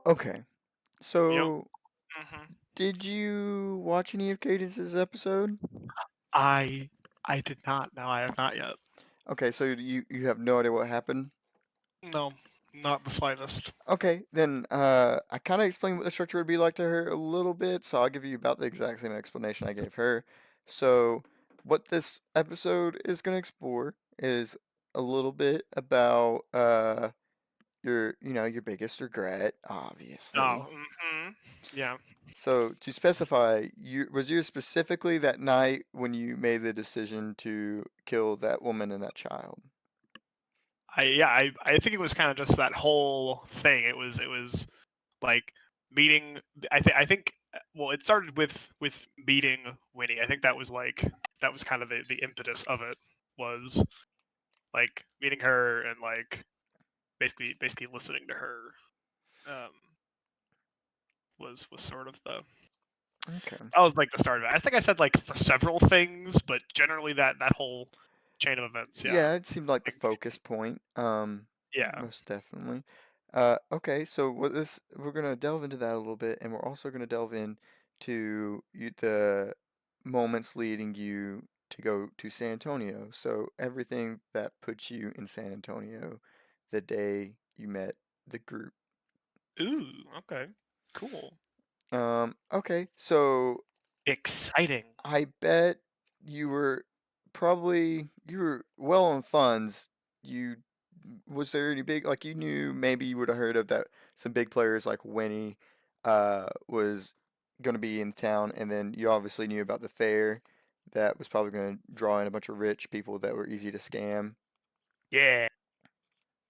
Okay. Yep. So, hmm did you watch any of Cadence's episode? I I did not. No, I have not yet. Okay, so you have no idea what happened? No, not the slightest. Okay, then I kind of explained what the structure would be like to her a little bit, so I'll give you about the exact same explanation I gave her. So, what this episode is going to explore is a little bit about your biggest regret, obviously. Oh, yeah. So, to specify, was you specifically that night when you made the decision to kill that woman and that child? I think it was kind of just that whole thing. It was like meeting. I think. Well, it started with meeting Winnie. I think that was kind of the impetus of it was like meeting her and like basically listening to her um was sort of the Okay. that was like the start of it. I think I said like for several things, but generally that whole chain of events, yeah. Yeah, it seemed like the I think focus point. yeah. Most definitely. Okay, so we're gonna delve into that a little bit, and we're also gonna delve into the moments leading you to go to San Antonio. So everything that puts you in San Antonio the day you met the group. Ooh, okay. Cool. Okay, so Exciting. I bet you were you were well on funds. You Was there any big like you knew maybe you would have heard of that some big players like Winnie was going to be in town, and then you obviously knew about the fair that was probably going to draw in a bunch of rich people that were easy to scam. Yeah.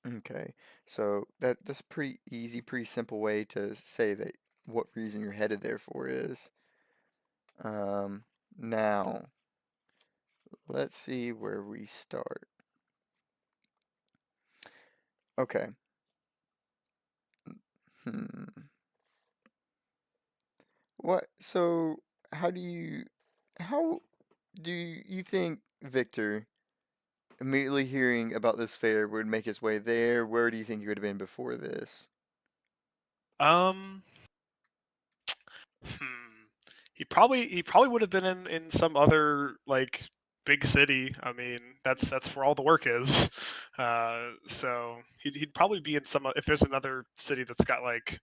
Okay, so that's a pretty easy, pretty simple way to say that what reason you're headed there for is. Now let's see where we start. Okay. Hmm. What? So, how do you, how do you think Victor, immediately hearing about this fair, would make his way there? Where do you think he would have been before this? Um hmm. He probably would have been in some other like big city. I mean, that's where all the work is. So he'd probably be in some if there's another city that's got like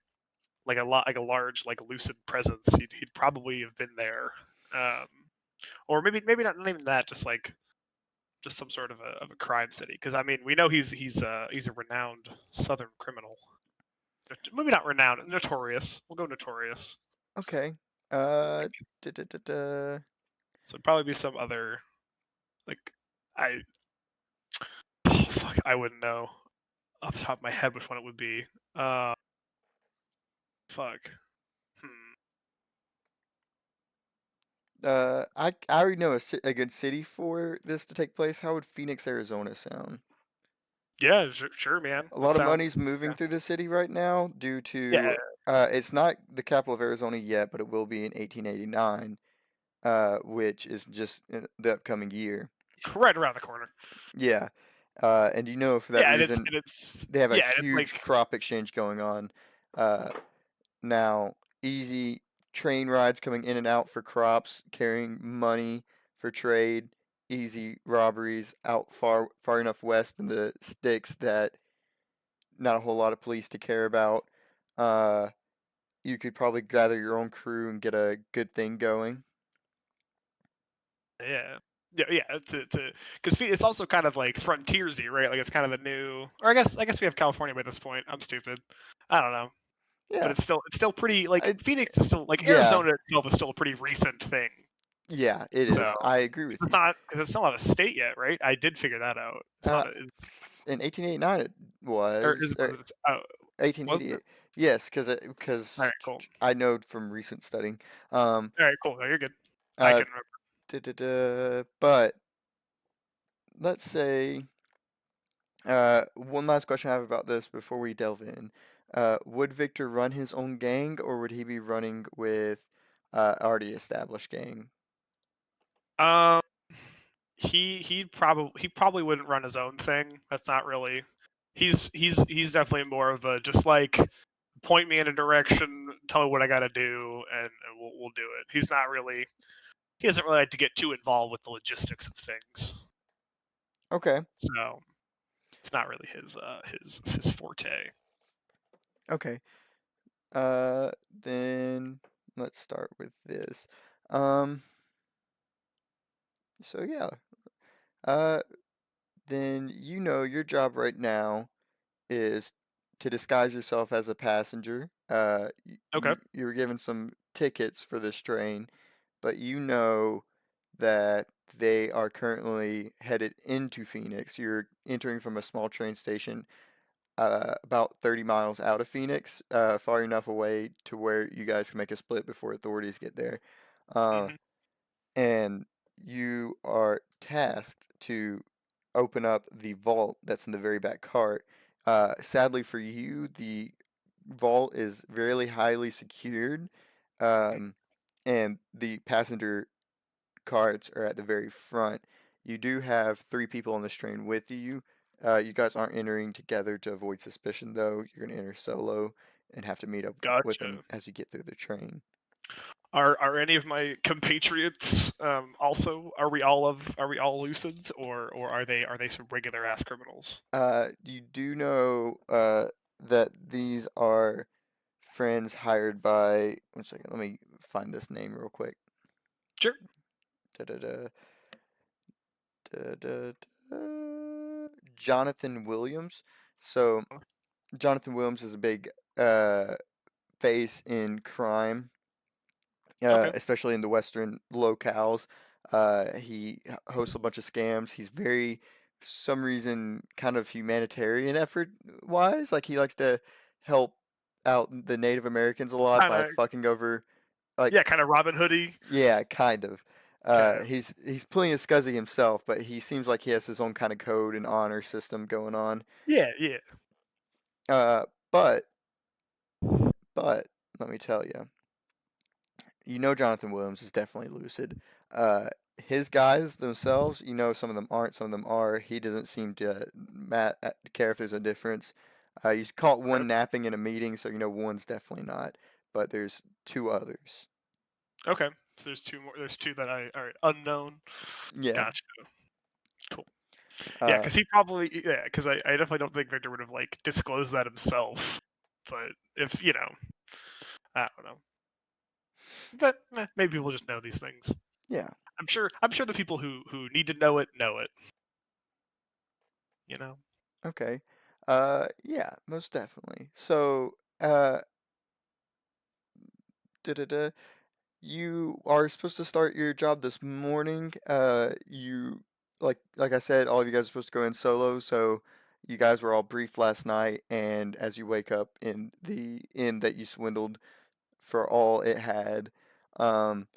a lot like a large like lucid presence. He'd probably have been there. Um or maybe not even that, just some sort of a crime city. Because I mean, we know he's a renowned Southern criminal. Maybe not renowned, notorious. We'll go notorious. Okay. Like, Da, da, da, da. so it'd probably be some other like I oh, fuck I wouldn't know off the top of my head which one it would be. Uh, fuck. Hmm. I already know a good city for this to take place. How would Phoenix, Arizona sound? Yeah, sure, man. A That lot of sounds money's moving yeah. through the city right now due Yeah, to it's not the capital of Arizona yet, but it will be in 1889, which is just in the upcoming year. right around the corner. Yeah, and for that Yeah, reason, and it's they have a yeah, and it's huge like crop exchange going on. Uh, Now, easy train rides coming in and out for crops, carrying money for trade, easy robberies out far enough west in the sticks that not a whole lot of police to care about. Uh, you could probably gather your own crew and get a good thing going. yeah. Yeah, yeah, to because it's also kind of like frontiersy, right? Like it's kind of a new, or I guess we have California by this point. I'm stupid. I don't know, but Yeah, it's still pretty like I, Phoenix is still like yeah, Arizona itself is still a pretty recent thing. yeah, it So is. I agree with it's you. not because it's still not a state yet, right? I did figure that out. It's Uh, not. It's in 1889 it or is was, it? Was it oh, wasn't it? 1888. Yes, All because right, cool. I know from recent studying. Um, All right, cool. No, you're good. I uh, can remember. but let's say, one last question I have about this before we delve in. Would Victor run his own gang, or would he be running with already established gang? Um, he probably wouldn't run his own thing. That's not really. He's definitely more of a just like point me in a direction, tell me what I got to do, and we'll do it. He's not really he doesn't really like to get too involved with the logistics of things, Okay. so it's not really his forte. Okay. Then let's start with this. Um, so yeah. Uh, then you know your job right now is to disguise yourself as a passenger. Okay, You were given some tickets for this train, but you know that they are currently headed into Phoenix. You're entering from a small train station about 30 miles out of Phoenix, far enough away to where you guys can make a split before authorities get there. Uh, hmm and you are tasked to open up the vault that's in the very back cart. Sadly for you, the vault is very highly secured, um, and the passenger carts are at the very front. You do have three people on this train with you. You guys aren't entering together to avoid suspicion, though. You're going to enter solo and have to meet up with them gotcha. as you get through the train. Are any of my compatriots also? Are we all lucids, or are they some regular ass criminals? You do know that these are friends hired by. One second, let me find this name real quick. Sure. Da-da-da, da-da-da. Jonathan Williams. So Jonathan Williams is a big face in crime, Okay. especially in the Western locales. He hosts a bunch of scams. He's very, for some reason, kind of humanitarian effort wise. Like he likes to help out the Native Americans a lot Kind by of, fucking over, like, yeah, kind of Robin Hoodie. yeah, kind of. Okay. He's plenty of scuzzy himself, but he seems like he has his own kind of code and honor system going on. Yeah, yeah. Uh, but but let me tell you, you know Jonathan Williams is definitely lucid. Uh, his guys themselves, you know, some of them aren't, some of them are. He doesn't seem to care if there's a difference. You caught Okay. one napping in a meeting, so you know one's definitely not. But there's two others. Okay. So there's two more. There's two that I are unknown. Yeah. Gotcha. Cool. Yeah, Uh, because he probably because I definitely don't think Victor would have like disclosed that himself. But if I don't know. But maybe we'll just know these things. yeah. I'm sure the people who need to know it. You know. Okay. Yeah, most definitely. So, uh, da-da-da. You are supposed to start your job this morning. You like I said, all of you guys are supposed to go in solo, so you guys were all briefed last night, and as you wake up in the inn that you swindled for all it had, um,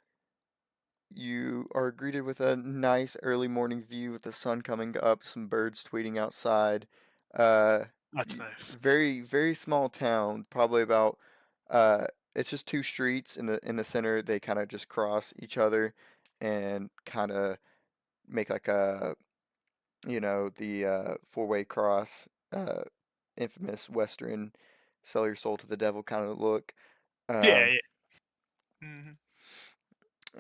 you are greeted with a nice early morning view with the sun coming up, some birds tweeting outside. Uh, That's nice. Very, very small town, probably about uh, it's just two streets in the center. They kind of just cross each other and kind of make like a, you know, the four-way cross, infamous Western sell your soul to the devil kind of look. Yeah, Um, yeah. hmm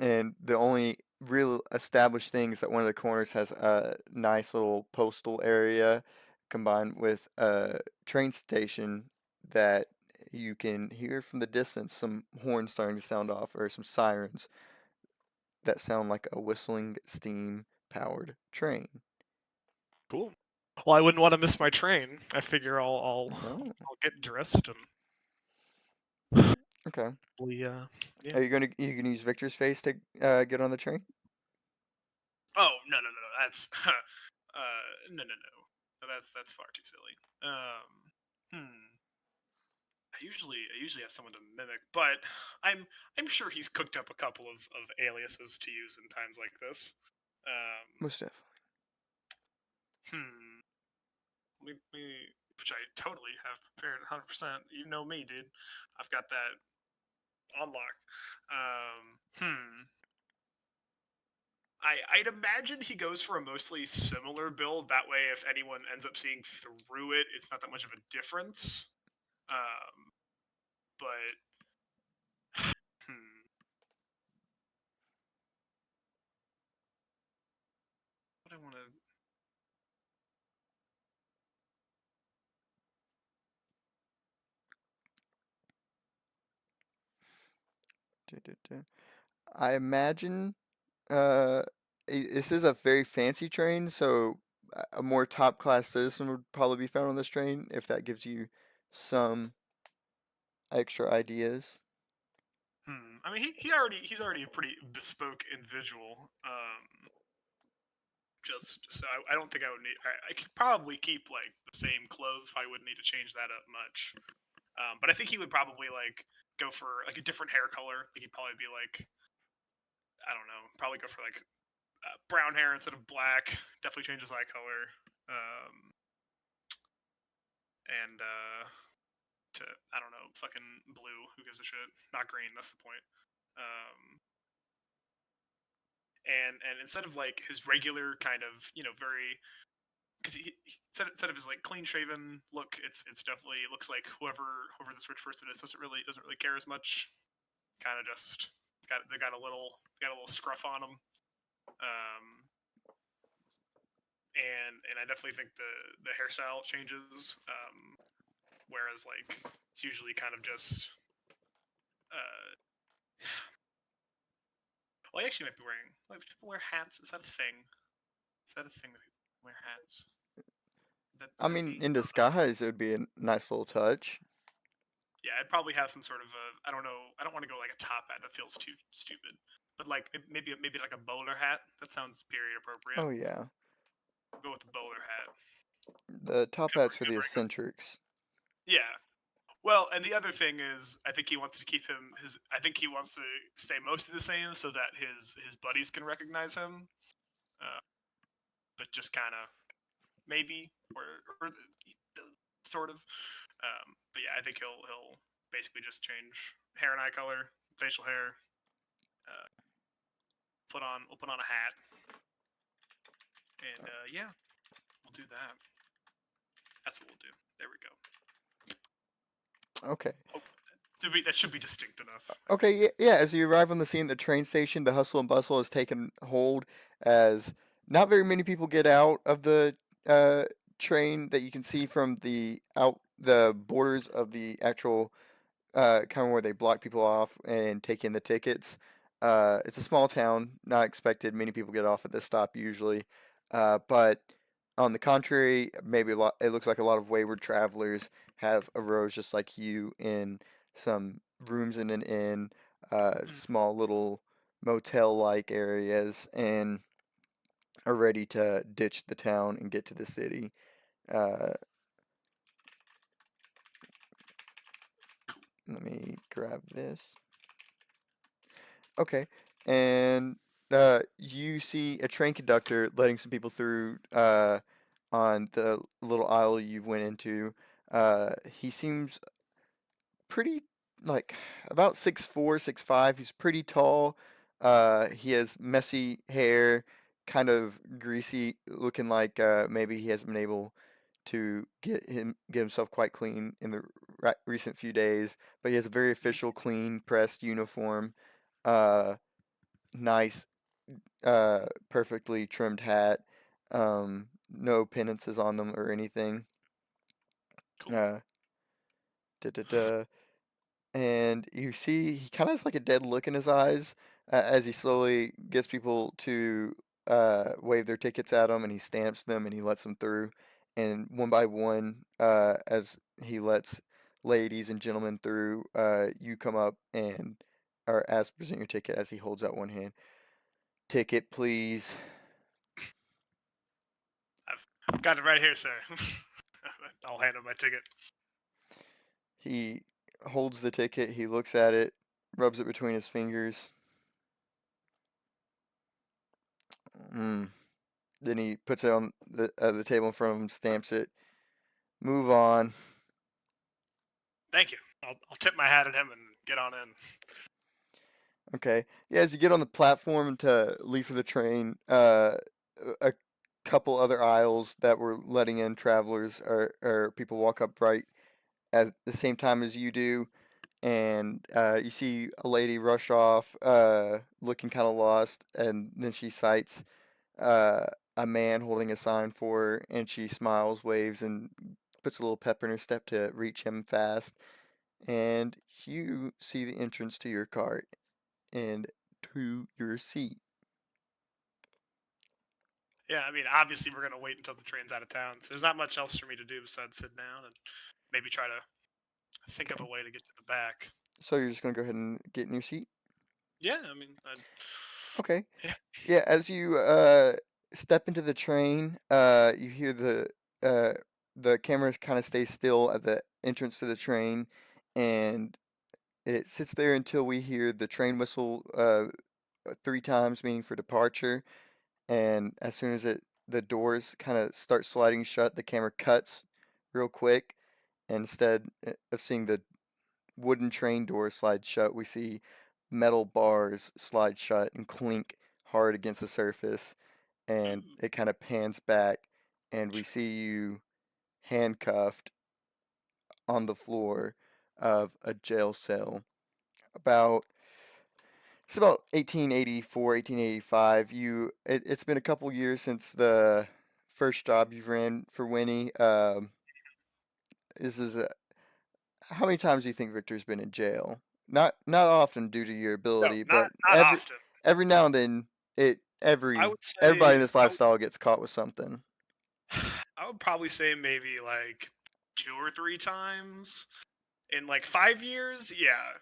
And the only real established thing is that one of the corners has a nice little postal area combined with a train station that you can hear from the distance some horns starting to sound off or some sirens that sound like a whistling steam powered train. Cool. Well, I wouldn't want to miss my train. I figure Oh, I'll get dressed and okay. we yeah. You gonna use Victor's face to get on the train? Oh no, that's no, that's far too silly. Hmm. I usually have someone to mimic, but I'm sure he's cooked up a couple of aliases to use in times like this. Um, Most definitely. hmm. Which I totally have prepared 100%. You know me, dude. I've got that on lock. I'd imagine he goes for a mostly similar build. That way, if anyone ends up seeing through it, it's not that much of a difference. Um, I imagine uh, this is a very fancy train, so a more top class citizen would probably be found on this train if that gives you some extra ideas. I mean, he's already a pretty bespoke individual. Just so I don't think I would need. I could probably keep like the same clothes. I wouldn't need to change that up much. But I think he would probably like go for like a different hair color. Like he'd probably be like, I don't know, probably go for like brown hair instead of black. Definitely change his eye color. Um, and to I don't know, fucking blue. Who gives a shit? Not green. That's the point. Um, and instead of like his regular kind of very because instead of his like clean shaven look, it's definitely it looks like whoever this rich person is doesn't really care as much. Kind of just got a little scruff on them. Um, and I definitely think the hairstyle changes. Whereas like it's usually kind of just uh, well, he actually might be wearing like people wear hats. Is that a thing? Is that a thing that people wear hats? I Would that mean, be? in I don't know. disguise, it would be a nice little touch. Yeah, I'd probably have some sort of a. I don't know. I don't want to go like a top hat. That feels too stupid. But like maybe like a bowler hat. That sounds period appropriate. Oh yeah, We'll go with the bowler hat. the top Good, hat's for good the ringer. eccentrics. Yeah. Well, and the other thing is, I think he wants to keep him his. I think he wants to stay mostly the same so that his buddies can recognize him. Uh, but just kind of maybe or sort of. But yeah, I think he'll basically just change hair and eye color, facial hair. Uh, we'll put on a hat, and yeah, we'll do that. That's what we'll do. There we go. Okay. Oh, that should be distinct enough, I think. Okay, yeah, as you arrive on the scene at the train station, the hustle and bustle has taken hold as not very many people get out of the uh, train that you can see from the borders of the actual kind of where they block people off and take in the tickets. It's a small town, not expected. Many people get off at this stop usually, but on the contrary, maybe a lot. It looks like a lot of wayward travelers have arose just like you in some rooms in an inn, Mm, small little motel-like areas, and are ready to ditch the town and get to the city. Uh, Let me grab this. Okay. And you see a train conductor letting some people through on the little aisle you went into. He seems pretty like about 6'4", 6'5". He's pretty tall. He has messy hair, kind of greasy, looking like maybe he hasn't been able to get himself quite clean in the recent few days. But he has a very mm, official, clean, pressed uniform. Uh, Nice, perfectly trimmed hat. No penances on them or anything. cool. Uh, da da da. And you see he kind of has like a dead look in his eyes as he slowly gets people to wave their tickets at him, and he stamps them and he lets them through. And one by one, as he lets ladies and gentlemen through, you come up and are asked to present your ticket as he holds out one hand. Ticket, please. I've got it right here, sir. I'll hand him my ticket. He holds the ticket, he looks at it, rubs it between his fingers. Mm. Then he puts it on the table in front of him, stamps it. Move on. Thank you. I'll tip my hat at him and get on in. Okay. Yeah, as you get on the platform to leave for the train, a couple other aisles that were letting in travelers or people walk up right at the same time as you do, and you see a lady rush off, looking kind of lost, and then she sights uh, a man holding a sign for her, and she smiles, waves, and puts a little pep in her step to reach him fast. And you see the entrance to your cart. into your seat. Yeah, I mean, obviously we're gonna wait until the train's out of town. So there's not much else for me to do besides sit down and maybe try to think of Okay. a way to get to the back. So you're just gonna go ahead and get in your seat? Yeah, I mean, Okay. yeah. Yeah, as you step into the train, you hear uh the cameras kind of stay still at the entrance to the train, and it sits there until we hear the train whistle 3 times, meaning for departure. And as soon as the doors kind of start sliding shut, the camera cuts real quick. And instead of seeing the wooden train doors slide shut, we see metal bars slide shut and clink hard against the surface. And Ooh. it kind of pans back, and we see you handcuffed on the floor of a jail cell. About It's about 1884, 1885. It's been a couple years since the first job you've ran for Winnie. This is how many times do you think Victor's been in jail? Not often due to your No, ability, not but not often. every now and then I would everybody in say this lifestyle gets caught with something. I would probably say maybe like 2 or 3 times in like 5 years. Yeah,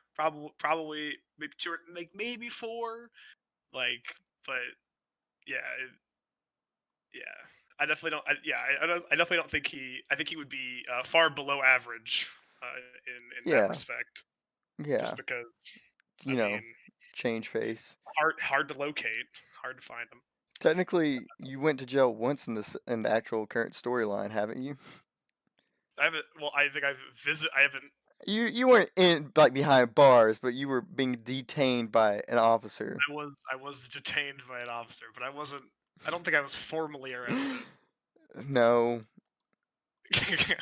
probably maybe two or like maybe four. Like, but yeah, yeah. I definitely don't. I definitely don't think he. I think he would be far below average in that Yeah, respect. Just yeah, because, I you know, mean, change face. hard to locate, hard to find him. Technically, you went to jail once in the actual current storyline, haven't you? I haven't. Well, I think I've visit. I haven't. You weren't in like behind bars, but you were being detained by an officer. I was detained by an officer, but I wasn't. I don't think I was formally arrested. No. I definitely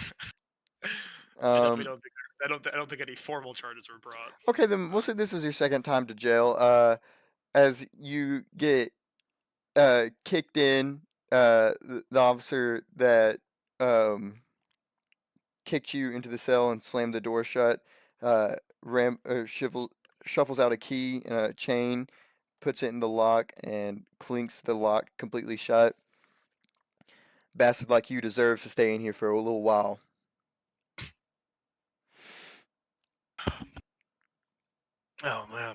Um, don't think. I don't think any formal charges were brought. okay, then we'll say this is your second time to jail. As you get kicked in, the officer that um kicked you into the cell and slammed the door shut, shuffles out a key and a chain, puts it in the lock, and clinks the lock completely shut. Bastard like you deserves to stay in here for a little while. Oh man.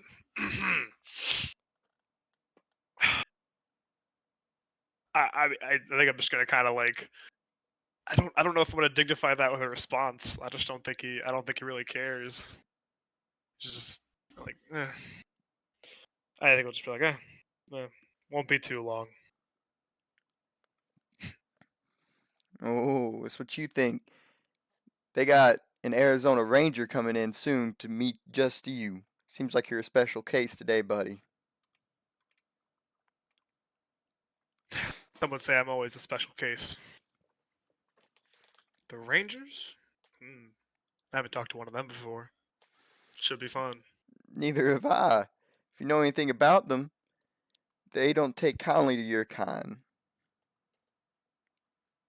I think I'm just gonna kind of like I don't know if I'm gonna dignify that with a response. I just don't think he I don't think he really cares. He's just like I think we'll just be like won't be too long. Oh, that's what you think. They got an Arizona Ranger coming in soon to meet just you. Seems like you're a special case today, buddy. Some would say I'm always a special case. The Rangers? Hmm. I haven't talked to one of them before. Should be fun. Neither have I. If you know anything about them, they don't take kindly to your kind.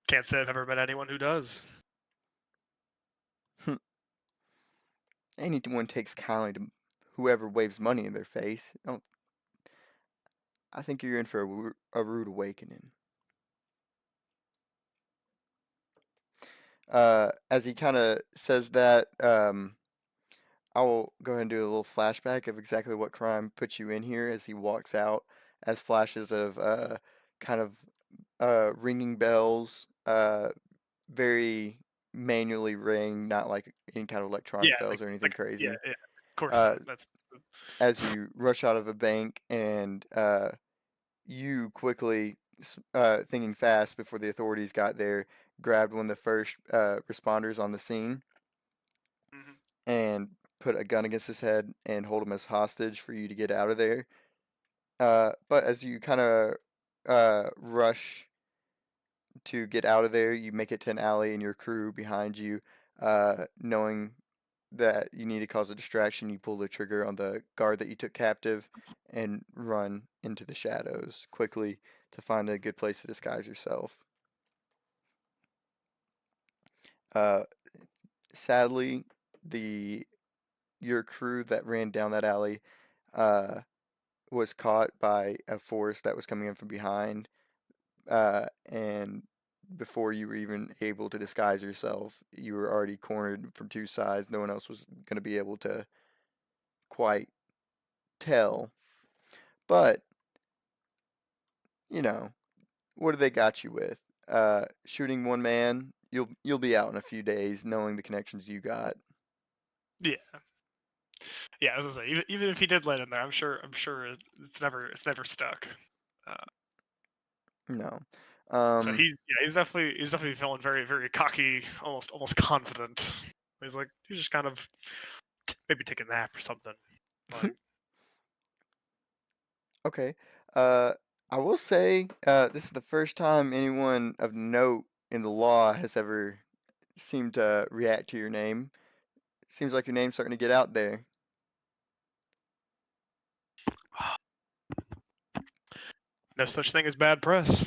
Can't say I've ever met anyone who does. Anyone takes kindly to whoever waves money in their face. I think you're in for a rude awakening. As he kind of says that, I will go ahead and do a little flashback of exactly what crime put you in here as he walks out, as flashes of kind of ringing bells, very manually ring, not like any kind of electronic Yeah, bells or anything yeah, crazy. yeah. Of course Uh, not. That's as you rush out of a bank and you quickly, thinking fast before the authorities got there, grabbed one of the first responders on the scene mhm. and put a gun against his head and hold him as hostage for you to get out of there. But as you kind of rush to get out of there, you make it to an alley and your crew behind you, knowing that you need to cause a distraction, you pull the trigger on the guard that you took captive and run into the shadows quickly to find a good place to disguise yourself. Uh, Sadly, the your crew that ran down that alley was caught by a force that was coming in from behind, and before you were even able to disguise yourself, you were already cornered from two sides. No one else was going to be able to quite tell. But, you know, what do they got you with? Shooting one man, you'll be out in a few days, knowing the connections you got. Yeah, yeah. I was gonna say, even if he did land in there, I'm sure it's never stuck. Uh, No. so Um, he's definitely feeling very cocky, almost confident. He's just kind of maybe take a nap or something. Like, okay. I will say, this is the first time anyone of note in the law has ever seemed to react to your name. Seems like your name's starting to get out there. no such thing as bad press.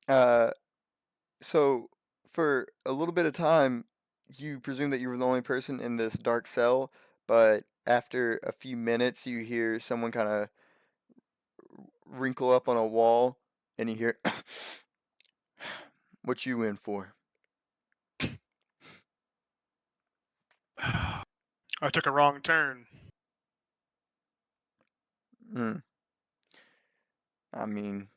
Uh, so for a little bit of time, you presume that you were the only person in this dark cell, but after a few minutes, you hear someone kind of wrinkle up on a wall, and you hear, "What you in for?" I took a wrong turn. Hmm. I mean,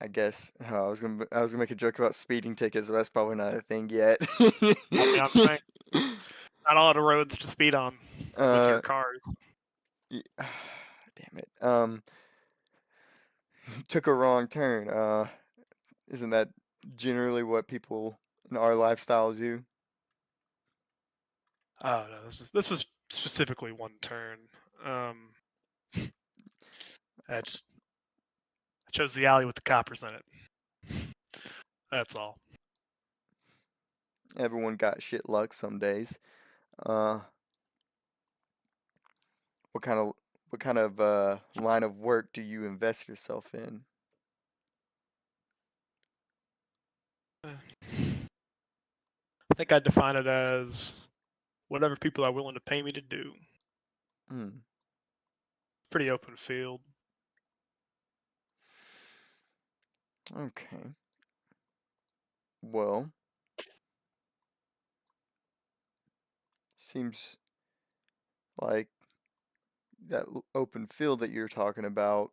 I guess I was gonna make a joke about speeding tickets, but that's probably not a thing yet. I mean, I'm saying not a lot of roads to speed on with your uh, cars. damn it. Took a wrong turn. Isn't that generally what people in our lifestyles do? Oh no, this was specifically one turn. Um, I just I chose the alley with the coppers in it. That's all. Everyone got shit luck some days. Uh, what kind of line of work do you invest yourself in? I think I'd define it as whatever people are willing to pay me to do. Hmm. Pretty open field. Okay. Well, seems like that open field that you're talking about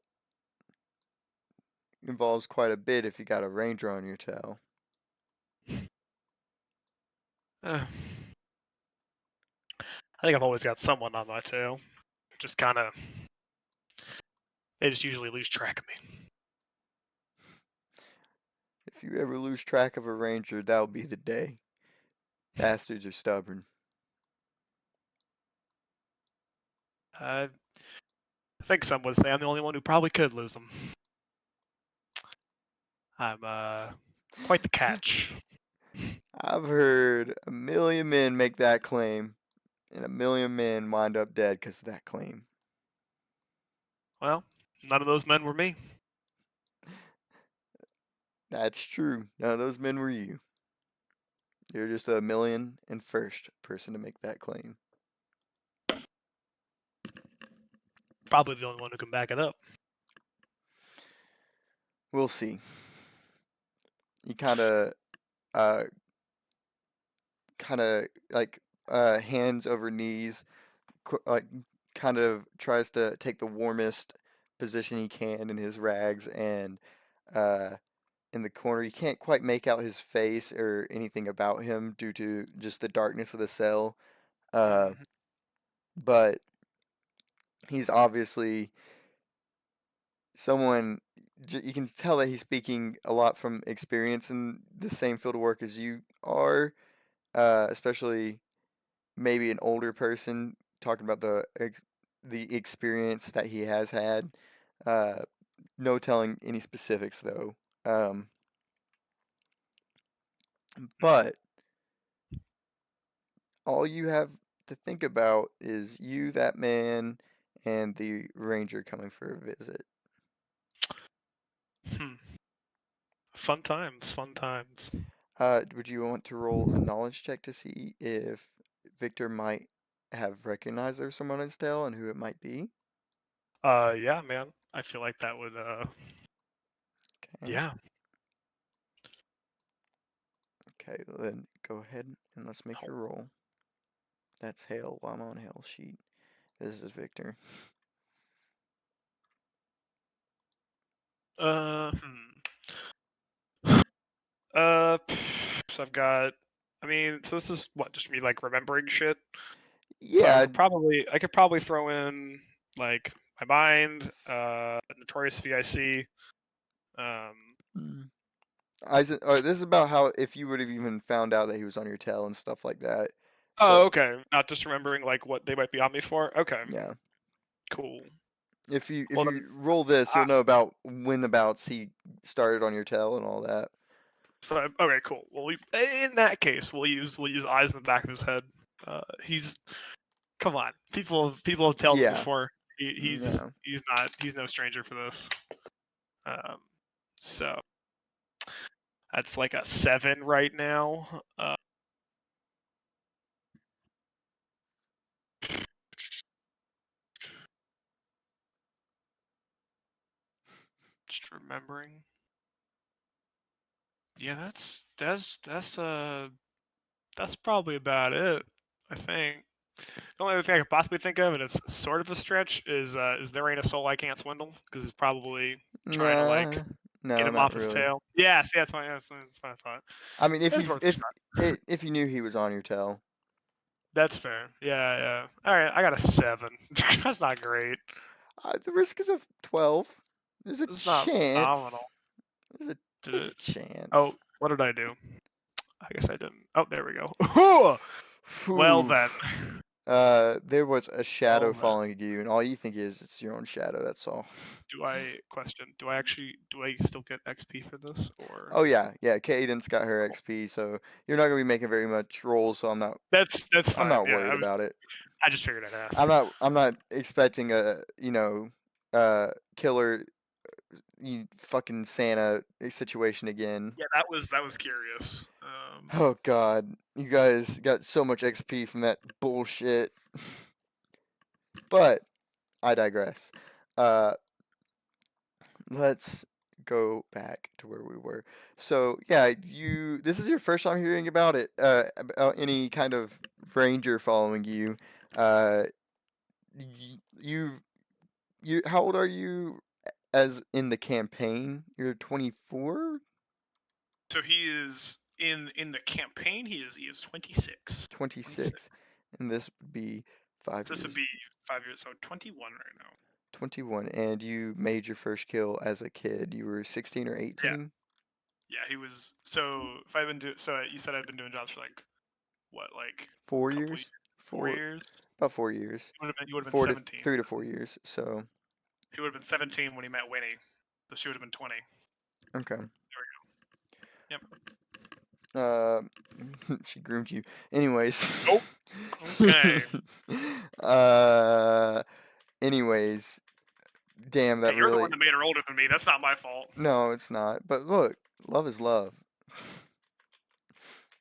involves quite a bit if you got a ranger on your tail. Uh, I think I've always got someone on my tail. Just kind of, they just usually lose track of me. If you ever lose track of a ranger, that'll be the day. Bastards are stubborn. I think some would say I'm the only one who probably could lose them. I'm quite the catch. I've heard a million men make that claim, and a million men wind up dead because of that claim. Well, none of those men were me. That's true. None of those men were you. You're just a million and first person to make that claim. Probably the only one who can back it up. We'll see. He uh, kind of like hands over knees, like kind of tries to take the warmest position he can in his rags, and uh, in the corner, you can't quite make out his face or anything about him due to just the darkness of the cell. Uh, Hmm. but he's obviously someone you can tell that he's speaking a lot from experience in the same field of work as you are, especially maybe an older person talking about the experience that he has had. Uh, no telling any specifics though. Um, but all you have to think about is you, that man, and the ranger coming for a visit. Hmm. Fun times, fun times. Would you want to roll a knowledge check to see if Victor might have recognized there's someone on his tail and who it might be? Yeah, man. I feel like that would Okay. yeah. Okay, then go ahead and let's make your roll. That's Hale. I'm on Hale's sheet. This is Victor. Uh, so I've got. I mean, so this is what just me like remembering shit. So Yeah. I could probably throw in like my mind, Notorious VIC. Um, Mm. This is about how if you would have even found out that he was on your tail and stuff like that. oh, So okay. Not just remembering like what they might be on me for. Okay, yeah, cool. if Well then, you roll this, I, you'll know about when abouts he started on your tail and all that. okay, cool. Well, in that case, we'll use eyes in the back of his head. He's come on. People have told him Yeah, before. yeah. He's no stranger for this. Um, so that's like a 7 right now. Just remembering. Yeah, that's probably about it. I think. The only other thing I could possibly think of, and it's sort of a stretch, is there ain't a soul I can't swindle because he's probably trying to like Nah, get no, him not off his really. tail. Yeah, see, that's my thought. I mean, It's worth a shot. if you knew he was on your tail, That's fair. Yeah, yeah. All right, I got a 7. That's not great. the risk is of 12. There's a It's not chance. phenomenal. There's a Did there's a it? Oh, chance. what did I do? I guess I didn't. Oh, there we go. Well Whew. then. There was a shadow Well then. following you, and all you think is it's your own shadow. That's all. Do I still get XP for this or Oh yeah, yeah. Cadence got her XP, so you're not gonna be making very much rolls. So that's I'm fine. not Yeah, worried about it. I just figured I'd ask. I'm not expecting a killer you fucking Santa situation again. Yeah, that was curious. Oh god, you guys got so much XP from that bullshit. But I digress. Uh, let's go back to where we were. So yeah, you. This is your first time hearing about it. About any kind of ranger following you. Uh, you. How old are you? As in the campaign, you're 24, So he is in the campaign. He is 26. 26. 26, and this would be So this would 5 years. be 5 years. So 21 right now. 21, and you made your first kill as a kid. You were 16 or Yeah, 18? yeah. He was. So if I've been doing. So you said I've been doing jobs for like what, like a 4 couple, years? 4 4 years. About 4 years. You would have been 4 to 17. 3 to 4 years. So, He would have been 17 when he met Winnie. So she would have been 20. okay. There we go. Yep. Uh, she groomed you. Anyways. Nope. Okay. uh, anyways, damn, Hey, that you're the one really. that made her older than me. That's not my fault. No, it's not. But look, love is love.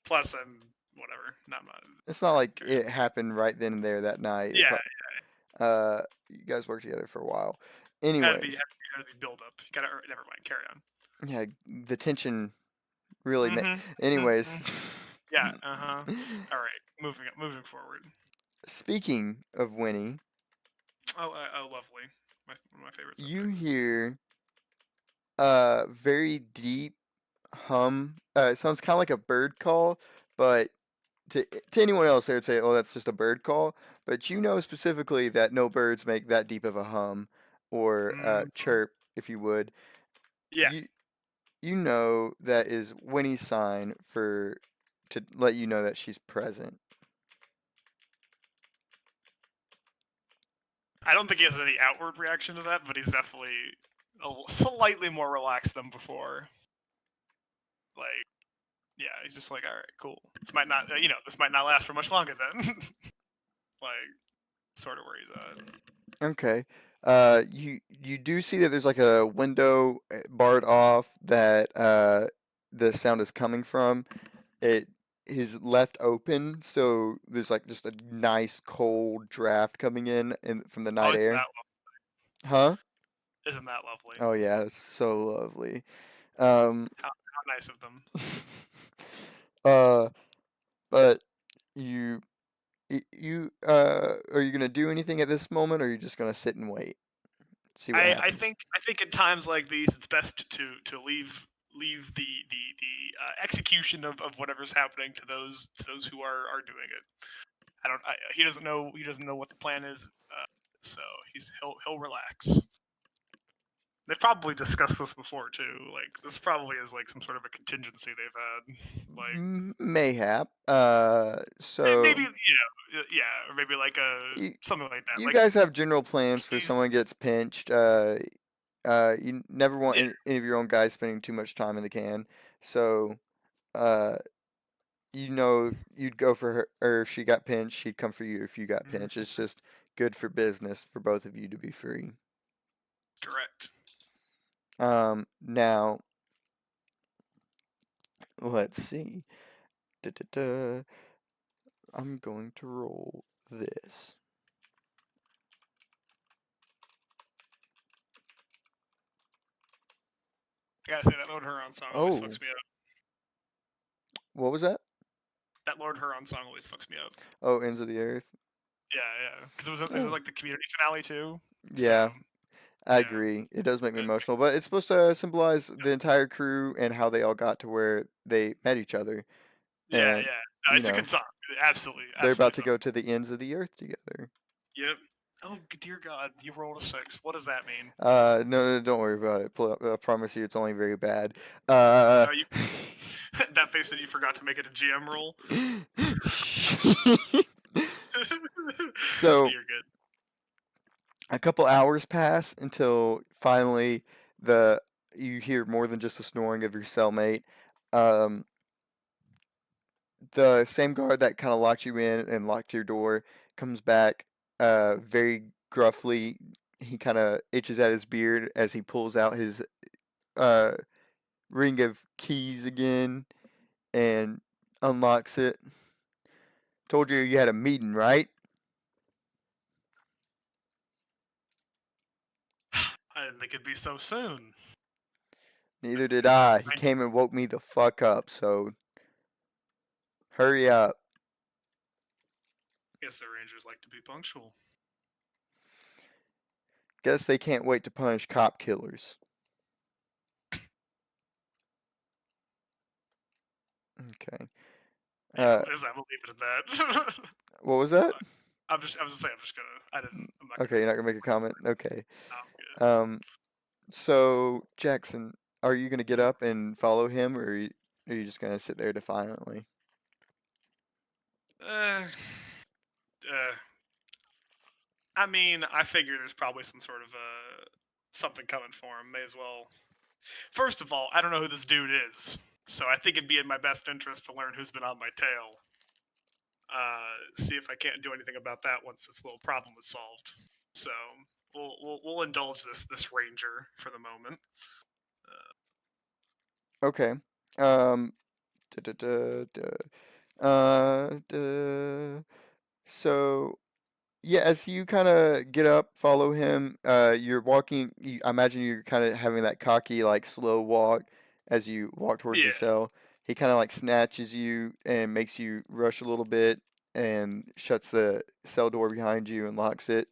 Plus, I'm whatever. Not my. It's not like Okay. it happened right then and there that night. Yeah, You guys worked together for a while. had Anyways, to be build up. You gotta. Never mind. Carry on. yeah, the tension really. Mm-hmm. Mm-hmm. Anyways, Yeah. Uh huh. All right. Moving forward. speaking of Winnie, Oh, lovely. One of my favorite you subjects. hear a very deep hum. It sounds kind of like a bird call, but to anyone else, they would say, "Oh, that's just a bird call." But you know specifically that no birds make that deep of a hum or Mm-hmm. chirp, if you would. Yeah. You you know that is Winnie's sign for to let you know that she's present. I don't think he has any outward reaction to that, but he's definitely slightly more relaxed than before. Like, yeah, he's just like, all right, cool. This might not, this might not last for much longer then. Like, sort of where he's at. Okay. You do see that there's like a window barred off that the sound is coming from. It his left open, so there's like just a nice cold draft coming in from the Oh, night isn't air. that Huh? isn't that lovely? Oh yeah, it's so lovely. Um, How nice of them. uh, but you are you gonna do anything at this moment, or are you just gonna sit and wait, see what happens? I think in times like these, it's best to leave the execution of whatever's happening to those who are doing it. He doesn't know what the plan is, so he'll relax. They've probably discussed this before too. Like this probably is like some sort of a contingency they've had. Like Mayhap. maybe So yeah, or maybe like a you something like that. you Like guys have general plans for he's someone gets pinched. You never want yeah, any of your own guys spending too much time in the can. So, uh, you know, you'd go for her, or if she got pinched, she'd come for you if you got pinched. It's mhm, just good for business for both of you to be free. correct. Now, let's see. Da-da-da. I'm going to roll this. I gotta say that Lord Huron song always Oh, fucks me up. what was that? That Lord Huron song always fucks me up. Oh, Ends of the Earth. Yeah, yeah, because it was Oh, like the community finale too. So yeah, I yeah, agree. It does make me it's emotional, but it's supposed to symbolize the entire crew and how they all got to where they met each other. yeah, And, yeah. you It's a know, good song. Absolutely, they're about absolutely to fucking. go to the ends of the earth together. Yep. Oh dear God, you rolled a 6. What does that mean? No, no, don't worry about it. I promise you, it's only very bad. Uh, Oh, you that face that you forgot to make it a GM roll. so You're good. a couple hours pass until finally the you hear more than just the snoring of your cellmate. Um, the same guard that kind of locked you in and locked your door comes back, very gruffly. He kind of itches at his beard as he pulls out his uh ring of keys again and unlocks it. Told you had a meeting, right? I didn't think it'd be so soon. I Neither did guess the I. He Rangers, came and woke me the fuck up, so hurry up. guess the Rangers like to be punctual. Guess they can't wait to punish cop killers. Okay. Yeah, Uh, as I will leave it at that. what was that? I was just saying. I'm just gonna. I didn't. I'm not Okay, gonna. you're not gonna make a comment? Okay. I'm good. Um, so Jackson, are you gonna get Mhm. up and follow him, or are you just gonna sit there defiantly? Uh, uh, I mean, I figure there's probably some sort of something coming for him. May as well. First of all, I don't know who this dude is, so I think it'd be in my best interest to learn who's been on my tail. See if I can't do anything about that once this little problem is solved. So we'll indulge this ranger for the moment. Okay. Um, da, da, da, da. So yeah, as you kind of get up, follow him. You're walking. I imagine you're kind of having that cocky, like slow walk as you walk towards the Yeah, cell. He kind of like snatches you and makes you rush a little bit, and shuts the cell door behind you and locks it.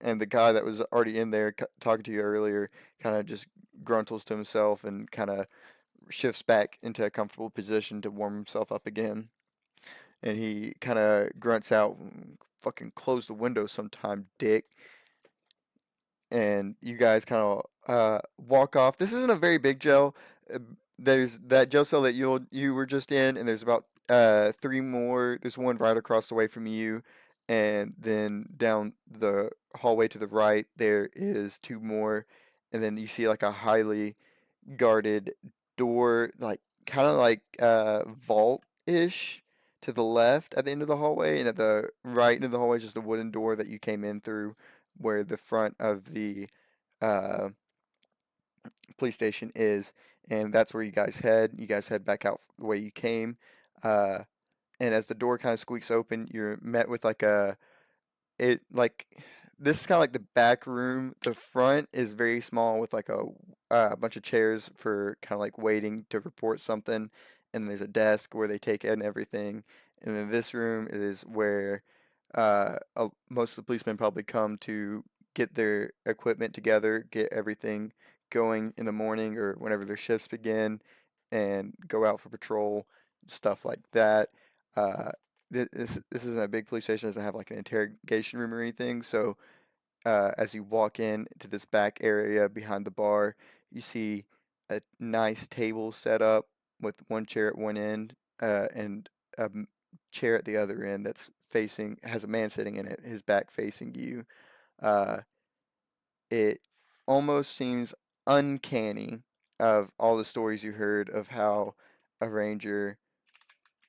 And the guy that was already in there talking to you earlier kind of just gruntles to himself and kind of shifts back into a comfortable position to warm himself up again. And he kind of grunts out, "Fucking close the window sometime, dick." And you guys kind of walk off. This isn't a very big jail. There's that jail cell that you were just in, and there's about three more. There's one right across the way from you, and then down the hallway to the right there is two more, and then you see like a highly guarded door, like kind of like vault ish to the left at the end of the hallway, and at the right end of the hallway is just a wooden door that you came in through, where the front of the uh, police station is, and that's where you guys head. You guys head back out the way you came. Uh, and as the door kind of squeaks open, you're met with like a it like this is kind of like the back room. The front is very small with like a bunch of chairs for kind of like waiting to report something, and there's a desk where they take in everything. And then this room is where most of the policemen probably come to get their equipment together, get everything going in the morning or whenever their shifts begin, and go out for patrol, stuff like that. Uh, this isn't a big police station. It doesn't have like an interrogation room or anything. So as you walk in to this back area behind the bar, you see a nice table set up with one chair at one end and a chair at the other end that's facing has a man sitting in it, his back facing you. Uh, it almost seems uncanny of all the stories you heard of how a ranger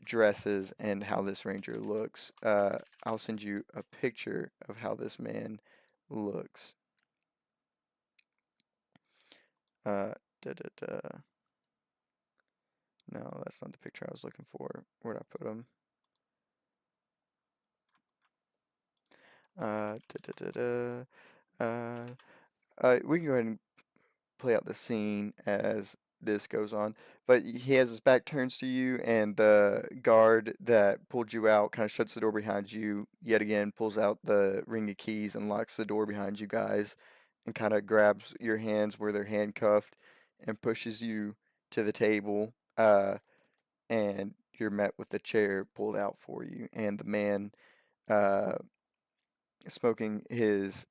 dresses and how this ranger looks. I'll send you a picture of how this man looks. Uh, da da da. No, that's not the picture I was looking for. Where'd I put him? Da da da da. We can go ahead and play out the scene as this goes on. But he has his back turns to you, and the guard that pulled you out kind of shuts the door behind you yet again, pulls out the ring of keys and locks the door behind you guys, and kind of grabs your hands where they're handcuffed and pushes you to the table. And you're met with the chair pulled out for you, and the man uh, smoking his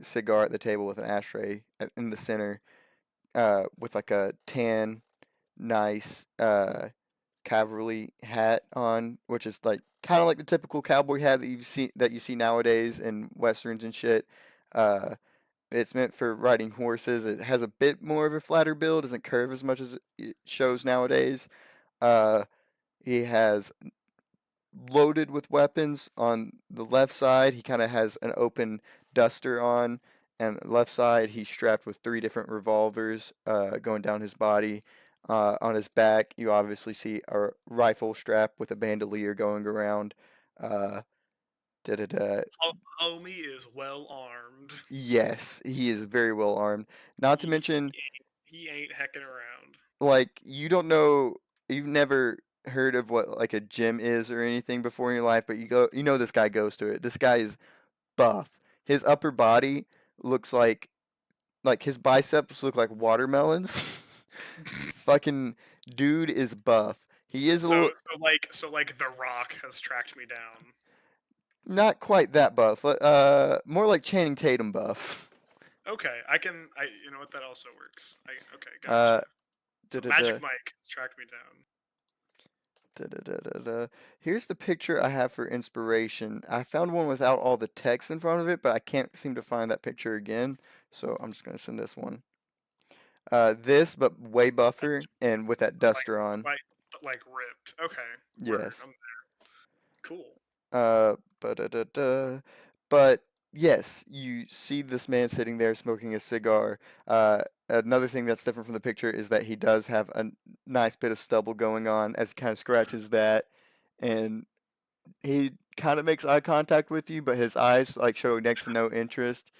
cigar at the table with an ashtray in the center with like a tan, nice cavalry hat on, which is like kind of like the typical cowboy hat that you see nowadays in westerns and shit. Uh, it's meant for riding horses. It has a bit more of a flatter build, doesn't curve as much as it shows nowadays. Uh, he has loaded with weapons on the left side. He kind of has an open duster on, and left side he's strapped with three different revolvers going down his body. On his back, you obviously see a rifle strap with a bandolier going around. Uh, da da da. Homie is well armed. Yes, he is very well armed. Not to mention, He ain't hecking around. like, you don't know, you've never heard of what like a gym is or anything before in your life, but you know this guy goes to it. This guy is buff. His upper body looks like his biceps look like watermelons. Fucking dude is buff. He is a So little so like The Rock has tracked me down. not quite that buff. More like Channing Tatum buff. Okay, I you know what, that also works. Okay, gotcha. Uh, da So da Magic da. Mike has tracked me down. Da, da, da, da, da. Here's the picture I have for inspiration. I found one without all the text in front of it, but I can't seem to find that picture again. So I'm just gonna send this one. This, but way Like buffer and with that like duster on. like ripped. Okay, word. Yes. I'm cool. Ba-da-da-da. But yes, you see this man sitting there smoking a cigar. Another thing that's different from the picture is that he does have a nice bit of stubble going on as he kind of scratches that, and he kind of makes eye contact with you, but his eyes like show next to no interest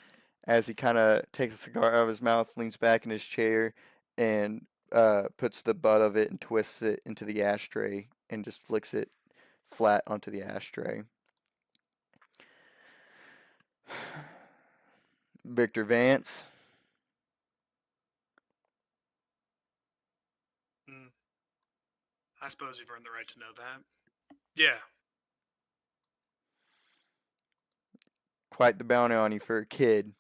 as he kind of takes a cigar out of his mouth, leans back in his chair, and puts the butt of it and twists it into the ashtray and just flicks it flat onto the ashtray. Victor Vance, Mm, I suppose you've earned the right to know that. Yeah. quite the bounty on you for a kid.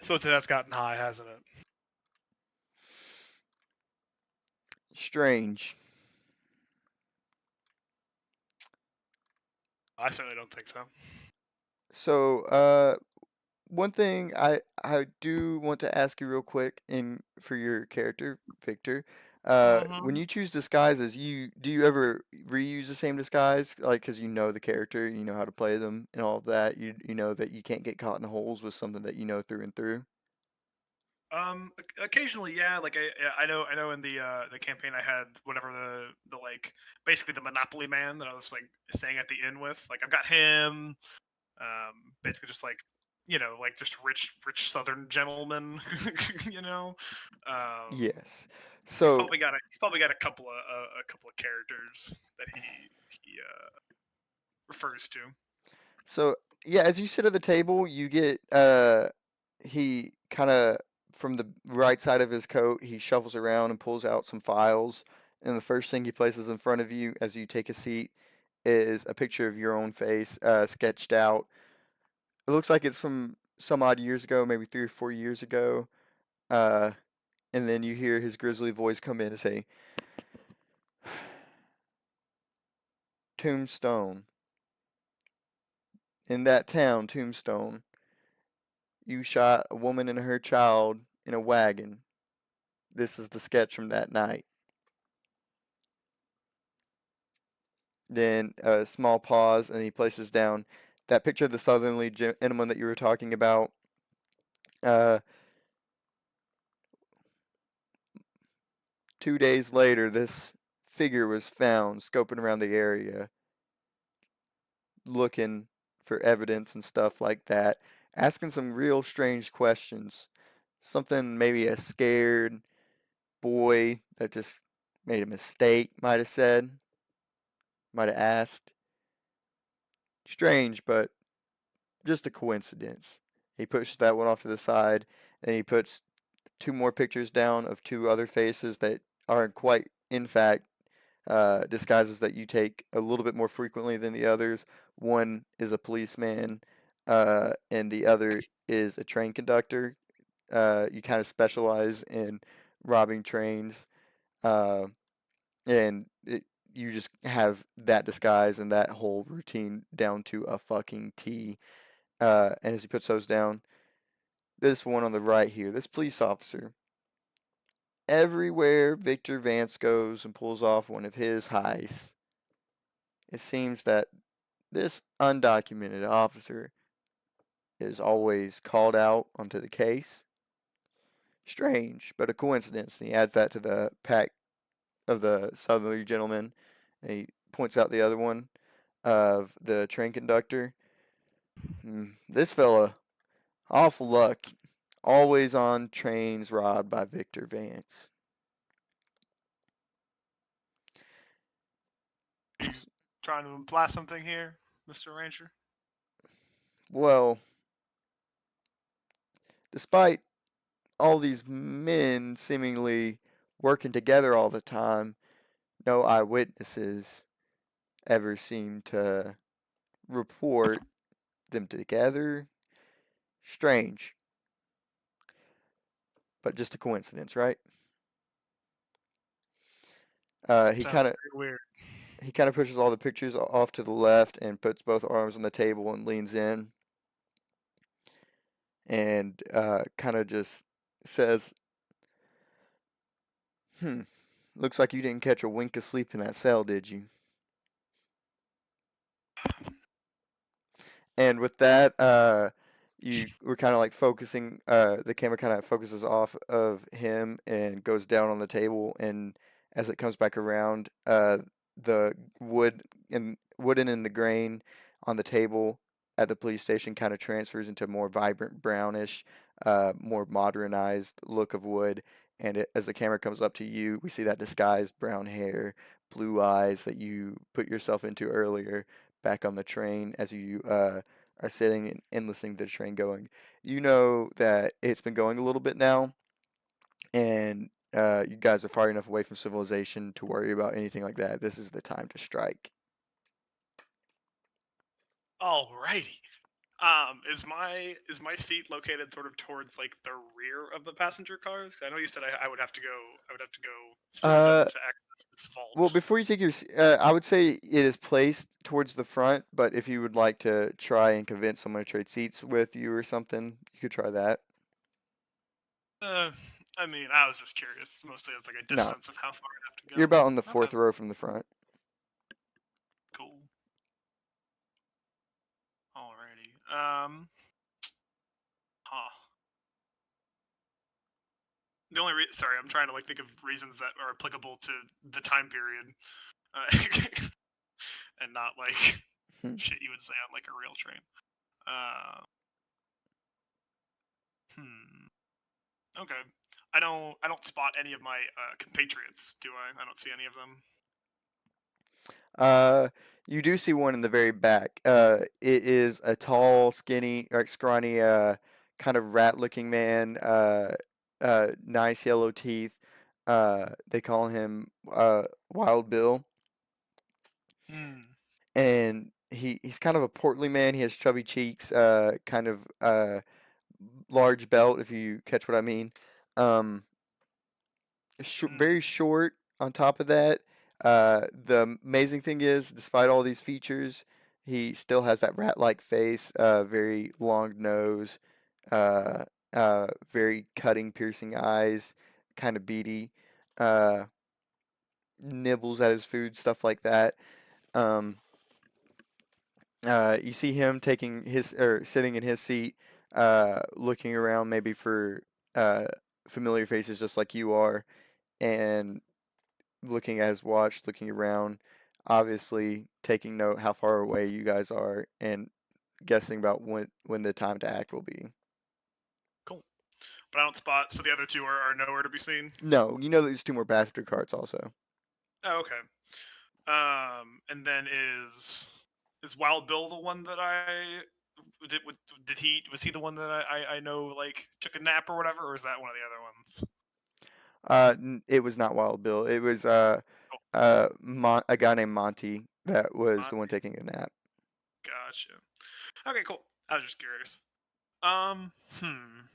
So that's gotten high, hasn't it? Strange. I certainly don't think so. So, one thing I do want to ask you real quick in for your character, Victor. When Hmm. you choose disguises, do you ever reuse the same disguise, like because you know the character, you know how to play them, and all of that. You know that you can't get caught in holes with something that you know through and through. Occasionally, yeah. Like I know in the campaign I had whatever the like basically the Monopoly man that I was like staying at the inn with. Like I've got him. Basically just like like just rich Southern gentleman. you know. Um, Yes. So he's probably got a couple of characters that he refers to. So yeah, as you sit at the table, you get he kind of from the right side of his coat, he shuffles around and pulls out some files, and the first thing he places in front of you as you take a seat is a picture of your own face, sketched out. It looks like it's from some odd years ago, maybe 3 or 4 years ago. Uh, and then you hear his grisly voice come in and say, "Tombstone. In that town, Tombstone, you shot a woman and her child in a wagon. This is the sketch from that night." Then a small pause, and he places down that picture of the southerly gentleman that you were talking about. Uh, 2 days later, this figure was found scoping around the area, looking for evidence and stuff like that, asking some real strange questions. Something maybe a scared boy that just made a mistake might have said, might have asked. Strange, but just a coincidence. He pushes that one off to the side, and he puts two more pictures down of two other faces that are quite, in fact, disguises that you take a little bit more frequently than the others. One is a policeman, and the other is a train conductor. You kind of specialize in robbing trains, uh, and you just have that disguise and that whole routine down to a fucking T. And as he puts those down, this one on the right here, this police officer, everywhere Victor Vance goes and pulls off one of his heists, it seems that this undocumented officer is always called out onto the case. Strange, but a coincidence. And he adds that to the pack of the southerly gentleman. And he points out the other one of the train conductor. This fella, awful luck. Always on trains robbed by Victor Vance. Are you trying to imply something here, Mister Rancher? Well, despite all these men seemingly working together all the time, no eyewitnesses ever seem to report them together. Strange, but just a coincidence, right? He Sounds kind of very weird. he kind of pushes all the pictures off to the left and puts both arms on the table and leans in and kind of just says, "Hmm, looks like you didn't catch a wink of sleep in that cell, did you?" And with that, you were kind of like focusing. The camera kind of focuses off of him and goes down on the table. And as it comes back around, the wooden and the grain on the table at the police station kind of transfers into a more vibrant brownish, more modernized look of wood. And as the camera comes up to you, we see that disguised brown hair, blue eyes that you put yourself into earlier back on the train as you are sitting and listening to the train going. You know that it's been going a little bit now, and you guys are far enough away from civilization to worry about anything like that. This is the time to strike. Alrighty. Is my seat located sort of towards like the rear of the passenger cars? I know you said I would have to go. I would have to go through them Uh, to access this well, vault. before you take your, I would say it is placed towards the front, but if you would like to try and convince someone to trade seats with you or something, you could try that. Uh, I mean, I was just curious, mostly as like a No, distance of how far I'd have to you're about on the go. fourth Okay, row from the front. cool. Alrighty. Huh. The only sorry, I'm trying to like think of reasons that are applicable to the time period, and not like shit you would say on like a real train. Uh, hmm. Okay. I don't spot any of my compatriots, do I? I don't see any of them. Uh, you do see one in the very back. It is a tall, skinny, or scrawny, kind of rat-looking man. Nice yellow teeth. They call him Wild Bill, Hmm. and he's kind of a portly man. He has chubby cheeks. Kind of large belt, if you catch what I mean. Um, very Hmm. short on top of that. The amazing thing is, despite all these features, he still has that rat-like face, very long nose, uh, very cutting, piercing eyes, kind of beady, uh, nibbles at his food, stuff like that. Um, you see him taking his or sitting in his seat, looking around maybe for uh, familiar faces just like you are, and looking at his watch, looking around, obviously taking note how far away you guys are and guessing about when the time to act will be. Cool. But I don't spot. So the other two are nowhere to be seen. No, you know there's two more bastard cards also. Oh, okay. And then is Wild Bill the one that I did? Did he was he the one that I know like took a nap or whatever, or is that one of the other ones? It was not Wild Bill. It was Oh, a guy named Monty that was the one Monty. taking a nap. Gotcha. Okay, cool. I was just curious. Um. Hmm.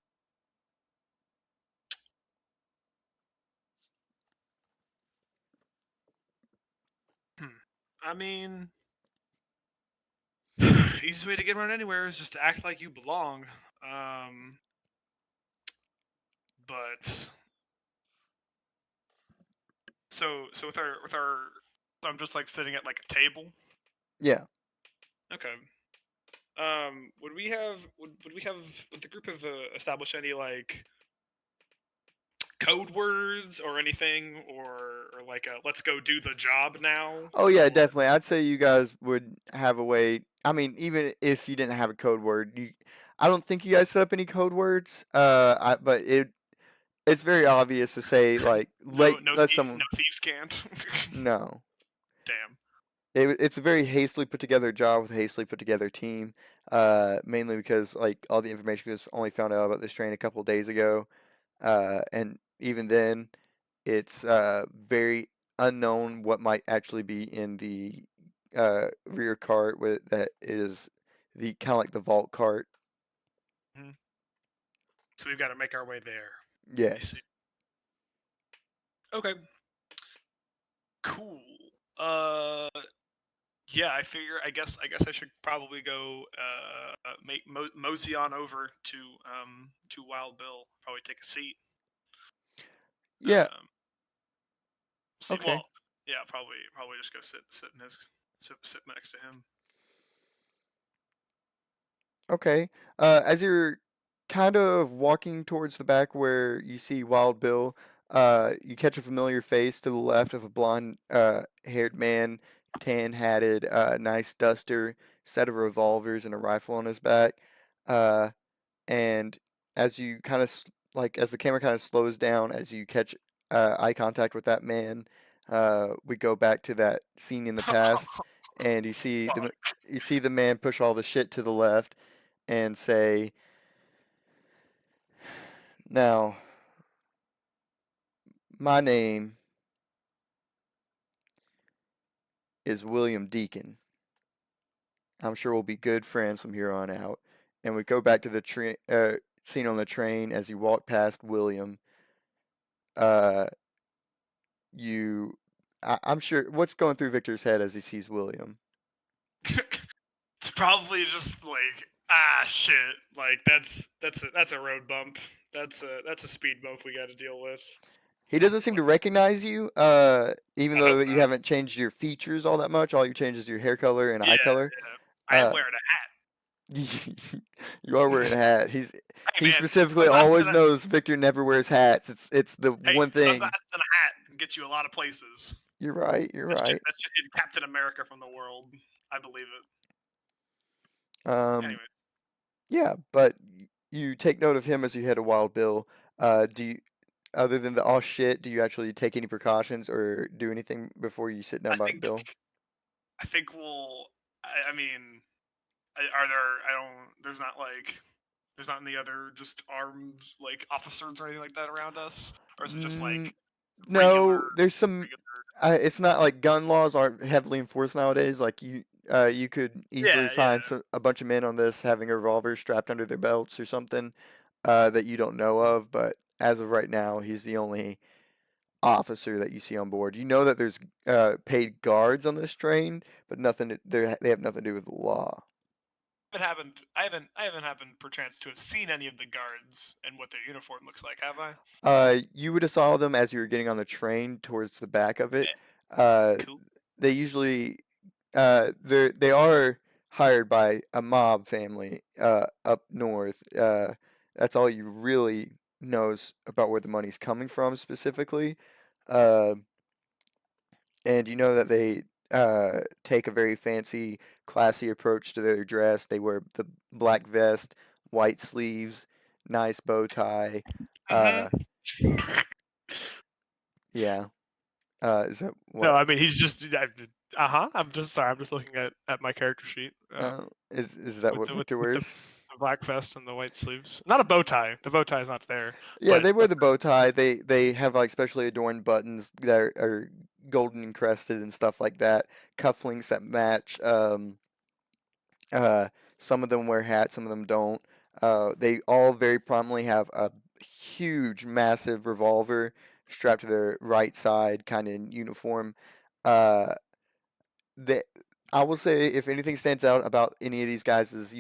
Hmm. I mean, easiest way to get around anywhere is just to act like you belong. Um. But so with our, I'm just like sitting at like a table. Yeah. Okay. Would the group have established any like code words or anything, or like a let's go do the job now, Oh yeah, or definitely. I'd say you guys would have a way. I mean, even if you didn't have a code word, I don't think you guys set up any code words. But it's very obvious to say like let no someone thieves can't. know. Damn. It's a very hastily put together job with a hastily put together team. Mainly because like all the information was only found out about this train a couple days ago. And even then, it's very unknown what might actually be in the rear cart with that is the kind of like the vault cart. Mhm. So we've got to make our way there. I see. Yes. Okay. Cool. Uh. Yeah, I figure. I guess I should probably go mosey on over to Wild Bill. Probably take a seat. Yeah. Um, see, Okay. well, yeah, probably just go sit next to him. Okay. As you're kind of walking towards the back where you see Wild Bill, you catch a familiar face to the left of a blonde haired man, tan hatted, nice duster, set of revolvers, and a rifle on his back. Uh, and as you kind of like as the camera kind of slows down as you catch eye contact with that man, we go back to that scene in the past, and Fuck. you see the man push all the shit to the left and say, "Now, my name is William Deacon. I'm sure we'll be good friends from here on out." And we go back to the scene on the train as you walk past William. Uh, you, I'm sure what's going through Victor's head as he sees William. It's probably just like shit. Like that's a road bump. That's a speed bump we got to deal with. He doesn't seem Like, to recognize you, even I though hope you not. haven't changed your features all that much. All you changed is your hair color and Yeah, eye color. yeah. I am Uh, wearing a hat. You are wearing a hat. Hey He man, specifically sunglasses always and a knows Victor never wears hats. It's the hey, one thing. sunglasses and a hat can get you a lot of places. You're right. You're right. That shit hid Captain America from the world. I believe it. Um, Anyway, yeah, but you take note of him as you hit a Wild Bill. Do you, other than the oh shit, do you actually take any precautions or do anything before you sit I down by the think bill? I think we'll. I mean, are there? I don't. There's not any other just armed like officers or anything like that around us, or is it just Mm, like regular no, there's some. regular? It's not like gun laws aren't heavily enforced nowadays. Like you could easily Yeah, yeah. find a bunch of men on this having a revolver strapped under their belts or something that you don't know of. But as of right now, he's the only officer that you see on board. You know that there's paid guards on this train, but they have nothing to do with the law. I haven't happened perchance to have seen any of the guards and what their uniform looks like, have I? You would have saw them as you were getting on the train towards the back of it. Yeah, Uh, cool. they usually they are hired by a mob family up north. That's all you really knows about where the money's coming from specifically. Uh, and you know that they take a very fancy, classy approach to their dress. They wear the black vest, white sleeves, nice bow tie. Uh, Hmm. yeah. Is that No, what? I mean he's just. Uh-huh. I'm just sorry. I'm just looking at my character sheet. Is that With what the with Victor with the, wears? the black vest and the white sleeves. Not a bow tie. The bow tie is not there. Yeah, they wear But the bow tie. They have like specially adorned buttons that are golden encrusted and stuff like that. Cufflinks that match. Uh, some of them wear hats, some of them don't. They all very prominently have a huge, massive revolver strapped to their right side, kind of in uniform. Uh, the I will say if anything stands out about any of these guys'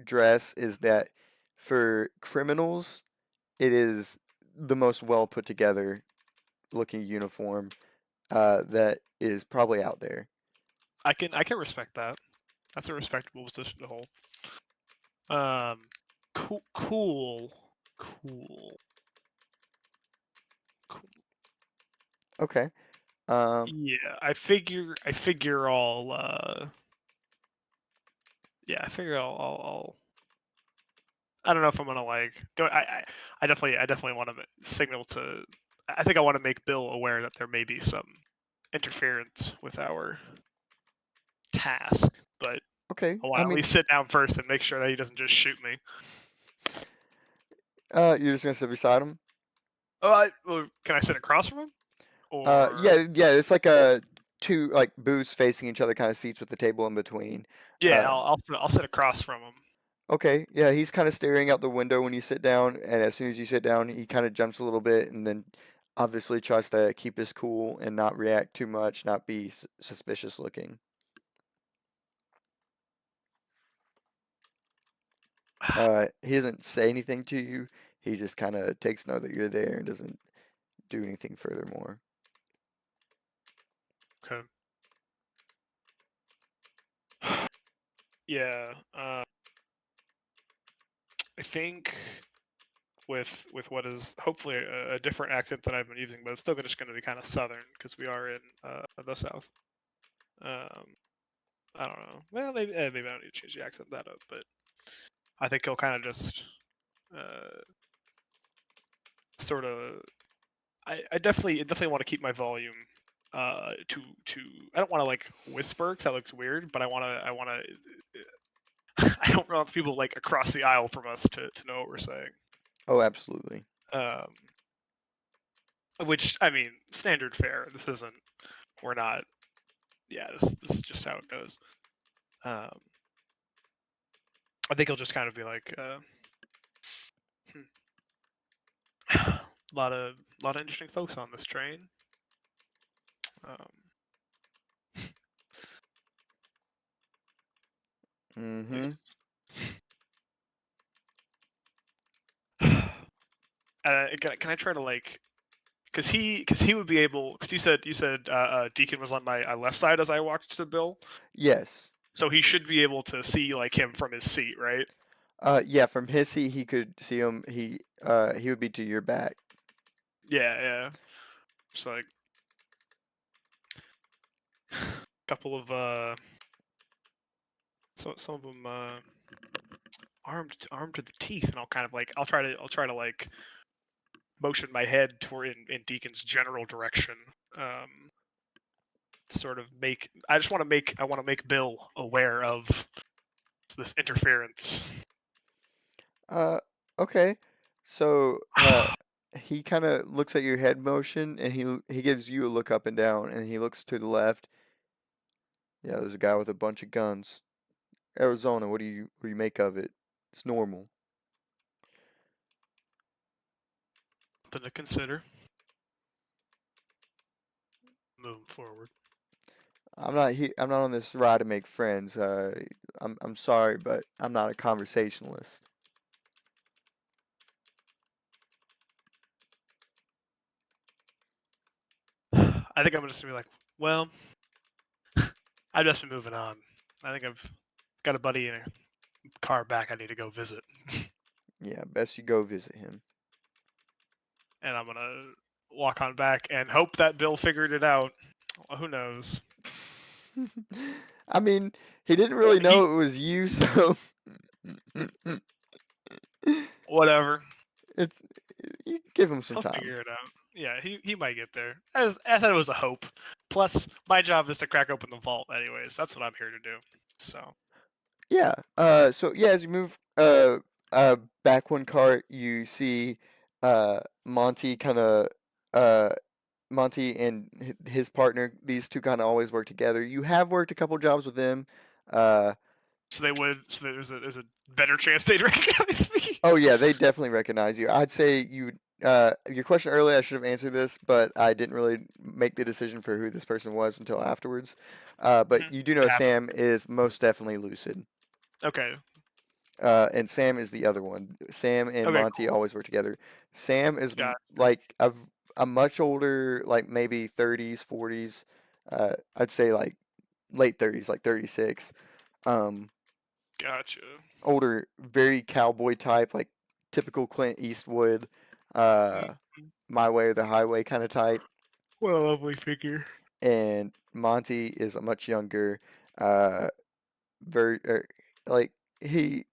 dress is that for criminals, it is the most well put together looking uniform that is probably out there. I can respect that. That's a respectable position to hold. Um, cool, cool. Okay. Um, Yeah, I figure I'll yeah, I figure I'll I don't know if I'm gonna like do I definitely want to signal to I think I want to make Bill aware that there may be some interference with our task, but okay. I want I to at mean, least sit down first and make sure that he doesn't just shoot me. you're just gonna sit beside him. Well, can I sit across from him? Or Yeah, yeah. It's like a two like booths facing each other kind of seats with the table in between. yeah, Uh, I'll sit across from him. okay. Yeah, he's kind of staring out the window when you sit down, and as soon as you sit down, he kind of jumps a little bit, and then obviously tries to keep his cool and not react too much, not be suspicious looking. He doesn't say anything to you. He just kind of takes note that you're there and doesn't do anything furthermore. Okay. Yeah. I think with what is hopefully a different accent than I've been using, but it's still just going to be kind of southern because we are in the south. Um, I don't know. Well, maybe I don't need to change the accent that up, but I think he'll kind of just uh, sort of. I definitely want to keep my volume to I don't want to like whisper because that looks weird, but I don't want people like across the aisle from us to know what we're saying. Oh, absolutely. Um, which I mean, standard fare. This isn't. We're not. Yeah, this is just how it goes. Um, I think he'll just kind of be like, a lot of interesting folks on this train. Um, Mm-hmm. can I try to like because he would be able because you said Deacon was on my left side as I walked to Bill. Yes. So he should be able to see like him from his seat, right? Yeah, from his seat he could see him. He would be to your back. Yeah, yeah. Just like a couple of some of them armed to the teeth, and I'll try to like motion my head toward in Deacon's general direction. Um, Sort of make I want to make Bill aware of this interference. Uh, okay. So, he kind of looks at your head motion and he gives you a look up and down and he looks to the left. Yeah, there's a guy with a bunch of guns. Arizona, what do you make of it? It's normal. Something to consider moving forward. I'm not on this ride to make friends. I'm sorry, but I'm not a conversationalist. I think I'm just gonna be like, well, I've just been moving on. I think I've got a buddy in a car back I need to go visit, Yeah, best you go visit him. and I'm gonna walk on back and hope that Bill figured it out. Well, who knows? I mean, he didn't really know He it was you, so whatever. it's you give him some He'll time. figure it out. Yeah, he might get there. As I thought it was a hope. Plus, my job is to crack open the vault, anyways. That's what I'm here to do. So Yeah. So yeah, as you move back one cart, you see Monty kind of uh Monty and his partner. These two kind of always work together. You have worked a couple jobs with them. Uh, so they would. So there's a better chance they'd recognize me. oh yeah, they definitely recognize you. I'd say you. Your question earlier, I should have answered this, but I didn't really make the decision for who this person was until afterwards. But you do It know happened. Sam is most definitely lucid. Okay. And Sam is the other one. Sam and Okay. Monty Cool. always work together. Sam is Got. like a much older, like maybe 30s, 40s. I'd say like late 30s, like 36. Um, Gotcha. older, very cowboy type, like typical Clint Eastwood, uh, Mhm. My Way or the Highway kind of type. What a lovely figure. And Monty is a much younger, uh, very like he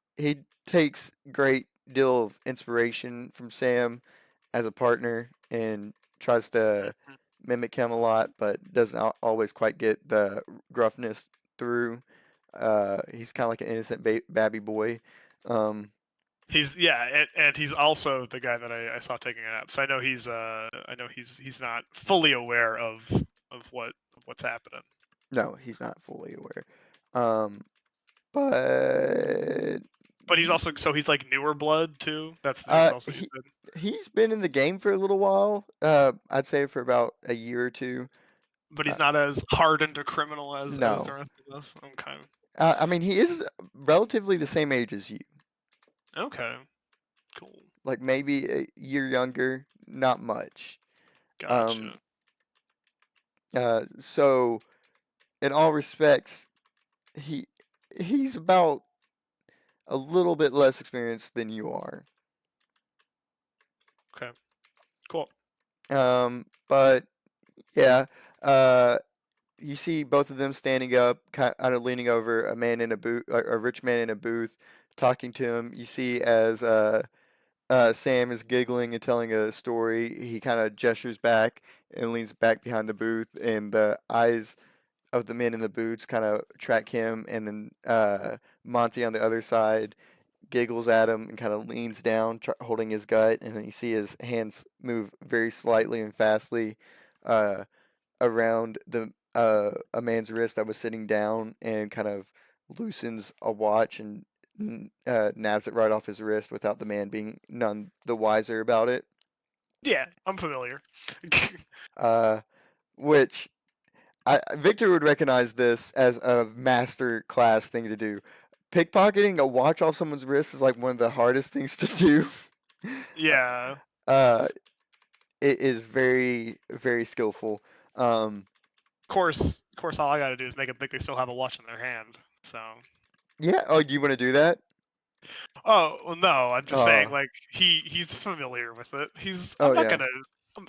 takes great deal of inspiration from Sam as a partner and tries to Mhm. mimic him a lot, but doesn't always quite get the gruffness through. He's kind of like an innocent babby boy. Um, He's yeah, and he's also the guy that I saw taking a nap. So I know he's not fully aware of what's happening. no, he's not fully aware. Um, but But he's you, also he's like newer blood too. That's also you he said. he's been in the game for a little while. I'd say for about a year or two. But Uh, he's not as hardened a criminal as the no, rest of us. Okay. I mean he is relatively the same age as you, Okay. Cool. like maybe a year younger, not much. Um, Gotcha. so in all respects, he he's about a little bit less experienced than you are. Okay. Cool. But yeah, uh, you see both of them standing up, kind of leaning over a man in a booth, a rich man in a booth, talking to him. You see as Sam is giggling and telling a story, he kind of gestures back and leans back behind the booth, and the eyes of the men in the booths kind of track him, and then Monty on the other side giggles at him and kind of leans down, holding his gut, and then you see his hands move very slightly and fastly uh, around the a man's wrist that was sitting down, and kind of loosens a watch and nabs it right off his wrist without the man being none the wiser about it. Yeah, I'm familiar. Uh, which Victor would recognize this as a master class thing to do. Pickpocketing a watch off someone's wrist is like one of the hardest things to do. Yeah. uh, it is very, very skillful. Um, Of course, all I got to do is make them think they still have a watch in their hand. So, Yeah. Oh, you want to do that? oh well, no, I'm just saying Oh. like he's familiar with it. He's Oh I'm not yeah. gonna. I'm,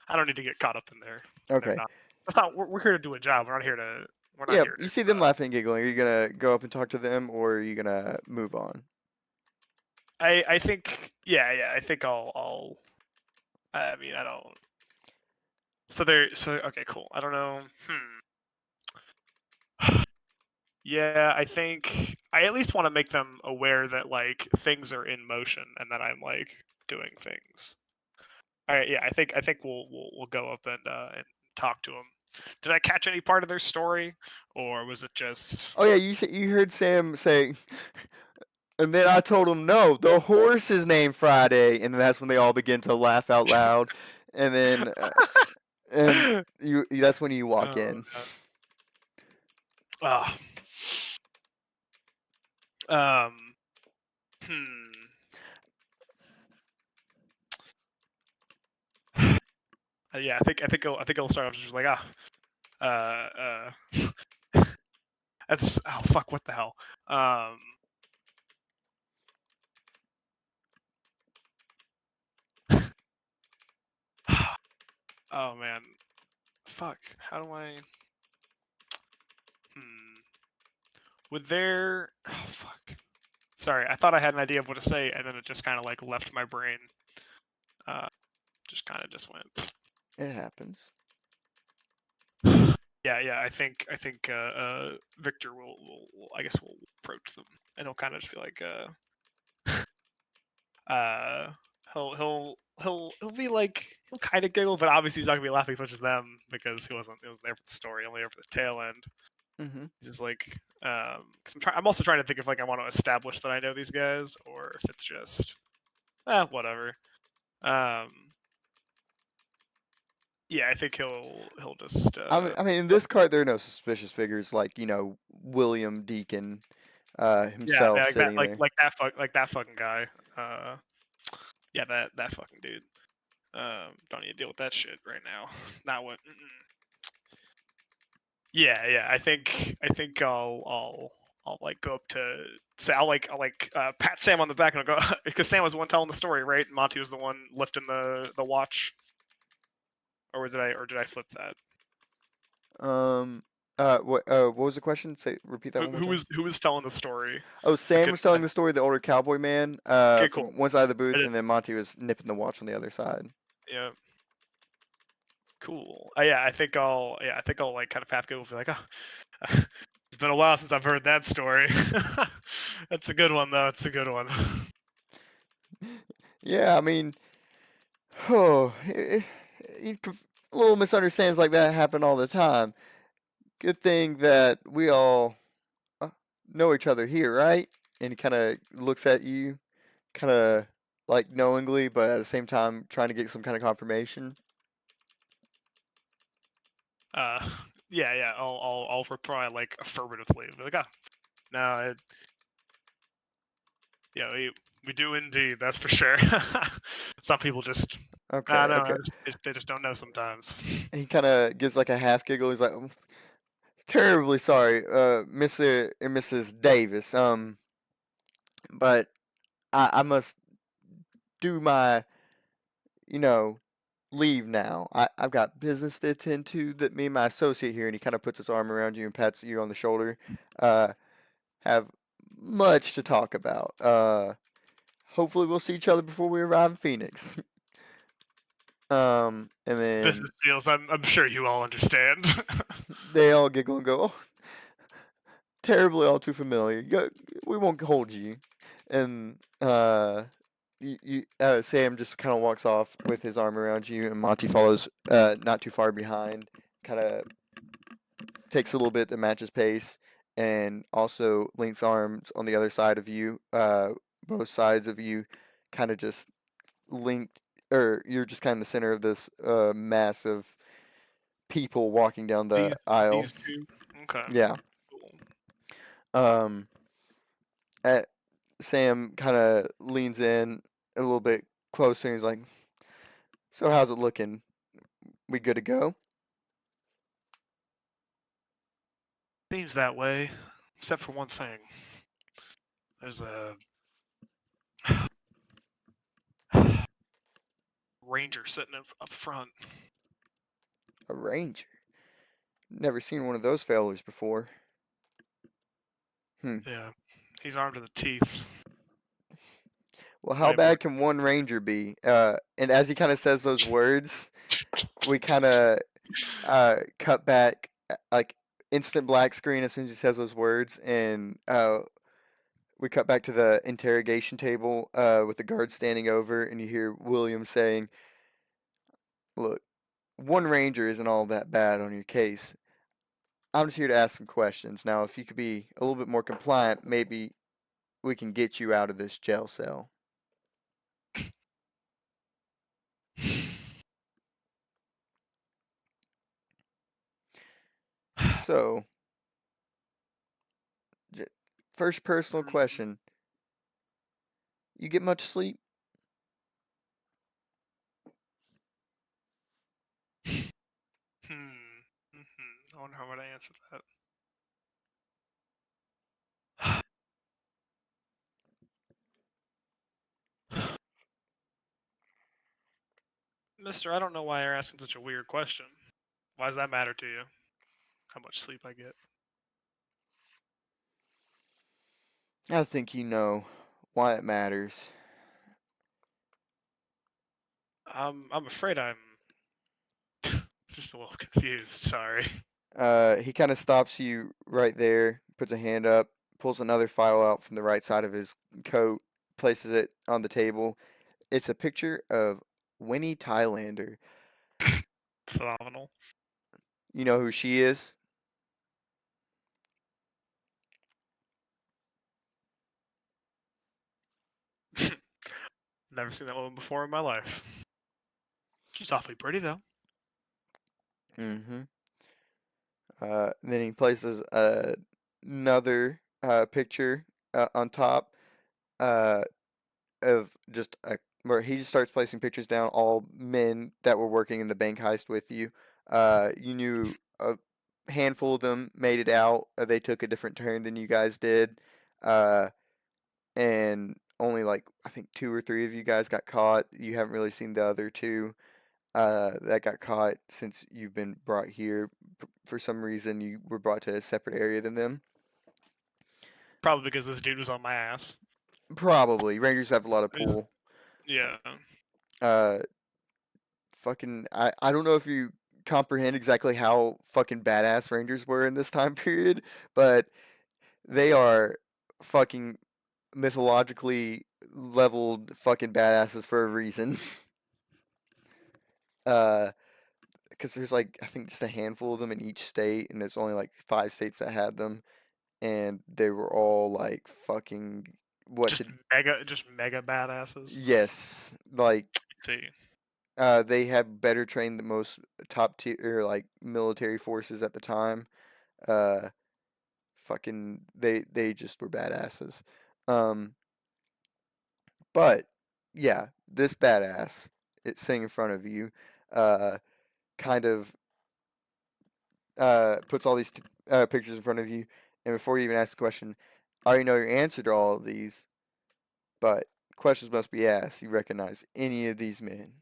I don't need to get caught up in their Okay. not. That's not. We're here to do a job. We're not here to. We're not Yeah. here to. You see them laughing and giggling. Are you gonna go up and talk to them, or are you gonna move on? I think I think I'll I mean I don't. So okay, cool. I don't know. Yeah, I think I at least want to make them aware that like things are in motion and that I'm like doing things. All right, yeah, I think we'll go up and talk to them. Did I catch any part of their story, or was it just? Oh yeah. You heard Sam say, and then I told him no. The horse is named Friday, and then that's when they all begin to laugh out loud, and then and that's when you walk Oh in. god. Ah. Um. Hmm. Yeah, I think it'll start off just like that's oh fuck, what the hell. Um. Oh man. Fuck. How do I? Hmm. Would there? Oh fuck. Sorry, I thought I had an idea of what to say, and then it just kind of like left my brain. Uh, just kind of just went. It happens. Yeah. I think Victor will I guess will approach them, and he'll kind of just be like uh he'll be like he'll kind of giggle, but obviously he's not gonna be laughing as much as them because he wasn't there for the story, only there for the tail end. Hmm. He's just like because I'm also trying to think if like I want to establish that I know these guys or if it's just whatever. Um, yeah, I think he'll just I mean, in this card, there are no suspicious figures like William Deacon yeah, himself like that sitting there. like that fucking guy. Uh, yeah, that fucking dude. Don't need to deal with that shit right now. Not what. Yeah. I think I'll like go up to say I'll pat Sam on the back and I'll go because Sam was the one telling the story, right? And Monty was the one lifting the watch, or did I flip that? Um. What was the question? Say, repeat that Who one more who time. was who was telling the story? Oh, I Sam could. was telling the story, the older cowboy man, Okay, cool. from one side of the I booth, did. and then Monty was nipping the watch on the other side. Yeah. Cool. I think I'll like kind of half go be like, oh, it's been a while since I've heard that story. That's a good one though. It's a good one. Yeah, I mean, oh, little misunderstandings like that happen all the time. Good thing that we all uh, know each other here, right? And he kind of looks at you, kind of like knowingly, but at the same time trying to get some kind of confirmation. Uh, yeah. I'll reply like affirmatively. Be like, oh, no, yeah, we do indeed. That's for sure. Some people just, I Okay, don't know. okay. They just don't know sometimes. He kind of gives like a half giggle. He's like, terribly sorry, Mr. and Mrs. Davis. But I must do my, you know, leave now. I've got business to attend to that me and my associate here, and he kind of puts his arm around you and pats you on the shoulder. Uh, have much to talk about. Hopefully we'll see each other before we arrive in Phoenix. And then Business deals. I'm sure you all understand. they all giggle and go, "Oh, terribly all too familiar. We won't hold you." And Sam just kind of walks off with his arm around you, and Monty follows not too far behind, kind of takes a little bit to match his pace, and also links arms on the other side of you. Both sides of you kind of just linked, or you're just kind of in the center of this mass of people walking down the aisle. These two. Okay. Yeah. Cool. Um, at, Sam kind of leans in a little bit closer, and he's like, "So how's it looking? We good to go?" Seems that way. except for one thing. There's a ranger sitting up front. A ranger. Never seen one of those fellas before. Hmm. Yeah, he's armed to the teeth. Well, how Way more. bad can one ranger be? And as he kind of says those words, we kind of cut back, like instant black screen as soon as he says those words, and we cut back to the interrogation table with the guard standing over, and you hear William saying, "Look, one ranger isn't all that bad on your case. I'm just here to ask some questions. Now, if you could be a little bit more compliant, maybe we can get you out of this jail cell." So, first personal question: you get much sleep? I wonder how would I answer that. Mister, I don't know why you're asking such a weird question. Why does that matter to you? How much sleep I get? I think you know why it matters. I'm afraid I'm just a little confused. Sorry. He kind of stops you right there, puts a hand up, pulls another file out from the right side of his coat, places it on the table. It's a picture of Winnie Thailander. Phenomenal. You know who she is? Never seen that woman before in my life. She's awfully pretty though. Mm-hmm. Then he places another picture on top uh, of just a where he just starts placing pictures down, all men that were working in the bank heist with you. You knew a handful of them made it out. They took a different turn than you guys did. Uh, and only like I think two or three of you guys got caught. You haven't really seen the other two that got caught since you've been brought here. For some reason, you were brought to a separate area than them. Probably because this dude was on my ass. Probably Rangers have a lot of He's- pull. Yeah. Uh, fucking I don't know if you comprehend exactly how fucking badass Rangers were in this time period, but they are fucking mythologically leveled fucking badasses for a reason. uh, because there's like I think just a handful of them in each state, and there's only like 5 states that had them, and they were all like fucking what to Just mega badasses. yes, like See. they have better trained the most top tier like military forces at the time. Uh, fucking they just were badasses. Um, but yeah, this badass it's sitting in front of you, uh, kind of puts all these pictures in front of you, and before you even ask the question, I already know your answer to all of these, but questions must be asked. You recognize any of these men?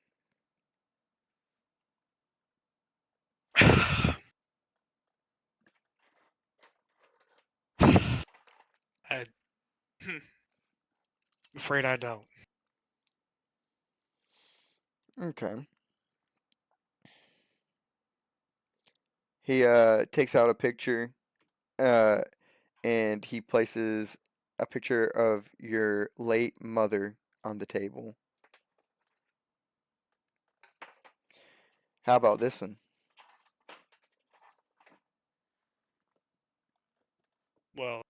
I'm afraid I don't. Okay. He takes out a picture, uh, and he places a picture of your late mother on the table. How about this one? Well,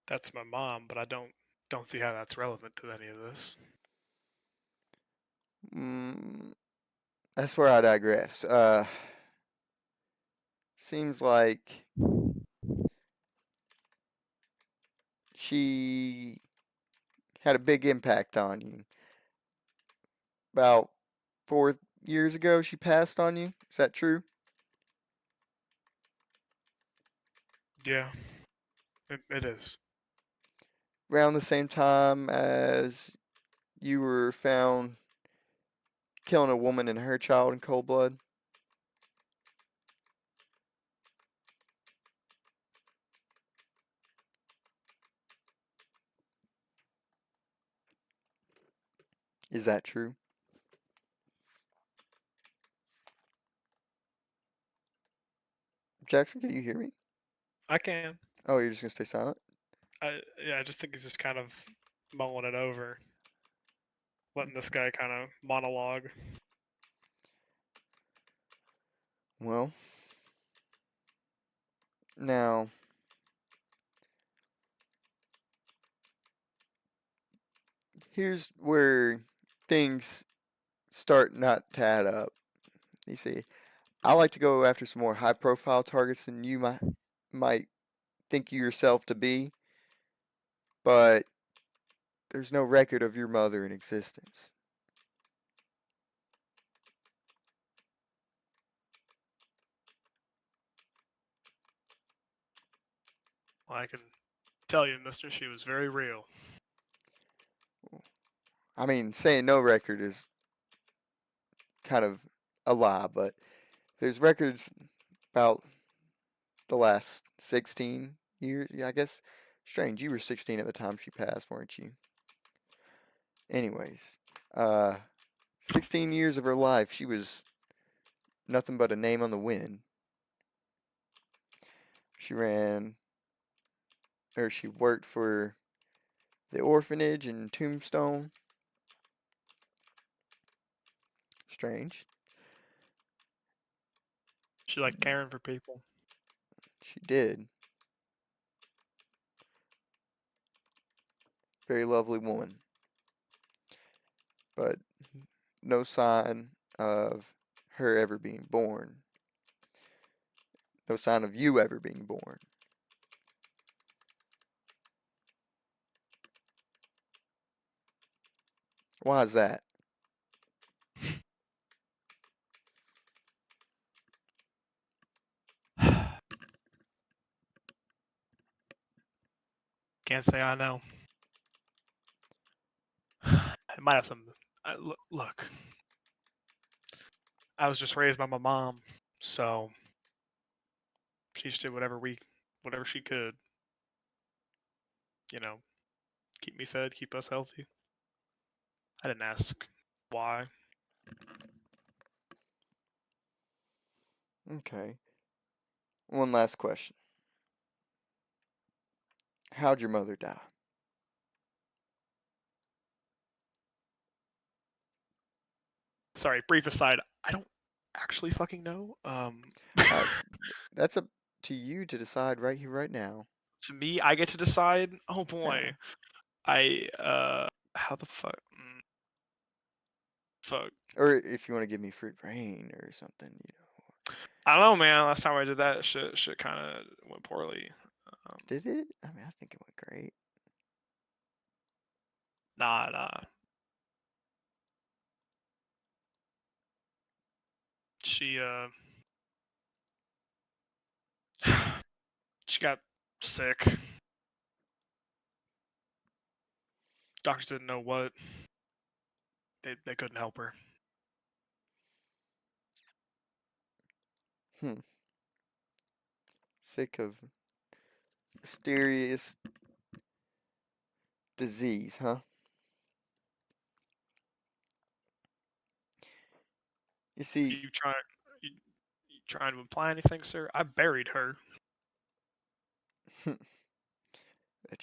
that's my mom, but I don't see how that's relevant to any of this. Mm, that's where I digress. Seems like she had a big impact on you. About fourth, years ago she passed on you. Is that true? Yeah, it is. Around the same time as you were found killing a woman and her child in cold blood? Is that true? Jackson, can you hear me? I can. Oh, you're just gonna stay silent? Yeah, I just think he's just kind of mulling it over, letting this guy kind of monologue. Well, now here's where things start not to add up. You see, I like to go after some more high profile targets than you might think you yourself to be, but there's no record of your mother in existence. Well, I can tell you, Mister, she was very real. I mean, saying no record is kind of a lie, but there's records about the last 16 years. Yeah, I guess. Strange, you were 16 at the time she passed, weren't you? Anyways, uh, 16 years of her life, she was nothing but a name on the wind. She ran, or she worked for the orphanage in Tombstone. Strange. She liked caring for people. She did. Very lovely woman. But no sign of her ever being born. No sign of you ever being born. Why is that? Can't say I know. It might have some. Look, I was just raised by my mom, so she just did whatever she could. You know, keep me fed, keep us healthy. I didn't ask why. Okay. One last question. How'd your mother die? Sorry, brief aside. I don't actually fucking know. Uh, that's up to you to decide right here, right now. To me, I get to decide. Oh Yeah. boy, how the fuck? Fuck. Or if you want to give me free reign or something, I don't know, man. Last time I did that, shit kind of went poorly. Um, Did it? I mean, I think it went great. nah. She she got sick. Doctors didn't know what. They couldn't help her. Hmm. Sick of mysterious disease, huh? You see, You try you, you trying to imply anything, sir? I buried her. that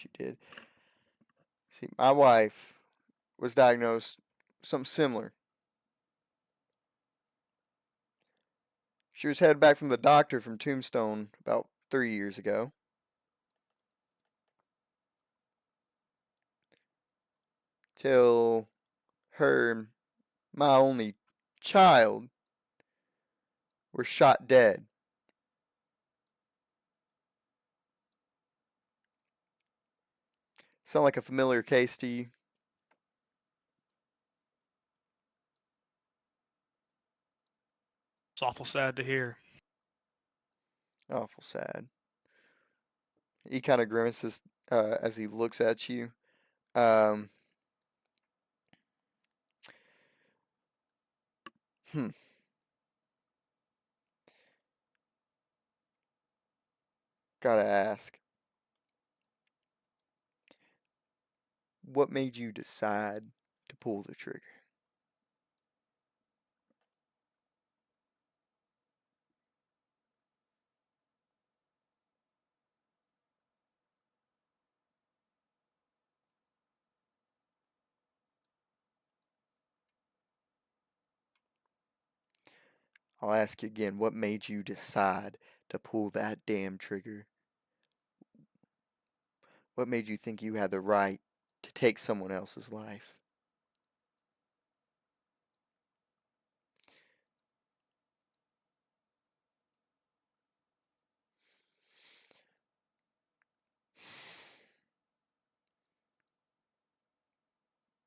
you did. See, my wife was diagnosed something similar. She was headed back from the doctor from Tombstone about 3 years ago. Till her and my only child were shot dead. Sound like a familiar case to you? It's awful sad to hear. Awful sad. He kind of grimaces as he looks at you. Um, hmm. Gotta ask, what made you decide to pull the trigger? I'll ask you again, what made you decide to pull that damn trigger? What made you think you had the right to take someone else's life?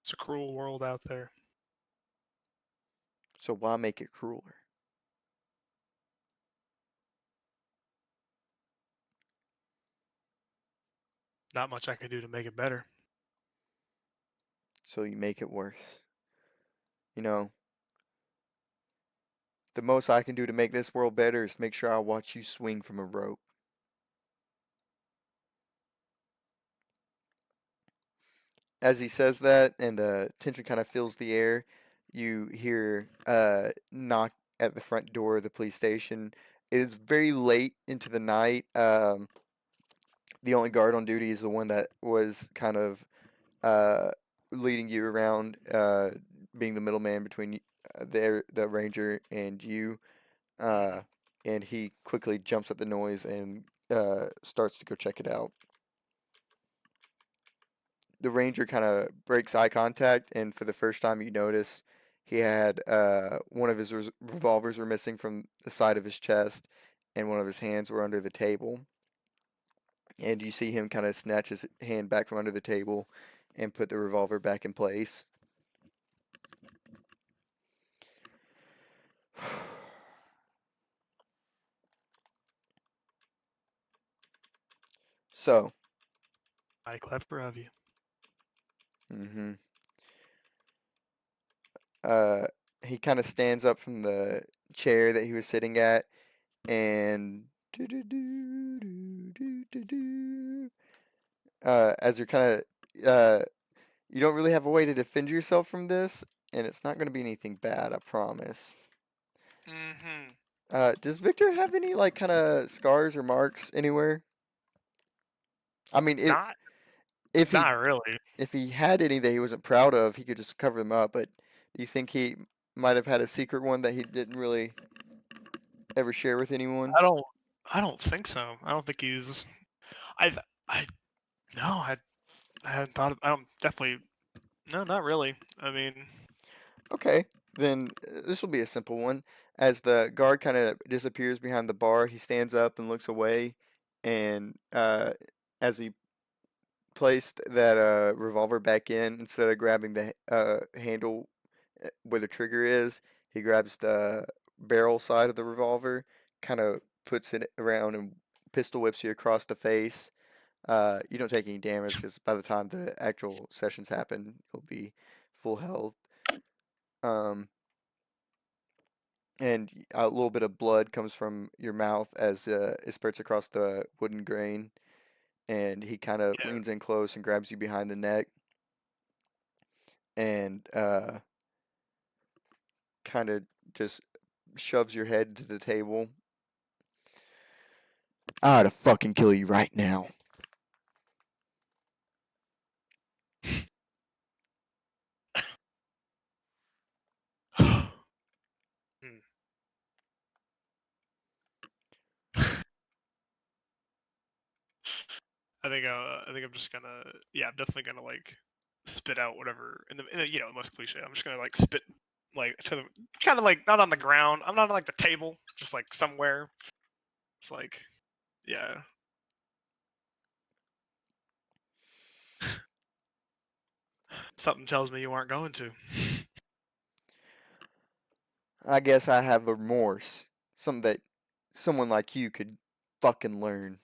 It's a cruel world out there. So why make it crueler? Not much I can do to make it better. So you make it worse. You know, the most I can do to make this world better is make sure I watch you swing from a rope. As he says that and the tension kind of fills the air, you hear a knock at the front door of the police station. It is very late into the night. The only guard on duty is the one that was kind of uh, leading you around, being the middleman between the ranger and you. Mm. Uh, and he quickly jumps at the noise and starts to go check it out. The ranger kind of breaks eye contact, and for the first time, you notice he had one of his revolvers were missing from the side of his chest, and one of his hands were under the table. And you see him kind of snatch his hand back from under the table and put the revolver back in place. So, Mighty clever of you. hmm uh, he kind of stands up from the chair that he was sitting at, and as you're kind of you don't really have a way to defend yourself from this, and it's not going to be anything bad, I promise. Mm-hmm. Does Victor have any like kind of scars or marks anywhere? I mean, Not, if he not really. if he had any that he wasn't proud of, he could just cover them up. But do you think he might have had a secret one that he didn't really ever share with anyone? I don't. I don't think so. I don't think he's. I. I. No. I hadn't thought. I don't. Definitely. No. Not really. I mean. Okay, then this will be a simple one. As the guard kind of disappears behind the bar, he stands up and looks away, and as he placed that revolver back in, instead of grabbing the handle where the trigger is, he grabs the barrel side of the revolver, kind of puts it around and pistol whips you across the face. You don't take any damage because by the time the actual sessions happen, you'll be full health. Um, and a little bit of blood comes from your mouth as it spurts across the wooden grain. And he kind of Yeah. leans in close and grabs you behind the neck and kind of just shoves your head to the table. I ought to fucking kill you right now. Hmm. I think I'm just gonna. Yeah. I'm definitely gonna like spit out whatever. You know, most cliche. I'm just gonna like spit like to the kind of like not on the ground. I'm not on like the table. Just like somewhere. It's like. Yeah. Something tells me you aren't going to. I guess I have remorse. Something that someone like you could fucking learn.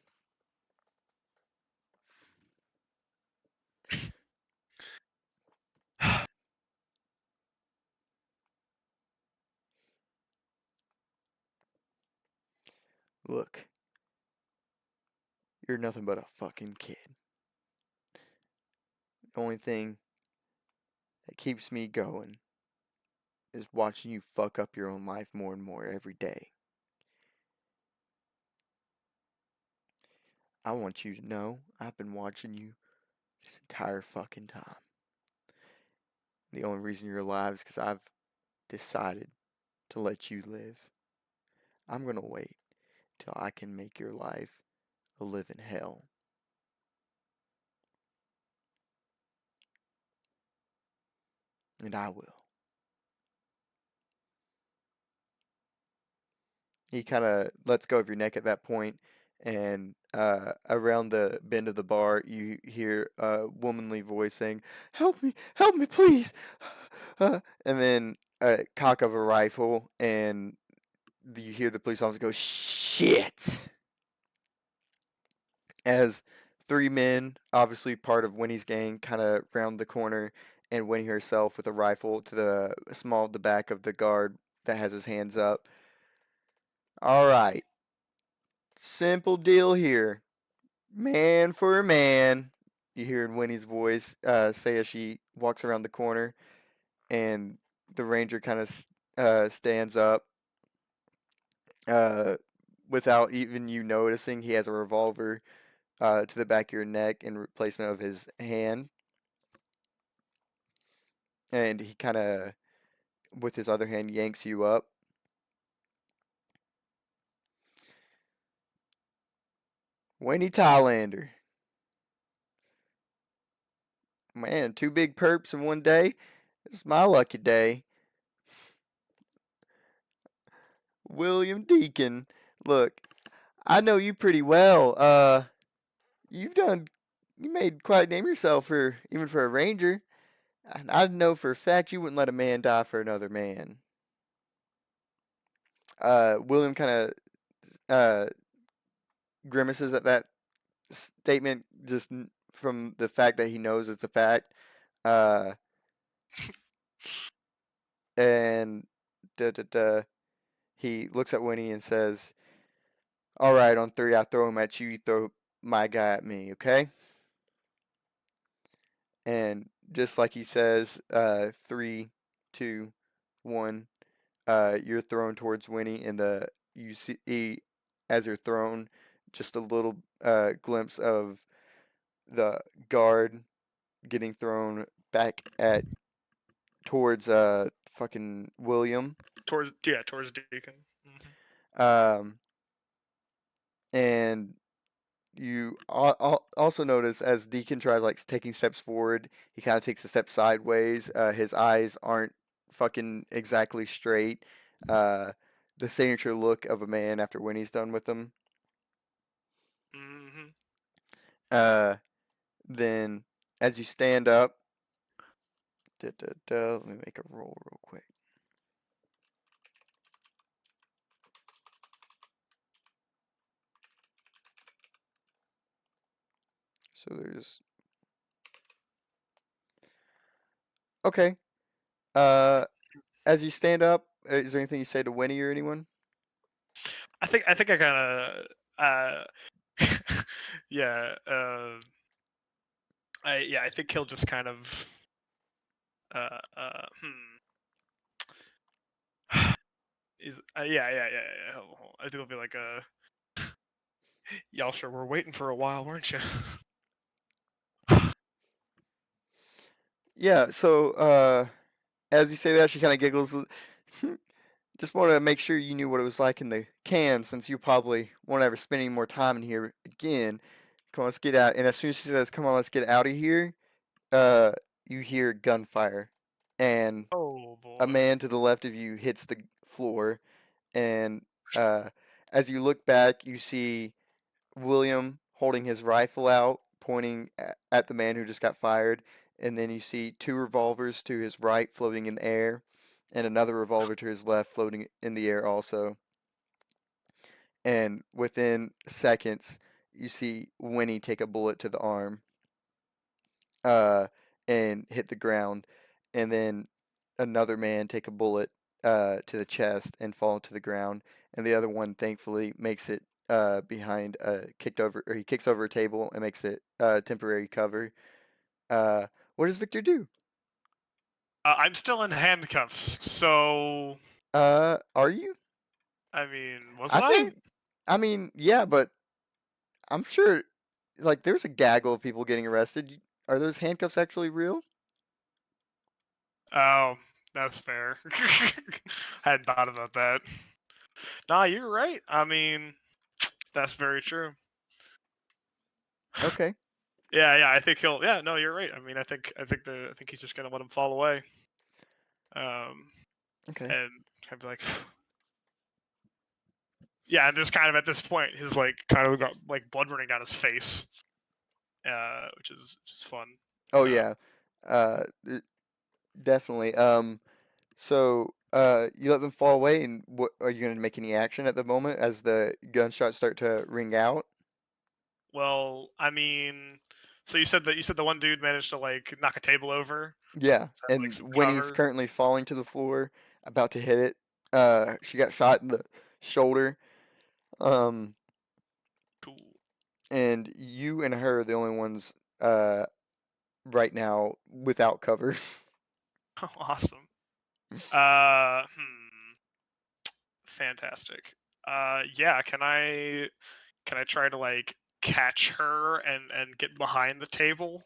Look, you're nothing but a fucking kid. The only thing that keeps me going is watching you fuck up your own life more and more every day. I want you to know I've been watching you this entire fucking time. The only reason you're alive is because I've decided to let you live. I'm gonna wait till I can make your life a living hell. And I will. He kind of lets go of your neck at that point, and around the bend of the bar, you hear a womanly voice saying, help me, please!" And then a cock of a rifle, and you hear the police officer go, "Shit!" As three men, obviously part of Winnie's gang, kind of round the corner, and Winnie herself with a rifle to the back of the guard that has his hands up. All right, simple deal here. Man for man. You hear in Winnie's voice say as she walks around the corner, and the ranger kind of stands up. Uh, Without even you noticing, he has a revolver to the back of your neck in replacement of his hand. And he kind of, with his other hand, yanks you up. Winnie Thailander. Man, two big perps in one day. It's my lucky day. William Deacon. Look, I know you pretty well. You've done, you made quite a name yourself for, even for a ranger. And I know for a fact you wouldn't let a man die for another man. William kind of grimaces at that statement just from the fact that he knows it's a fact. Uh, and da, da, da, he looks at Winnie and says, "All right, on three, I throw him at you. You throw my guy at me, okay?" And just like he says, three, two, one, you're thrown towards Winnie, and you see as you're thrown, just a little glimpse of the guard getting thrown back at towards fucking William. Towards Deacon. Um, and you also notice as Deacon tries like taking steps forward, he kind of takes a step sideways. His eyes aren't fucking exactly straight. Uh, the signature look of a man after when he's done with them. Mm-hmm. Uh, then as you stand up, let me make a roll real quick. So there's okay. Uh, as you stand up, is there anything you say to Winnie or anyone? I kind of yeah I think he'll just kind of uh uh hmm is yeah. I think it'll be like a y'all sure were waiting for a while, weren't you? Yeah. So as you say that, she kind of giggles. Just wanted to make sure you knew what it was like in the can, since you probably won't ever spend any more time in here again. Come on, let's get out. And as soon as she says, "Come on, let's get out of here," uh, you hear gunfire, and Oh a boy. man to the left of you hits the floor. And uh, as you look back, you see William holding his rifle out, pointing at the man who just got fired. And then you see two revolvers to his right floating in the air. and another revolver to his left floating in the air also. And within seconds, you see Winnie take a bullet to the arm, uh, and hit the ground, and then another man take a bullet to the chest and fall to the ground, and the other one thankfully makes it behind kicked over or he kicks over a table and makes it temporary cover. Uh, what does Victor do? I'm still in handcuffs, so Are you? I mean, I wasn't I? think. I mean, yeah, but I'm sure. Like, there's a gaggle of people getting arrested. Are those handcuffs actually real? Oh, that's fair. I hadn't thought about that. Nah, you're right. I mean, that's very true. Okay. Yeah, yeah. I think he'll. Yeah, no, you're right. I mean, I think he's just gonna let him fall away. Um, Okay. and I'd be like, yeah. And just kind of at this point, his like kind of got like blood running down his face, which is just fun. Oh Uh, yeah. Definitely. So, you let them fall away, and what are you going to make any action at the moment as the gunshots start to ring out? well, I mean, so you said the one dude managed to like knock a table over. Yeah, Is that like and some Winnie's cover? currently falling to the floor, about to hit it. She got shot in the shoulder. Um, Cool. and you and her are the only ones, uh, right now without cover. Awesome. Hmm. Fantastic. Yeah. Can I try to like catch her and get behind the table?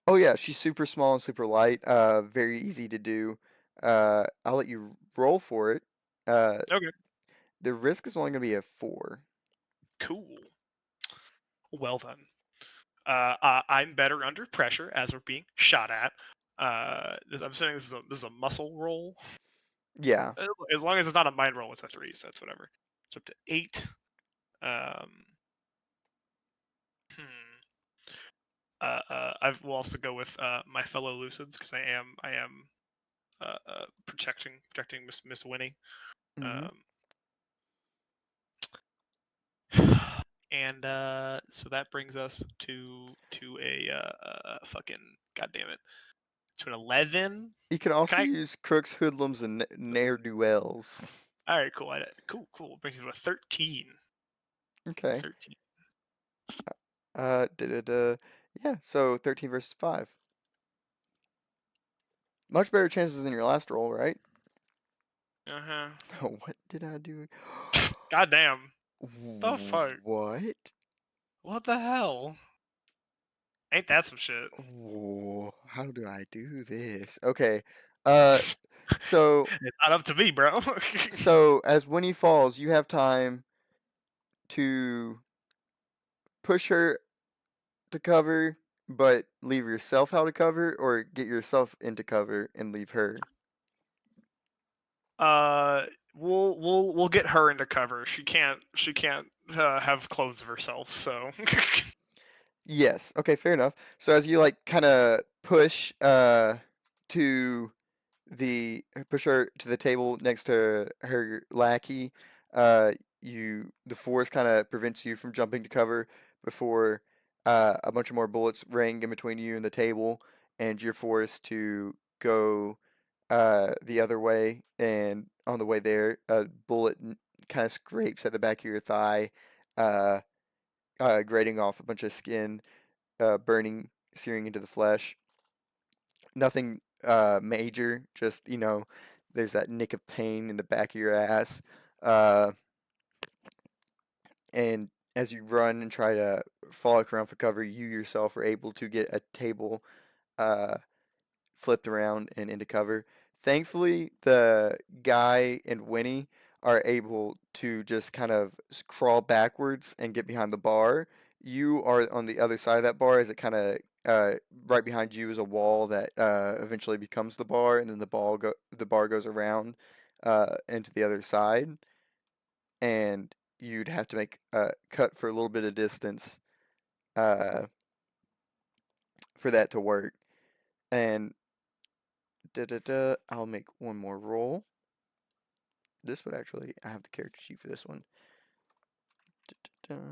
Oh yeah, she's super small and super light. Very easy to do. I'll let you roll for it. Uh, Okay. the risk is only going to be a 4. Cool. Well then. I'm better under pressure as we're being shot at. I'm saying this is a muscle roll. Yeah. As long as it's not a mind roll, it's a 3, so it's whatever. It's up to 8. Um, hmm. I will also go with my fellow Lucids because I am protecting Miss Winnie. Hmm. Um, and so that brings us to a fucking goddamn it, to an 11. You can Can also I? use crooks, hoodlums, and ne'er do wells. All right, cool. Cool. Brings me to a 13. Okay. 13. Da-da-da. Yeah. So 13 versus 5. Much better chances than your last roll, right? Uh huh. Oh, what did I do? Goddamn. The fuck? What? What the hell? Ain't that some shit? Whoa, how do I do this? Okay. Uh, so It's not up to me, bro. as Winnie falls, you have time to push her to cover, but leave yourself out of cover, or get yourself into cover and leave her. We'll get her into cover. She can't have clothes of herself. So Yes. Okay, fair enough. So as you like kind of push to push her to the table next to her lackey, uh the force kind of prevents you from jumping to cover before a bunch of more bullets ring in between you and the table, and you're forced to go the other way, and on the way there a bullet kind of scrapes at the back of your thigh, uh grating off a bunch of skin, burning, searing into the flesh. Nothing major, just, there's that nick of pain in the back of your ass. Uh, and as you run and try to fall around for cover, you yourself are able to get a table uh, flipped around and into cover. Thankfully, the guy and Winnie are able to just kind of crawl backwards and get behind the bar. You are on the other side of that bar, as it kind of right behind you is a wall that eventually becomes the bar, and then the bar goes around into the other side, and you'd have to make a cut for a little bit of distance uh, for that to work. And I'll make one more roll. This would actually, I have the character sheet for this one. Da-da-da.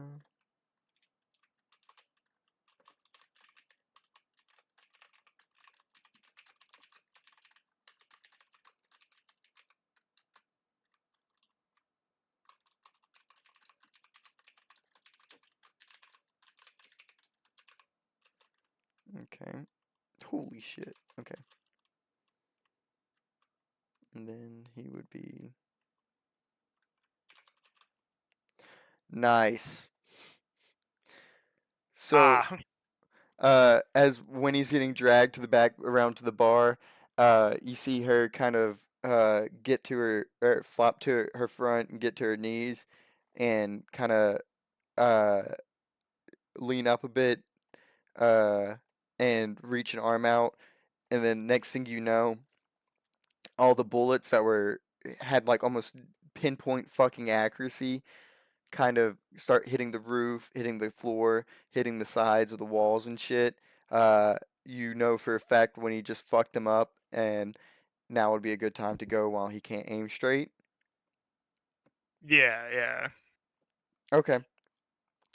Okay. Holy shit. Okay. And then he would be nice. So, Ah, as when he's getting dragged to the back around to the bar, you see her kind of get to her or flop to her front and get to her knees and kind of uh lean up a bit uh and reach an arm out, and then next thing you know, all the bullets that were had like almost pinpoint fucking accuracy kind of start hitting the roof, hitting the floor, hitting the sides of the walls and shit. Uh, you know for a fact when he just fucked him up, and now would be a good time to go while he can't aim straight. yeah, yeah. Okay.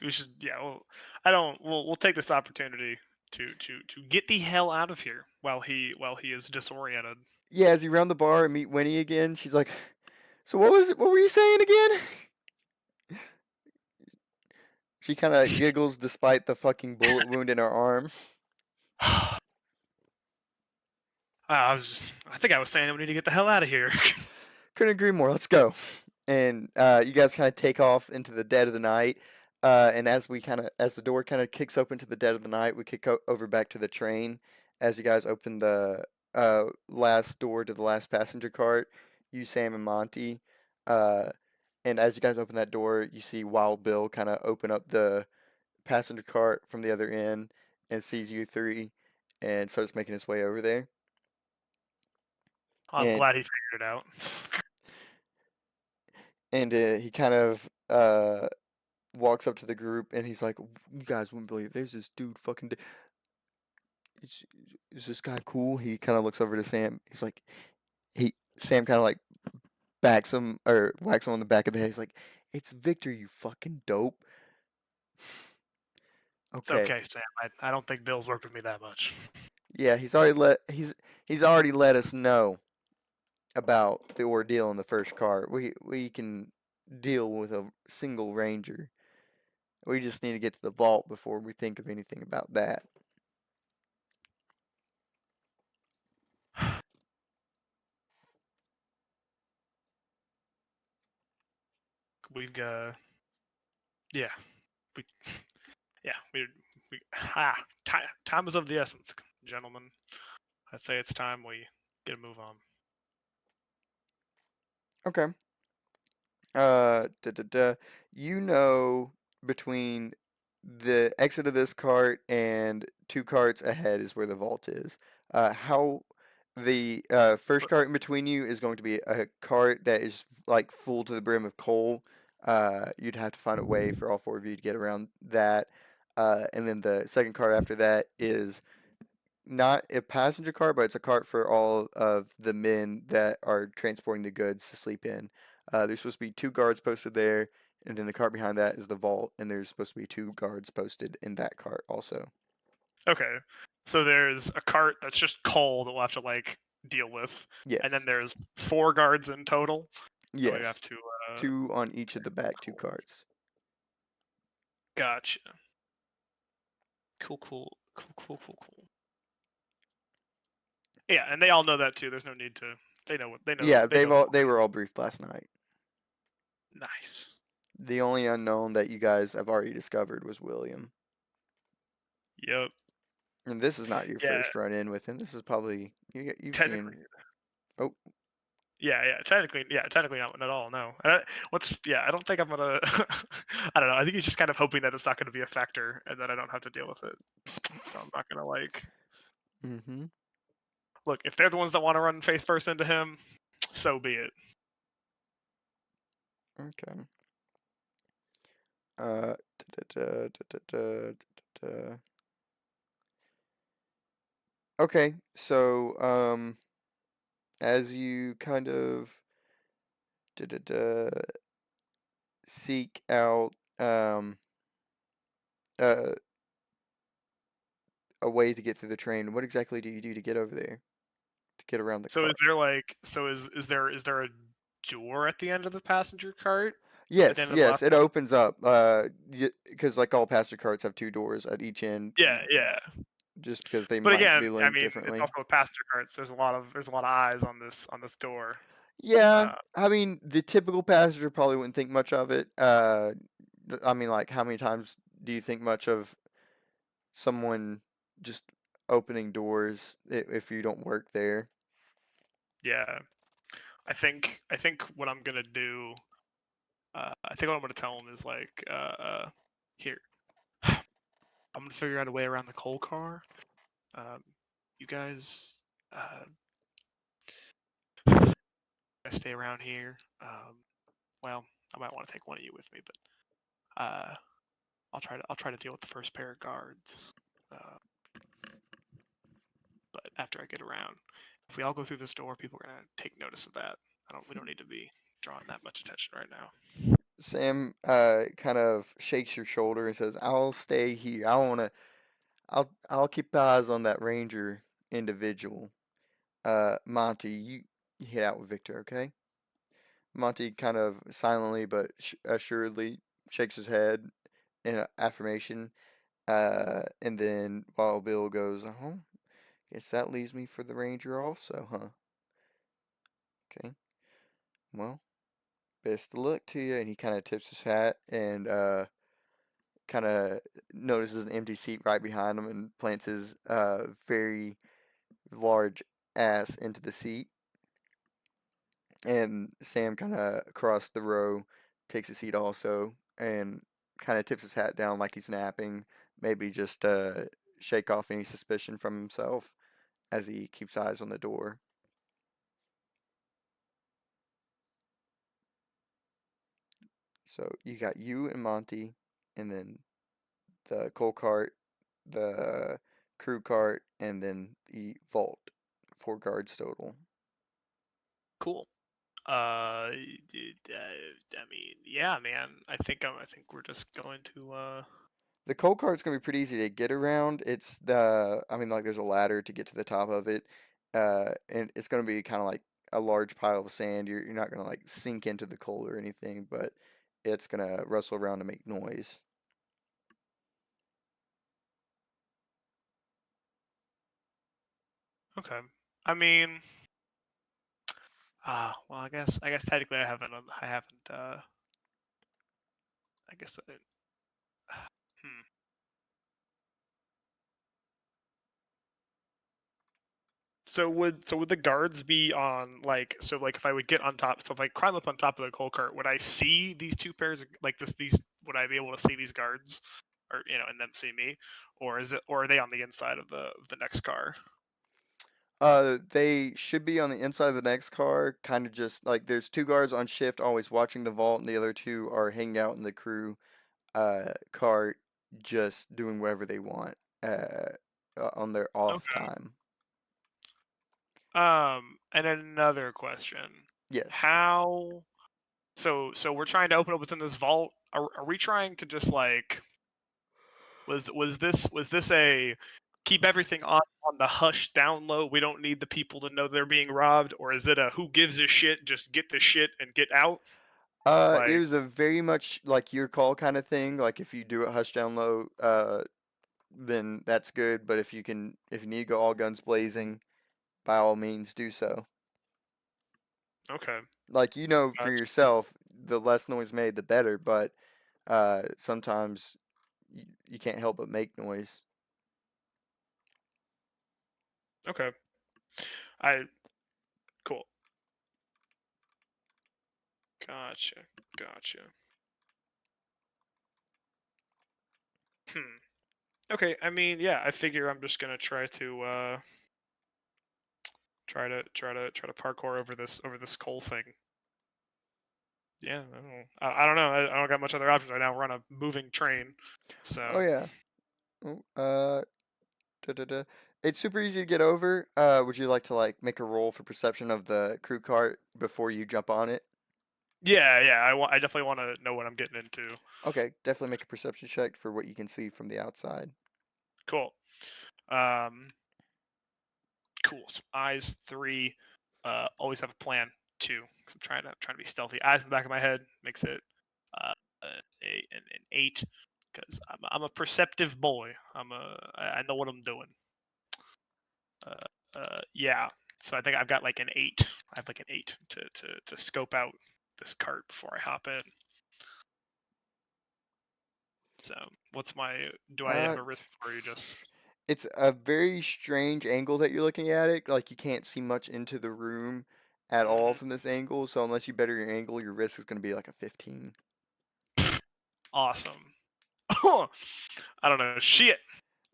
We should, yeah. Well, I don't. We'll take this opportunity to get the hell out of here while he is disoriented. Yeah, as you round the bar and meet Winnie again, she's like, "So what was it? What were you saying again?" She kind of giggles despite the fucking bullet wound in her arm. I think I was saying that we need to get the hell out of here. Couldn't agree more. Let's go. And you guys kind of take off into the dead of the night. And as the door kind of kicks open to the dead of the night, we kick over back to the train. As you guys open the last door to the last passenger cart, you, Sam, and Monty. Uh, and as you guys open that door, you see Wild Bill kind of open up the passenger cart from the other end and sees you three and starts making his way over there. I'm And glad he figured it out. he kind of walks up to the group and he's like, "You guys wouldn't believe it. There's this dude fucking. Is, is this guy cool?" He kind of looks over to Sam. He's like, Sam kind of like backs him or whacks him on the back of the head. He's like, "It's Victor, you fucking dope." It's Okay, okay, Sam. I don't think Bill's worked with me that much. yeah, he's already let us know about the ordeal in the first car. We can deal with a single ranger. We just need to get to the vault before we think of anything about that. We've got yeah, we yeah we time is of the essence, gentlemen. I'd say it's time we get a move on. Okay. Da, da, da. You know, between the exit of this cart and two carts ahead is where the vault is. How the first But cart in between you is going to be a cart that is like full to the brim of coal. You'd have to find a way for all four of you to get around that. And then the second cart after that is not a passenger cart, but it's a cart for all of the men that are transporting the goods to sleep in. There's supposed to be two guards posted there, and then the cart behind that is the vault, and there's supposed to be two guards posted in that cart also. okay, so there's a cart that's just coal that we'll have to like deal with, and then Yes. there's 4 guards in total that we have Yes. to. Two on each of the back two Cool. carts. Gotcha. Cool. Yeah, and they all know that too. There's no need to. Yeah, They know the they plan. were all briefed last night. Nice. The only unknown that you guys have already discovered was William. Yep. And this is not your Yeah. first run in with him. This is probably you've Technically. seen. Oh, Yeah. Technically not at all. No. What's yeah? I don't think I'm gonna. I don't know. I think he's just kind of hoping that it's not going to be a factor and that I don't have to deal with it. So I'm not gonna like mm-hmm. look. If they're the ones that want to run face first into him, so be it. Okay. Uh, da, da, da, da, da, da, da. Okay, so as you kind of da, da, da, seek out uh, a way to get through the train, what exactly do you do to get over there, to get around the So is cart? there like is there a door at the end of the passenger cart? At the Yes, end of the yes, it platform? opens up. Because like all passenger carts have two doors at each end, Yeah, yeah. just because they But might again, be I linked mean, it's differently. also a passenger cart, so there's a lot of eyes on this door. Yeah, Uh, I mean, the typical passenger probably wouldn't think much of it. I mean, like, how many times do you think much of someone just opening doors if you don't work there? yeah. I think what I'm gonna do. I think what I'm gonna tell him is like, here, I'm gonna figure out a way around the coal car. Um, you guys, stay around here. Well, I might want to take one of you with me, but I'll try to deal with the first pair of guards. Uh, but after I get around, if we all go through this door, people are gonna take notice of that. We don't need to be drawing that much attention right now. Sam kind of shakes your shoulder and says, "I'll stay here. I'll keep eyes on that ranger individual. Monty, you hit out with Victor, okay?" Monty kind of silently but assuredly shakes his head in affirmation. And then Wild Bill goes, "Oh, guess that leaves me for the ranger also, huh? Okay, well, best of luck to you." And he kind of tips his hat and kind of notices an empty seat right behind him and plants his very large ass into the seat. And Sam kind of across the row takes a seat also and kind of tips his hat down like he's napping, maybe just to shake off any suspicion from himself as he keeps eyes on the door. So you got you and Monty, and then the coal cart, the crew cart, and then the vault. Four guards total. Cool. I mean, yeah, man. I think we're just going to. The coal cart's gonna be pretty easy to get around. I mean, like there's a ladder to get to the top of it, and it's gonna be kind of like a large pile of sand. You're not gonna like sink into the coal or anything, but it's gonna rustle around to make noise. Okay. I mean, well, I guess technically I haven't. I guess. Hmm. So would the guards be on like so like if I would get on top so if I climb up on top of the coal cart would I see these two pairs of, like this these would I be able to see these guards or and them see me or is it or are they on the inside of the next car? They should be on the inside of the next car, kind of just like there's two guards on shift always watching the vault, and the other two are hanging out in the crew cart, just doing whatever they want on their off Okay. time. And another question. Yes. How so we're trying to open up what's in this vault. Are we trying to just like was this a keep everything on the hush down low? We don't need the people to know they're being robbed, or is it a who gives a shit? Just get the shit and get out. It Like, was a very much like your call kind of thing. Like if you do it hush down low, then that's good. But if you need to go all guns blazing, by all means do so. okay, Like for gotcha. yourself, the less noise made, the better. But sometimes you can't help but make noise. Okay, I cool. Gotcha, gotcha. Hmm. Okay, I mean, yeah, I figure I'm just gonna try to try to parkour over this coal thing. Yeah, I don't know. I don't got much other options right now. We're on a moving train, Oh so yeah. Oh, da, da, da. It's super easy to get over. Would you like to like make a roll for perception of the crew cart before you jump on it? Yeah, yeah. I definitely want to know what I'm getting into. Okay, definitely make a perception check for what you can see from the outside. Cool. Um, cool. So eyes 3. Always have a plan 2. Cause I'm trying to be stealthy. Eyes in the back of my head makes it uh, an 8. Because I'm a perceptive boy. I know what I'm doing. Uh, yeah. So I think I've got like an 8. I have like an 8 to scope out this cart before I hop in. So what's my? Do I Uh, have a risk or you just? it's a very strange angle that you're looking at it. Like you can't see much into the room at all Mhm. from this angle. So unless you better your angle, your risk is going to be like a 15. Awesome. I don't know. Shit.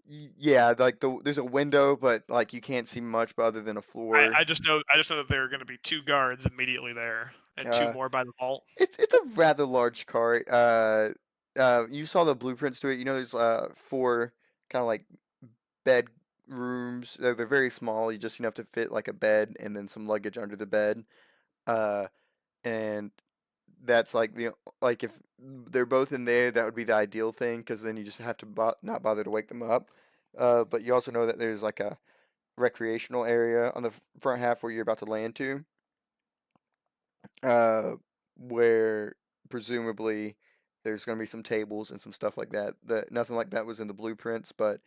Yeah, like there's a window, but like you can't see much other than a floor. I just know that there are going to be 2 guards immediately there and 2 Uh, more by the vault. it's a rather large cart. You saw the blueprints to it. You know, there's four kind of like bed rooms. They're very small. You just enough to fit like a bed and then some luggage under the bed. Uh, and that's like the like if they're both in there, that would be the ideal thing because then you just have to not bother to wake them up. But you also know that there's like a recreational area on the front half where you're about to land to, uh, where presumably there's going to be some tables and some stuff like that. That nothing like that was in the blueprints, but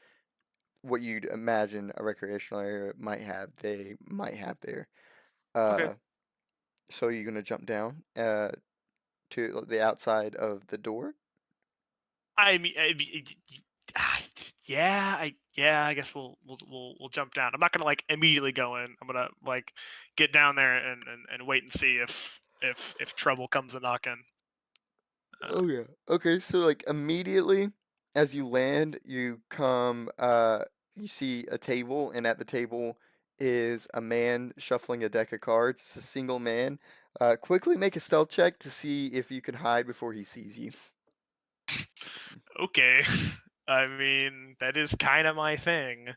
what you'd imagine a recreational area might have, they might have there. Okay. Uh, so you're gonna jump down to the outside of the door. I mean, yeah, I guess we'll jump down. I'm not gonna like immediately go in. I'm gonna like get down there and wait and see if trouble comes a knocking. Oh yeah. Okay, so like immediately as you land, you see a table and at the table is a man shuffling a deck of cards. It's a single man. Quickly make a stealth check to see if you can hide before he sees you. Okay. I mean, that is kind of my thing.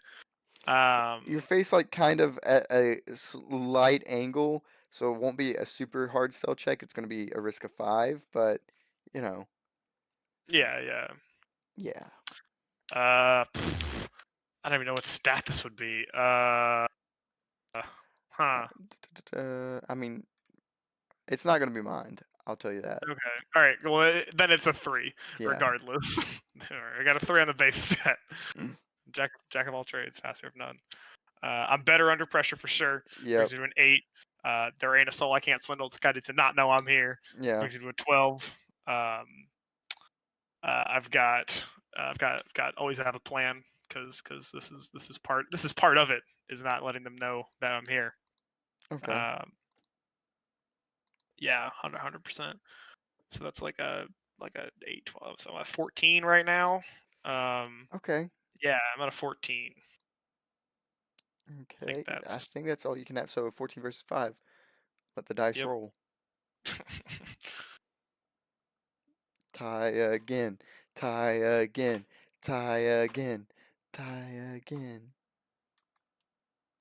Your Um, face like kind of at a slight angle, so it won't be a super hard stealth check. It's going to be a risk of 5, but you know, yeah, yeah. yeah. Pff, I don't even know what stat this would be. Huh. I mean, it's not going to be mined. I'll tell you that. Okay. All right. Well, then it's a 3, Yeah. regardless. I got a 3 on the base stat. Jack of all trades, master of none. I'm better under pressure for sure. Yep. Brings you to an 8. There ain't a soul I can't swindle. It's got to not know I'm here. Yeah. Brings you to a 12. I've got I've got always have a plan because this is part of it is not letting them know that I'm here. Okay. Um, yeah, 100%. So that's like a 8, 12. So I'm at 14 right now. Um, Okay. yeah, I'm at a 14. I think Okay. I that's think that's all you can have. So 14 versus 5. Let the dice yep. roll. Tie again. Tie again. Tie again. Tie again.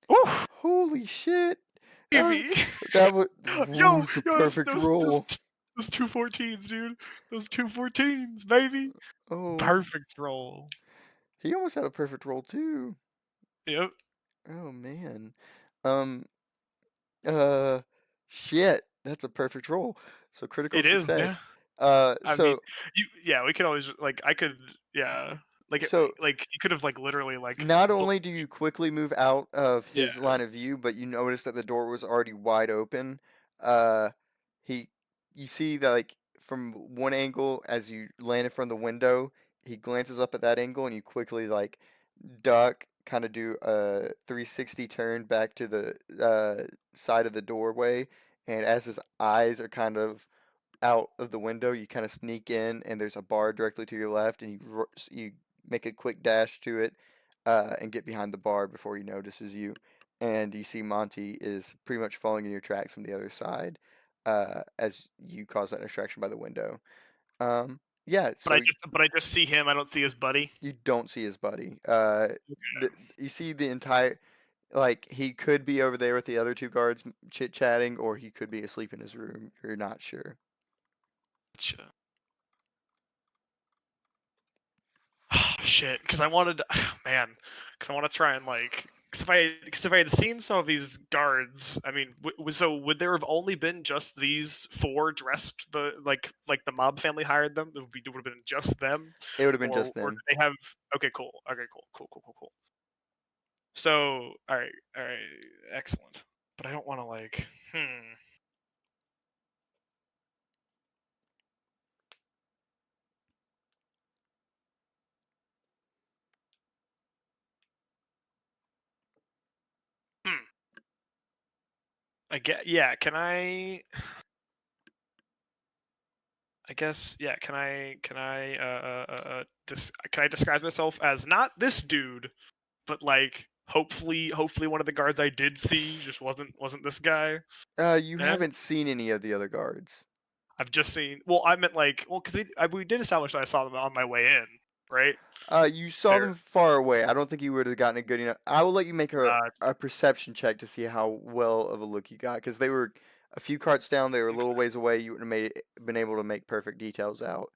Woo! Holy shit. That was Baby. that was Yo, ooh, it's a yo, perfect roll. those 2 14s, dude. Those 2 14s, baby. Oh, Perfect roll. he almost had a perfect roll too. Yep. Oh man. Um uh shit. That's a perfect roll. So critical It is, yeah. success. I mean, So yeah, we could always like I could yeah. so Like you could have like literally like not booked only do you quickly move out of yeah. his line of view, but you notice that the door was already wide open. Uh, he, you see that like from one angle as you land in front of the window, he glances up at that angle, and you quickly like duck, kind of do a 360 turn back to the side of the doorway, and as his eyes are kind of out of the window, you kind of sneak in, and there's a bar directly to your left, and you make a quick dash to it, and get behind the bar before he notices you. And you see Monty is pretty much following in your tracks from the other side, as you cause that distraction by the window. Um, Yeah, so But I just see him. I don't see his buddy. you don't see his buddy. Okay. You see the entire like he could be over there with the other two guards chit chatting, or he could be asleep in his room. You're not sure. Gotcha. Shit, because I wanted, man, because I want to try and like, because if I had seen some of these guards, I mean, so would there have only been just these four dressed like the mob family hired them? It would have been just them, It would have been just or did them. they have? Okay, cool. Okay, cool. So, all right, excellent. But I don't want to like, hmm. I get, yeah. Can I? I guess yeah. Can I disguise myself as not this dude, but like hopefully one of the guards I did see just wasn't this guy. You Eh? haven't seen any of the other guards. I've just seen. Well, I meant like because we did establish that I saw them on my way in, right? You saw There. them far away. I don't think you would have gotten a good enough. I will let you make a perception check to see how well of a look you got, because they were a few carts down. They were a little ways away. You would have been able to make perfect details out.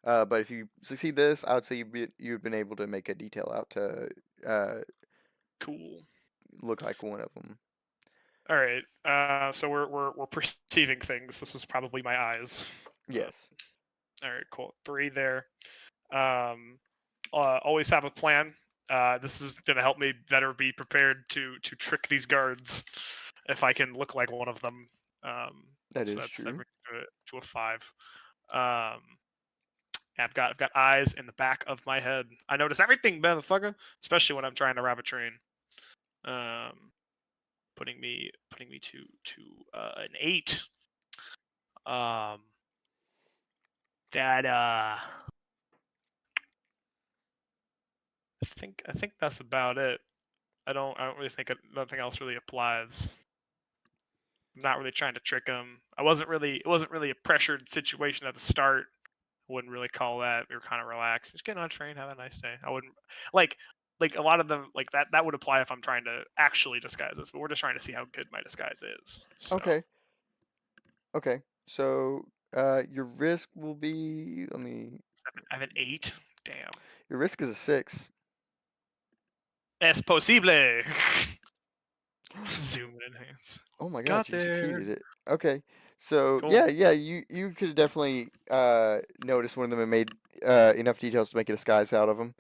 But if you succeed this, I would say you've been able to make a detail out to uh, Cool. look like one of them. All right. So we're perceiving things. This is probably my eyes. Uh, Yes, all right. Cool. Three there. Um, always have a plan. This is gonna help me better be prepared to trick these guards if I can look like one of them. that So is that's that true. brings it to a five. Um, I've got eyes in the back of my head. I notice everything, motherfucker, especially when I'm trying to rob a train. Um, putting me to an eight. Um, that I think that's about it. I don't really think nothing else really applies. I'm not really trying to trick him. It wasn't really a pressured situation at the start. I wouldn't really call that. We were kind of relaxed. Just get on a train, have a nice day. I wouldn't like like a lot of them like that would apply if I'm trying to actually disguise this, but we're just trying to see how good my disguise is. So Okay, okay. So your risk will be. Let me. I have an eight. Damn. Your risk is a 6. Es posible. Zoom and enhance. Oh my god, Got you there. succeeded it. Okay. So Cool. yeah, you could definitely notice one of them and made enough details to make a disguise out of them.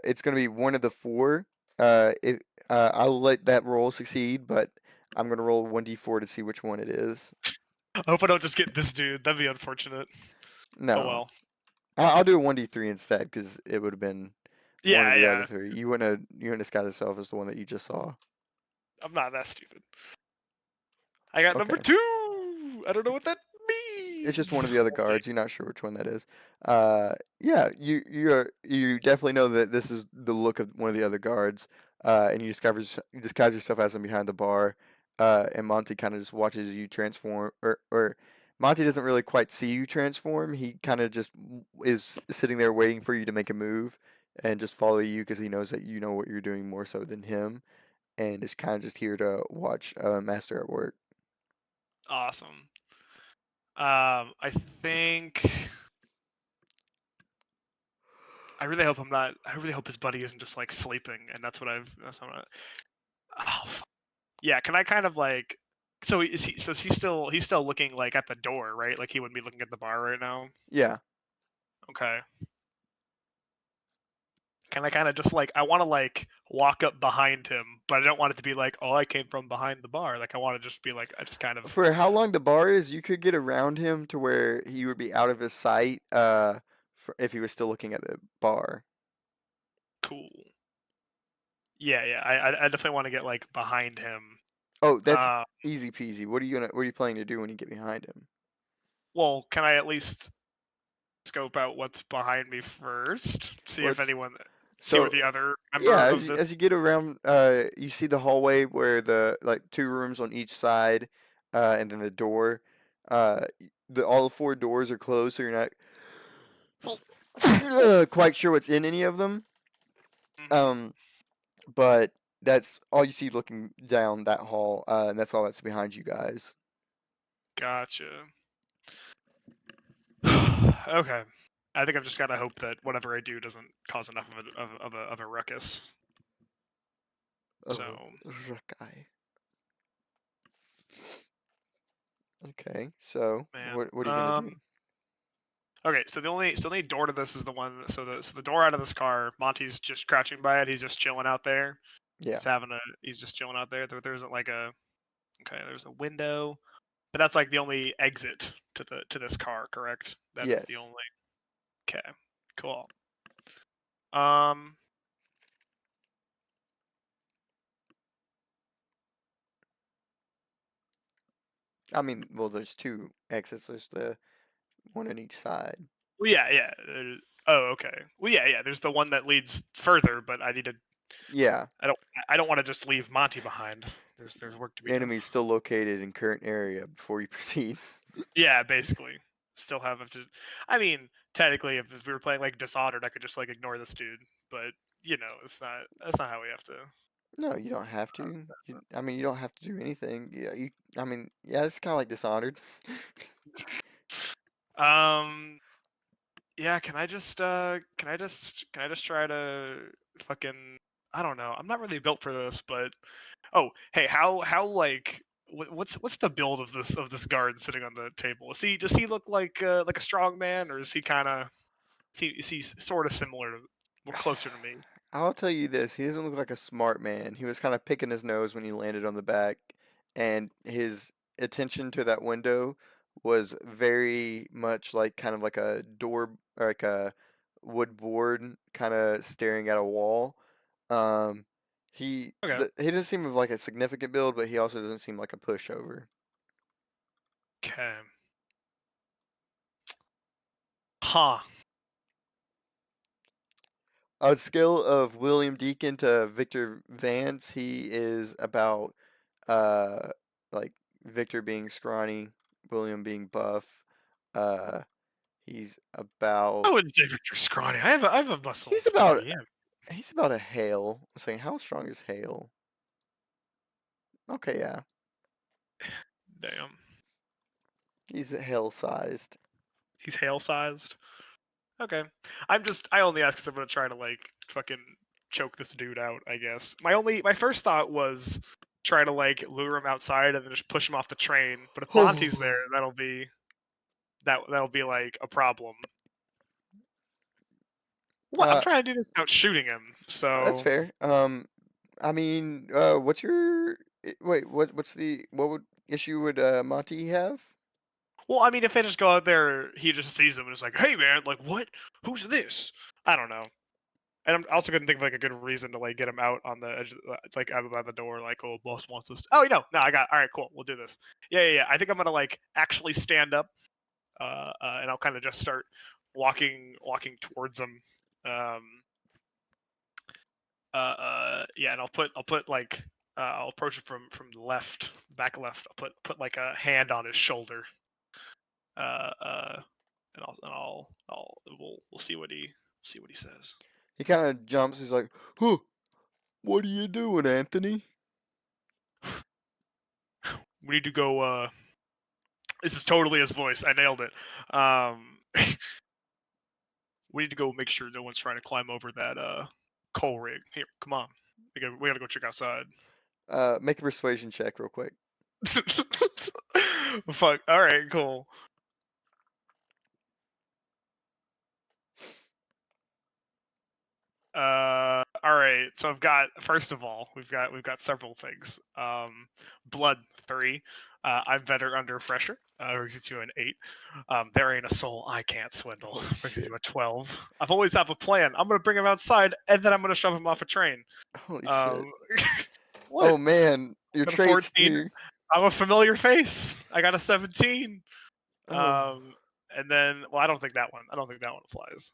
It's going to be one of the four. It I'll let that roll succeed, but I'm going to roll 1d4 to see which one it is. I hope I don't just get this dude. That'd be unfortunate. Oh No. well. I'll do a 1d3 instead, cuz it would have been one of Yeah, the other yeah. three. You wouldn't disguise yourself as the one that you just saw. I'm not that stupid. I got number Okay. two. I don't know what that It's just means. one of the other We'll see. guards. You're not sure which one that is. Yeah, you definitely know that this is the look of one of the other guards. And you disguise yourself as him behind the bar. And Monty kind of just watches you transform, or Monty doesn't really quite see you transform. He kind of just is sitting there waiting for you to make a move and just follow you because he knows that you know what you're doing more so than him, and is kind of just here to watch Master at work. Awesome. I think I really hope I'm not. I really hope his buddy isn't just like sleeping, and that's what I've. That's what I'm. Oh, fuck. Yeah. Can I kind of like? So is he? So he's still looking like at the door, right? Like he wouldn't be looking at the bar right now. Yeah. Okay. Can I kind of just like I want to like walk up behind him, but I don't want it to be like, oh, I came from behind the bar. Like I want to just be like, I just kind of For how long the bar is, you could get around him to where he would be out of his sight. If he was still looking at the bar. cool. Yeah, yeah. I definitely want to get like behind him. Oh, that's Uh, easy peasy. What are you planning to do when you get behind him? well, can I at least scope out what's behind me first? See if What's anyone, see where so the other yeah, member of this. as you get around, you see the hallway where the like two rooms on each side, and then the door. The all four doors are closed, so you're not quite sure what's in any of them. Hmm. Um, but that's all you see looking down that hall, and that's all that's behind you guys. Gotcha. Okay. I think I've just got to hope that whatever I do doesn't cause enough of a ruckus. Oh, So, Rakai. Okay, so man. what are you gonna do? Okay, so the only door to this is the one. So the door out of this car. Monty's just crouching by it. He's just chilling out there. Yeah. He's just chilling out there. There isn't like a. Okay, there's a window, but that's like the only exit to this car. Correct. That is the Yes. only. Okay. Cool. Um. I mean, well, there's two exits. There's the one on each side. Well, yeah, yeah. Oh, okay. Well, yeah, yeah. There's the one that leads further, but I need to. Yeah. I don't. I don't want to just leave Monty behind. There's work to be done. Enemies still located in current area before you proceed. Yeah, basically. Still have to. I mean, technically, if we were playing like Dishonored, I could just like ignore this dude. But it's not. That's not how we have to. No, you don't have to. I mean, you don't have to do anything. Yeah, you. I mean, yeah, it's kind of like Dishonored. Um. Yeah. Can I just try to fucking. I don't know. I'm not really built for this, but oh, hey, how like. What's the build of this guard sitting on the table? Does he look like a strong man, or is he kind of is he sort of similar to, well, closer to me? I'll tell you this, he doesn't look like a smart man. He was kind of picking his nose when he landed on the back, and his attention to that window was very much like kind of like a door or like a wood board kind of staring at a wall. Um, Okay. he doesn't seem of like a significant build, but he also doesn't seem like a pushover. Okay. Huh. On a scale of William Deacon to Victor Vance, he is about uh like Victor being scrawny, William being buff. Uh he's I about wouldn't say Victor scrawny. I have a muscle he's of about 30. Yeah. he's about a Hale. I'm saying how strong is Hale? Okay, yeah. Damn. He's Hale sized. He's hail sized. Okay. I only ask because I'm gonna try to like fucking choke this dude out. I guess my first thought was try to like lure him outside and then just push him off the train. But if Monty's there, that'll be like a problem. What? I'm uh trying to do this without shooting him. that's So, fair. I mean, what's your wait, what would issue would Monty have? well, I mean, if I just go out there, he just sees him and is like, "Hey, man, like, what? Who's this?" I don't know. And I'm also gonna think of like a good reason to like get him out on the edge, like out by the door. Like, oh, boss wants us. Oh, no, I got. All right, cool. We'll do this. Yeah, yeah, yeah. I think I'm gonna like actually stand up, and I'll kind of just start walking towards him. Um, yeah, and I'll put like I'll approach it from the left, back left. I'll put like a hand on his shoulder. Uh, uh, we'll see what he says. He kind of jumps. He's like, "Huh, what are you doing, Anthony?" We need to go. This is totally his voice. I nailed it. We need to go make sure no one's trying to climb over that coal rig. Here, come on. We gotta go check outside. Make a persuasion check real quick. Fuck. All right. Cool. All right. So I've got first of all, we've got several things. Blood 3. I'm better under pressure. Brings it to an 8. There ain't a soul I can't swindle. Holy Brings it shit! to a 12. I've always have a plan. I'm gonna bring him outside, and then I'm gonna shove him off a train. Holy shit! Um, what? Oh man, your Got a traits 14. too. I'm a familiar face. I got a 17. Oh, And then, well, I don't think that one. I don't think that one applies.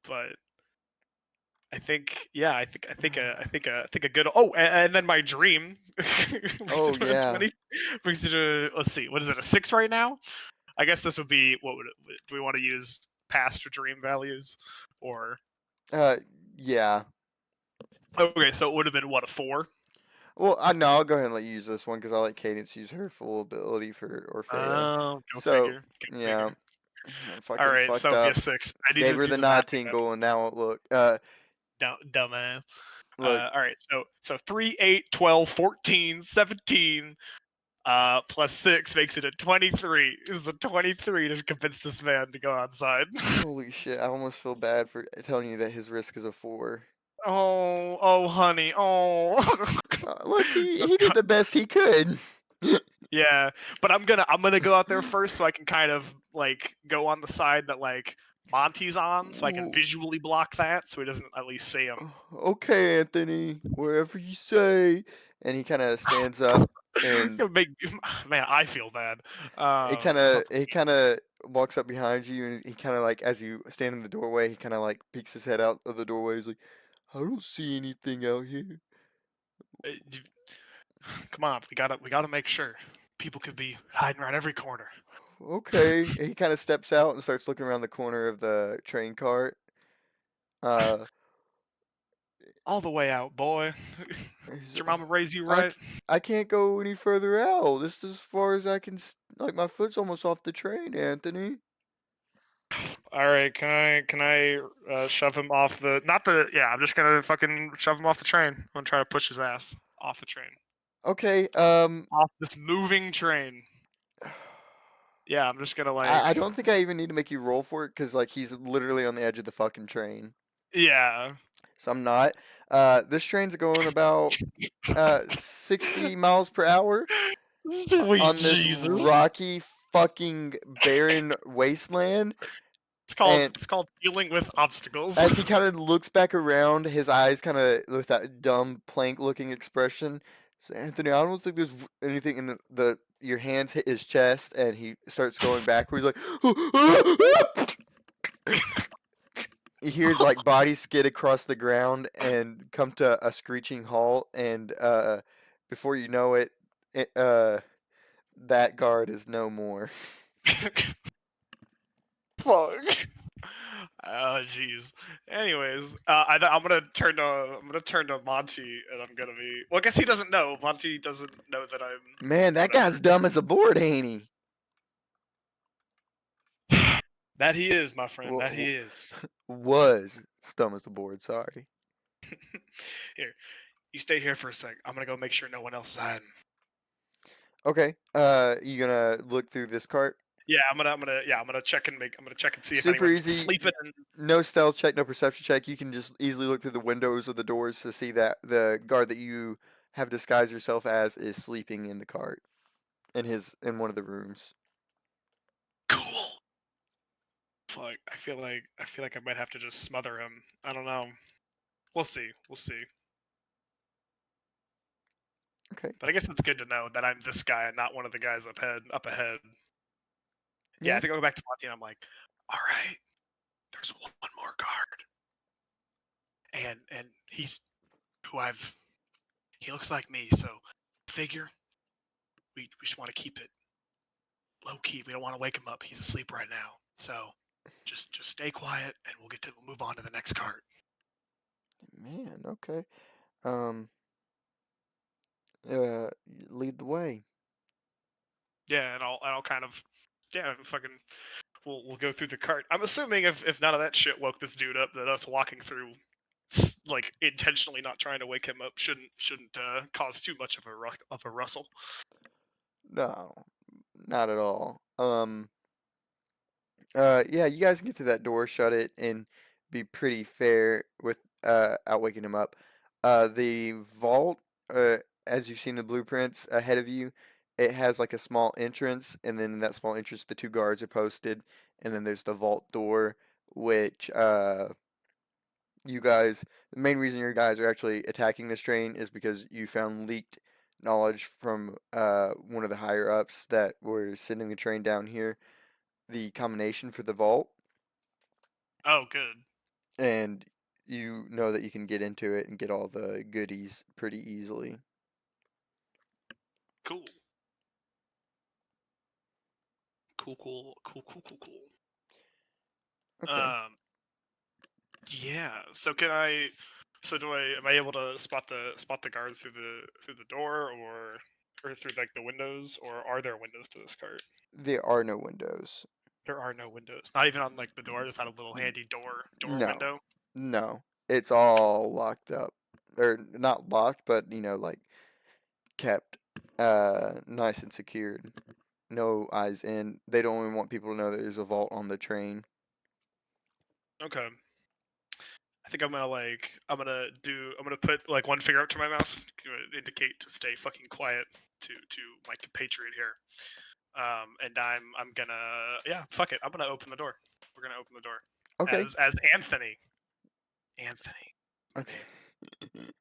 But I think, yeah, I think a good. Oh, and then my dream brings oh it to a yeah. 20. Brings it to, let's see, what is it, a 6 right now? I guess this would be, what would it, do we want to use? past your dream values, or Uh, yeah. okay, so it would have been what, a 4? Well, I no, I'll go ahead and let you use this one because I let Cadence use her full ability for Orfeo. Oh, go So, figure. Go yeah, figure. I All fucking right, fucked so be a up. 6. I need Gave to her do the the math nod on that. tingle, and now look, Dumbass. look. All right, so 3, 8, 12, 14, 17. Plus 6 makes it a 23. This is a 23 to convince this man to go outside. Holy shit! I almost feel bad for telling you that his risk is a 4. Oh, honey. Oh. Look, he did the best he could. Yeah, but I'm gonna go out there first so I can kind of like go on the side that like Monty's on, so I can Ooh, visually block that, so he doesn't at least see him. okay, Anthony, wherever you say. And he kind of stands up and It'll make man, I feel bad. he kind It's of not he kind of walks up behind you, and he kind of like as you stand in the doorway, he kind of like peeks his head out of the doorway. He's like, "I don't see anything out here." come on, we gotta make sure people could be hiding around every corner. Okay, he kind of steps out and starts looking around the corner of the train cart. Uh, All the way out, boy. he's, Did your mama raise you I right? c- I can't go any further out. This is as far as I can. Like my foot's almost off the train, Anthony. All right, can I shove him off the not the yeah, I'm just gonna fucking shove him off the train. I'm gonna try to push his ass off the train. Okay. Off this moving train. Yeah, I'm just gonna I like don't think I even need to make you roll for it because like he's literally on the edge of the fucking train. yeah. So I'm not. This train's going about 60 miles per hour Sweet on this Jesus. rocky fucking barren wasteland. It's called And it's called dealing with obstacles. as he kind of looks back around, his eyes kind of with that dumb plank looking expression. So Anthony, I don't think there's anything in the your hands hit his chest, and he starts going backwards like. He hears like bodies skid across the ground and come to a screeching halt, and before you know it, it that guard is no more. Fuck. Oh jeez. Anyways, I'm gonna turn to Monty, and I'm gonna be. Well, I guess he doesn't know. Monty doesn't know that I'm Man, that whatever. guy's dumb as a board, ain't he? That he is, my friend. That Wa- he is. was dumb as the board. Sorry. Here, you stay here for a sec. I'm gonna go make sure no one else is hiding. Okay. You gonna look through this cart? Yeah, I'm gonna check and see if Super anyone's easy. sleeping. And No stealth check, no perception check. You can just easily look through the windows or the doors to see that the guard that you have disguised yourself as is sleeping in the cart in one of the rooms. cool. Fuck. I feel like I might have to just smother him. I don't know. We'll see. We'll see. Okay. But I guess it's good to know that I'm this guy and not one of the guys up ahead. Yeah, I Yeah. think I'll go back to Monty and I'm like, all right, there's one more guard. And he's who I've he looks like me, so figure we just want to keep it low key. We don't want to wake him up. He's asleep right now. So just stay quiet and we'll move on to the next card. Man. Okay. Um. Lead the way. Yeah, and I'll kind of yeah, fucking we'll go through the cart. I'm assuming if none of that shit woke this dude up, that us walking through like intentionally not trying to wake him up shouldn't cause too much of a rustle. No, not at all. Yeah, you guys can get through that door, shut it, and be pretty fair with out waking him up. The vault, as you've seen the blueprints ahead of you, it has like a small entrance, and then in that small entrance, the two guards are posted, and then there's the vault door, which you guys, the main reason you guys are actually attacking this train is because you found leaked knowledge from one of the higher ups that were sending the train down here, the combination for the vault, Oh, good, and you know that you can get into it and get all the goodies pretty easily. cool, cool. Okay. Um, yeah. So can I? So do I? Am I able to spot the guards through the door or through like the windows, or are there windows to this cart? There are no windows. There are no windows. Not even on like the door. Just had a little handy door No. window. No. It's all locked up. Or not locked, but like kept nice and secured. No eyes in. They don't even want people to know that there's a vault on the train. Okay. I think I'm gonna put like one finger up to my mouth to indicate to stay fucking quiet to my compatriot here. And I'm gonna yeah fuck it. I'm gonna open the door. We're gonna open the door Okay. as Anthony. Anthony, my Okay.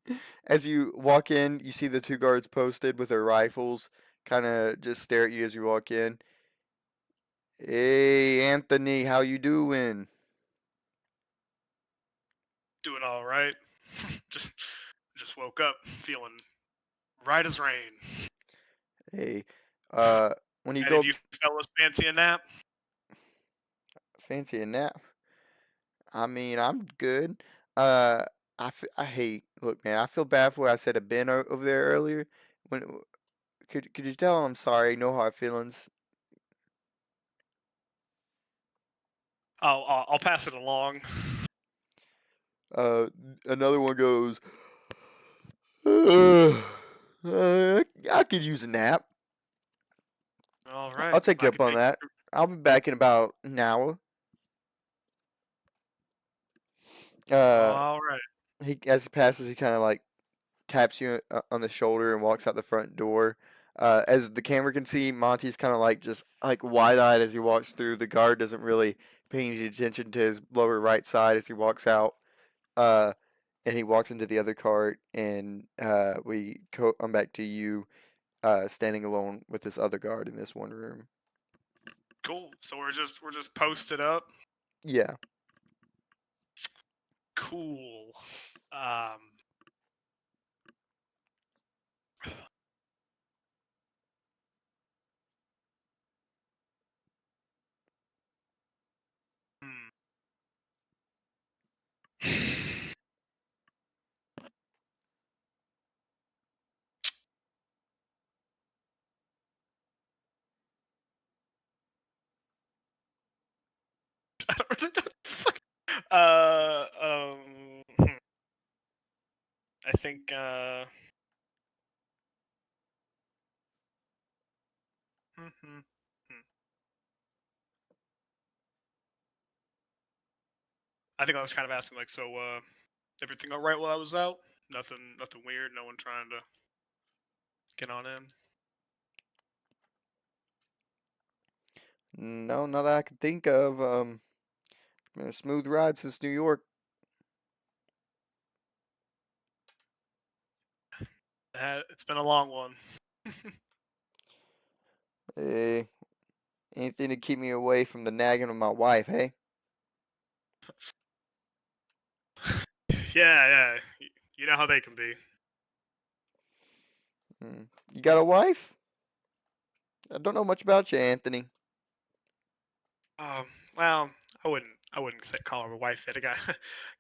name. As you walk in, you see the two guards posted with their rifles, kind of just stare at you as you walk in. Hey, Anthony, how you doing? Doing all right. just just woke up feeling right as rain. Hey, uh, when you And go if up, you fellas fancy a nap, fancy a nap? I mean, I'm good. Uh, I hate. Look, man, I feel bad for what I said to Ben over there earlier. When could you tell him I'm sorry? No hard feelings. I'll pass it along. Uh, Another one goes. Uh, I could use a nap. All right, I'll take you I up could on take. that. I'll be back in about an hour. Uh, All right. he as he passes, he kind of like taps you on the shoulder and walks out the front door. As the camera can see, Monty's kind of like just like wide eyed as he walks through. The guard doesn't really pay any attention to his lower right side as he walks out. Uh, and he walks into the other cart, and come back to you, standing alone with this other guard in this one room. Cool. So we're just posted up. Yeah. Cool. Um. hmm. I don't really know. What the fuck. I think. Hmm, hmm, hmm. I think I was kind of asking like, so everything all right while I was out? Nothing weird. No one trying to get on in. No, not that I can think of. Been a smooth ride since New York. It's been a long one. Hey, anything to keep me away from the nagging of my wife, hey? Yeah, yeah. You know how they can be. You got a wife? I don't know much about you, Anthony. Well, I wouldn't say call her a wife yet. I got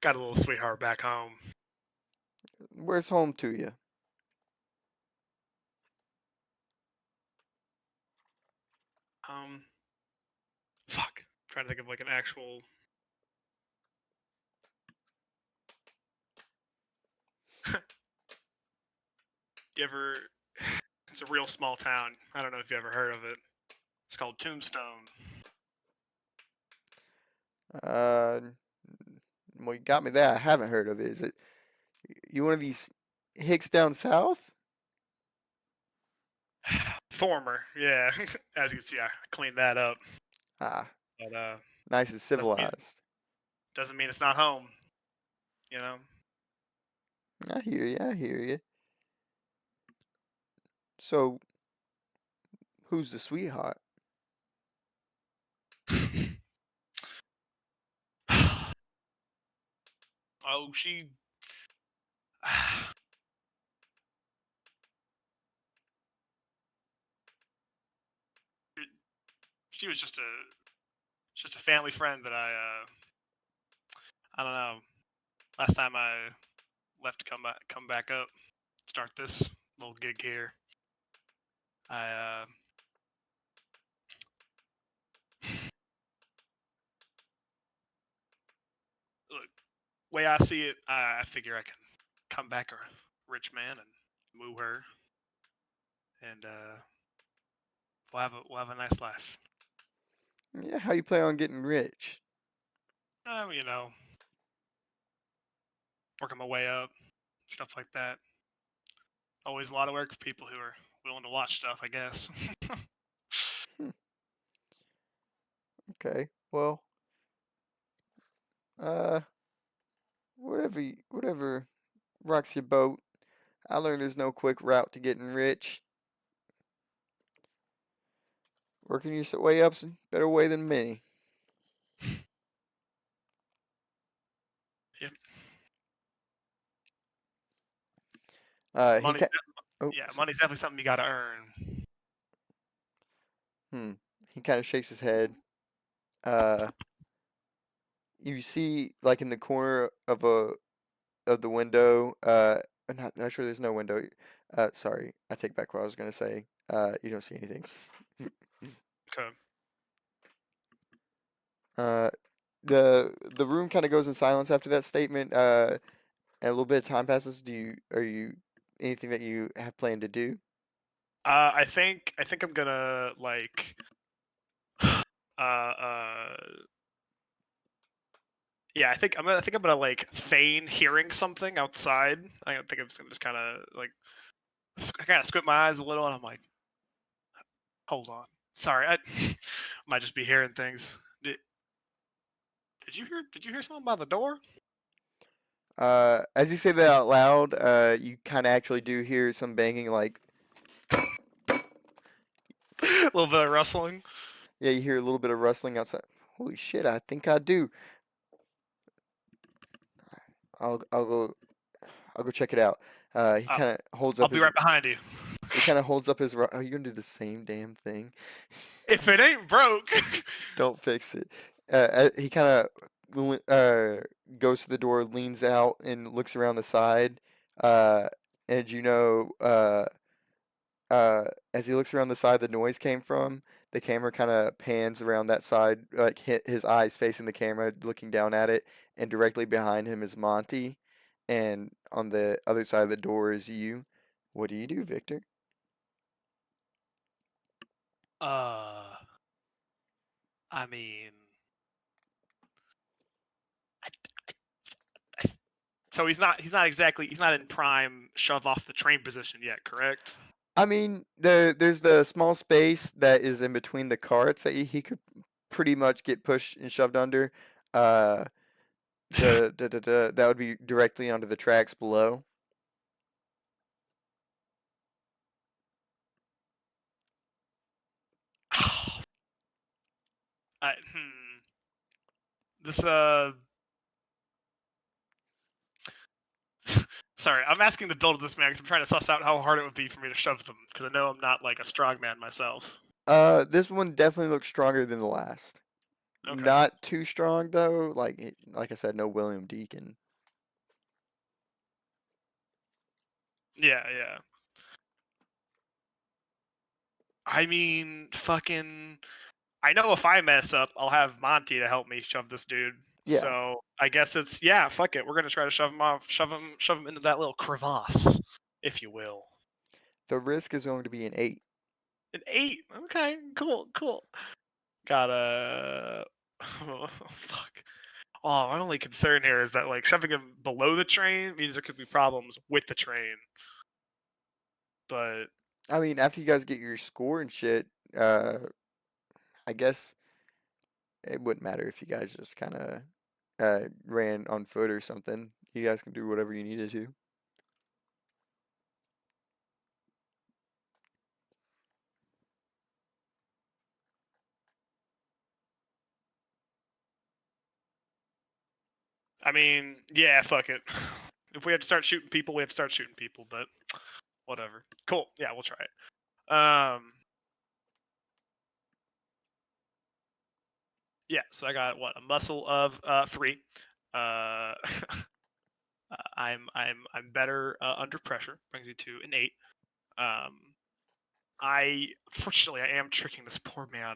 got a little sweetheart back home. Where's home to you? Um, fuck. Trying to think of like an actual. You ever? It's a real small town. I don't know if you ever heard of it. It's called Tombstone. Uh, well, you got me there. I haven't heard of it. Is it you one of these hicks down south? Former, yeah. As you can see, I cleaned that up. Ah, But nice and civilized. doesn't mean it's not home. You know. I hear you. I hear you. So, who's the sweetheart? Oh, she. She was just a It's just a family friend that I don't know. Last time I left to come back up, start this little gig here. I look, way I see it, I figure I can come back a rich man and woo her, and we'll have a nice life. Yeah, how you plan on getting rich? You know, working my way up, stuff like that. Always a lot of work for people who are willing to watch stuff, I guess. Hmm, okay. Well, uh, whatever rocks your boat. I learned there's no quick route to getting rich. Working your way up's a better way than many. Yeah, He money. can. Oh, Yeah, sorry. money's definitely something you got to earn. Hmm. He kind of shakes his head. Uh, you see, like in the corner of the window. I'm not sure. There's no window. Sorry. I take back what I was gonna say. You don't see anything. Okay. Uh, the room kind of goes in silence after that statement. And a little bit of time passes. Are you anything that you have planned to do? I think I'm gonna like uh yeah, I think I'm gonna like feign hearing something outside. I think I'm just gonna just kind of like I kind of squint my eyes a little, and I'm like, hold on, sorry, I might just be hearing things. Did you hear someone by the door? As you say that out loud, you kind of actually do hear some banging. Like, A little bit of rustling. yeah, you hear a little bit of rustling outside. Holy shit! I think I do. I'll go. I'll go check it out. He Uh, kind of holds I'll up be his. right behind you. He kind of holds up his. Are you gonna do the same damn thing? If it ain't broke. Don't fix it. He kind of goes to the door, leans out, and looks around the side. Uh, and as he looks around the side the noise came from, the camera kind of pans around that side, like hit his eyes facing the camera, looking down at it, and directly behind him is Monty, and on the other side of the door is you. What do you do, Victor? uh, I mean, I, I, so he's not in prime shove off the train position yet, correct? I mean, there's the small space that is in between the carts that he could pretty much get pushed and shoved under. Uh, that would be directly onto the tracks below. This sorry, I'm asking the build of this man because I'm trying to suss out how hard it would be for me to shove them because I know I'm not like a strong man myself. This one definitely looks stronger than the last. Okay. Not too strong though. Like I said, no William Deacon. Yeah, yeah. I mean, fucking. I know if I mess up, I'll have Monty to help me shove this dude. Yeah, So I guess it's yeah. Fuck it. We're gonna try to shove him off, shove him into that little crevasse, if you will. the risk is going to be an 8. An 8. Okay. Cool. Cool. Gotta. Oh, fuck. Oh, my only concern here is that like shoving him below the train means there could be problems with the train. But I mean, after you guys get your score and shit, uh, I guess it wouldn't matter if you guys just kind of ran on foot or something. You guys can do whatever you needed to. I mean, yeah, fuck it. If we have to start shooting people, we have to start shooting people. But whatever. Cool. Yeah, we'll try it. Yeah, so I got what, a muscle of 3. Uh, I'm better under pressure. Brings me to an 8. Um, I fortunately I am tricking this poor man,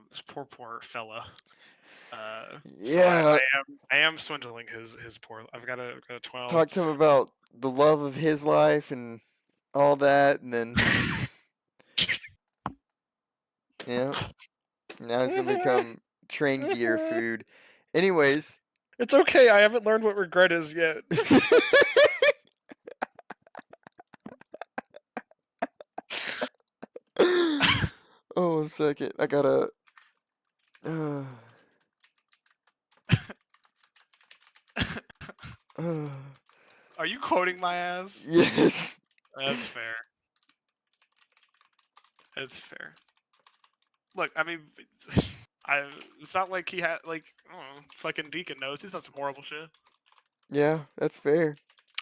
this poor fella. So Yeah, I am swindling his poor. I've got a 12. talk to him about the love of his life and all that, and then yeah, now he's gonna become train gear food. Anyways, It's okay. I haven't learned what regret is yet. oh, 1 second, I gotta. Uh, uh, Are you quoting my ass? yes. That's fair. That's fair. Look, I mean, I. It's not like he had like I don't know, fucking Deacon knows. He's done some horrible shit. Yeah, that's fair.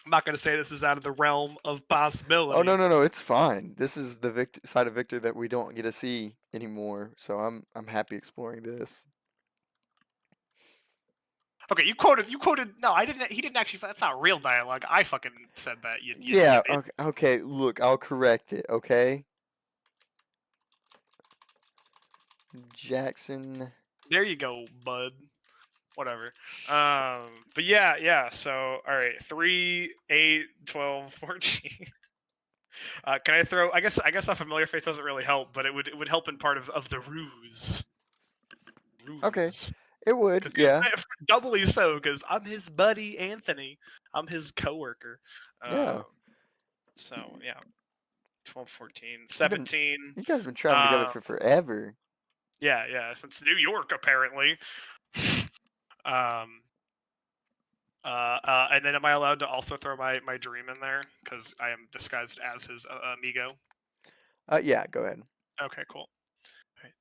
I'm not gonna say this is out of the realm of Oh possibility. no, no, no, it's fine. This is the side of Victor that we don't get to see anymore, so I'm happy exploring this. Okay, you quoted. You quoted. No, I didn't. He didn't actually. That's not real dialogue. I fucking said that. You Yeah, bitch. okay, okay, look, I'll correct it, okay? Jackson. There you go, bud. Whatever. Sh- But yeah. So all right, 3, 8, 12, 14. Can I throw? I guess a familiar face doesn't really help, but it would help in part of the ruse. okay, Ruse. it would, Because yeah, doubly so, because I'm his buddy Anthony. I'm his coworker. Uh, yeah. so yeah, 12, 14, You've been, 17. you guys been traveling together Uh, for forever. yeah, since New York apparently. um, and then am I allowed to also throw my dream in there because I am disguised as his amigo? Yeah, go ahead. Okay, cool. Right.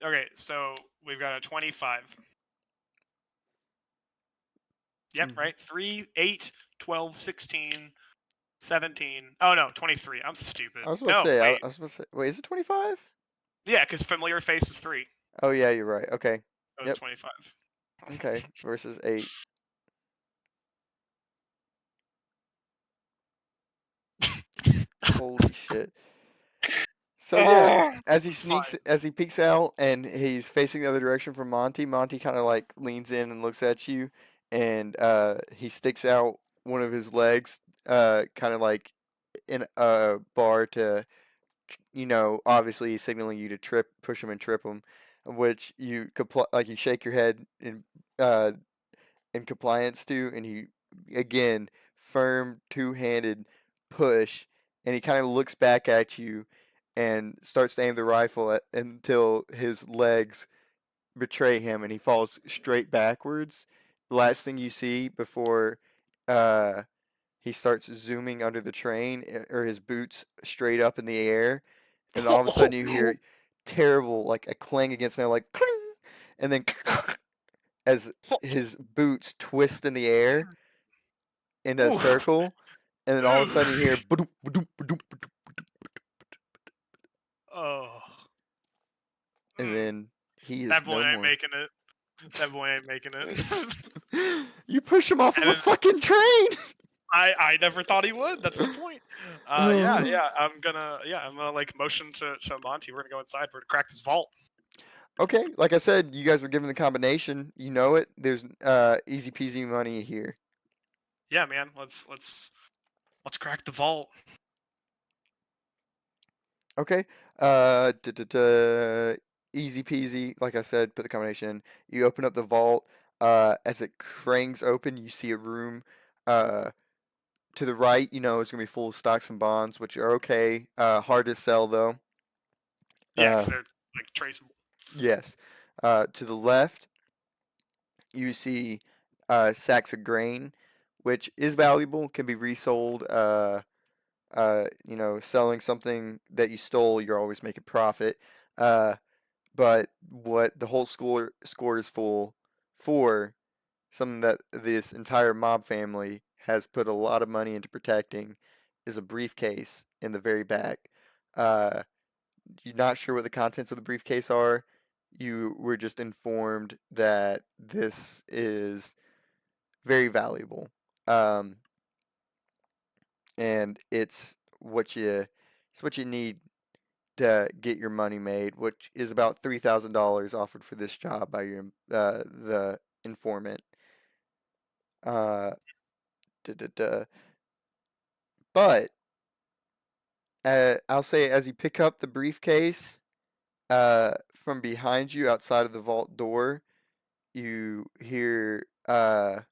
Okay, so we've got a 25. Yep, Mhm. right. 3, 8, 12, 16, 17. Oh no, 23. I'm I stupid. was about to No, say, wait. I was about to say, wait, is it 25? Yeah, because familiar face is 3. Oh yeah, you're right. Okay. So it's Yep. 25. Okay. Versus 8. Holy shit. So yeah, Oh, as he it's sneaks, fine. as he peeks out, and he's facing the other direction from Monty. Monty kind of like leans in and looks at you, and he sticks out one of his legs, kind of like in a bar to, obviously he's signaling you to push him and trip him, which you like you shake your head uh, in compliance to, and he again firm two-handed push, and he kind of looks back at you and starts to aim the rifle until his legs betray him and he falls straight backwards. The last thing you see before uh, he starts zooming under the train or his boots straight up in the air, and all of a sudden you hear terrible like a clang against metal, like cling, and then as his boots twist in the air in a Ooh, circle, and then all of a ooh. sudden you hear ba-doom, ba-doom, ba-doom, ba-doom, Oh. and Mm. then he is That boy no ain't more. making it. That boy ain't making it. You push him off of And a then fucking train. I never thought he would. That's the point. Oh. I'm gonna like motion to Monty. We're gonna go inside. We're gonna crack this vault. Okay, like I said, you guys were given the combination. You know it. There's easy peasy money here. Yeah, man. Let's crack the vault. Okay. Easy peasy. Like I said, put the combination in. You open up the vault. As it crangs open, you see a room. Uh, to the right, it's gonna be full of stocks and bonds, which are okay. Hard to sell though. Yeah, Uh, because they're like traceable. yes. To the left, you see sacks of grain, which is valuable, can be resold. Selling something that you stole, you're always making profit. Uh, but what the whole score is full for, something that this entire mob family has put a lot of money into protecting, is a briefcase in the very back. Uh, you're not sure what the contents of the briefcase are. You were just informed that this is very valuable. Um, and it's what you need to get your money made, which is about $3,000 offered for this job by the informant. Uh, duh, duh, duh. But I'll say as you pick up the briefcase from behind you outside of the vault door, you hear the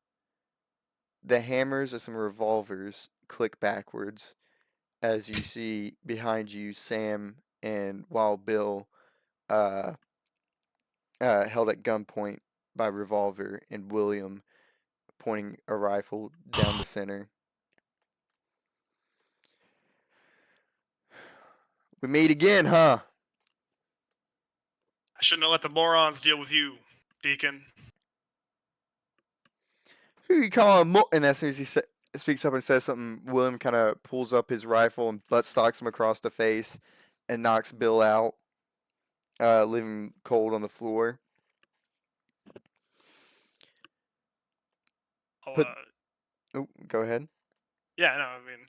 hammers of some revolvers click backwards as you see behind you Sam and Wild Bill uh, held at gunpoint by revolver and William pointing a rifle down the center. We meet again, huh? I shouldn't have let the morons deal with you, Deacon. Who you calling? And as soon as he speaks up and says something, William kind of pulls up his rifle and butt stalks him across the face and knocks Bill out, leaving him cold on the floor. I'll, Put. Oh, go ahead. yeah, no, I mean,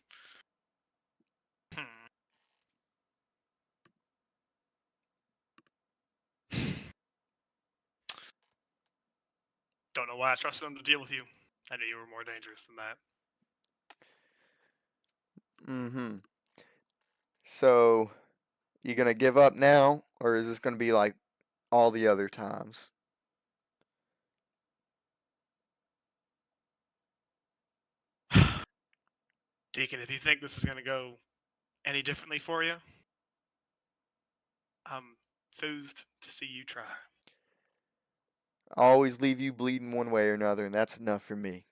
don't know why I trusted them to deal with you. I knew you were more dangerous than that. Mm-hmm. So, you gonna give up now, or is this gonna be like all the other times? Deacon, if you think this is going to go any differently for you, I'm enthused to see you try. I always leave you bleeding one way or another, and that's enough for me.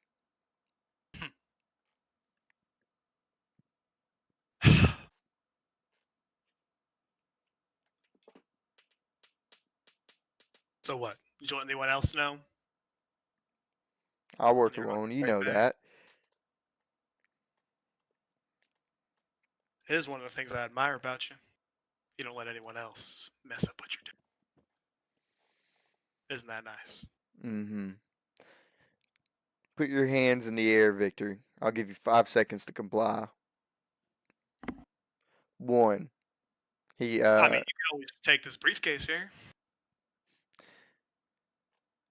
So what? Did you let anyone else know? I'll And work you're going alone, you right know back. that. It is one of the things I admire about you. You don't let anyone else mess up what you're doing. Isn't that nice? Mm-hmm. Put your hands in the air, Victor. I'll give you 5 seconds to comply. 1. He I mean, you can always take this briefcase here.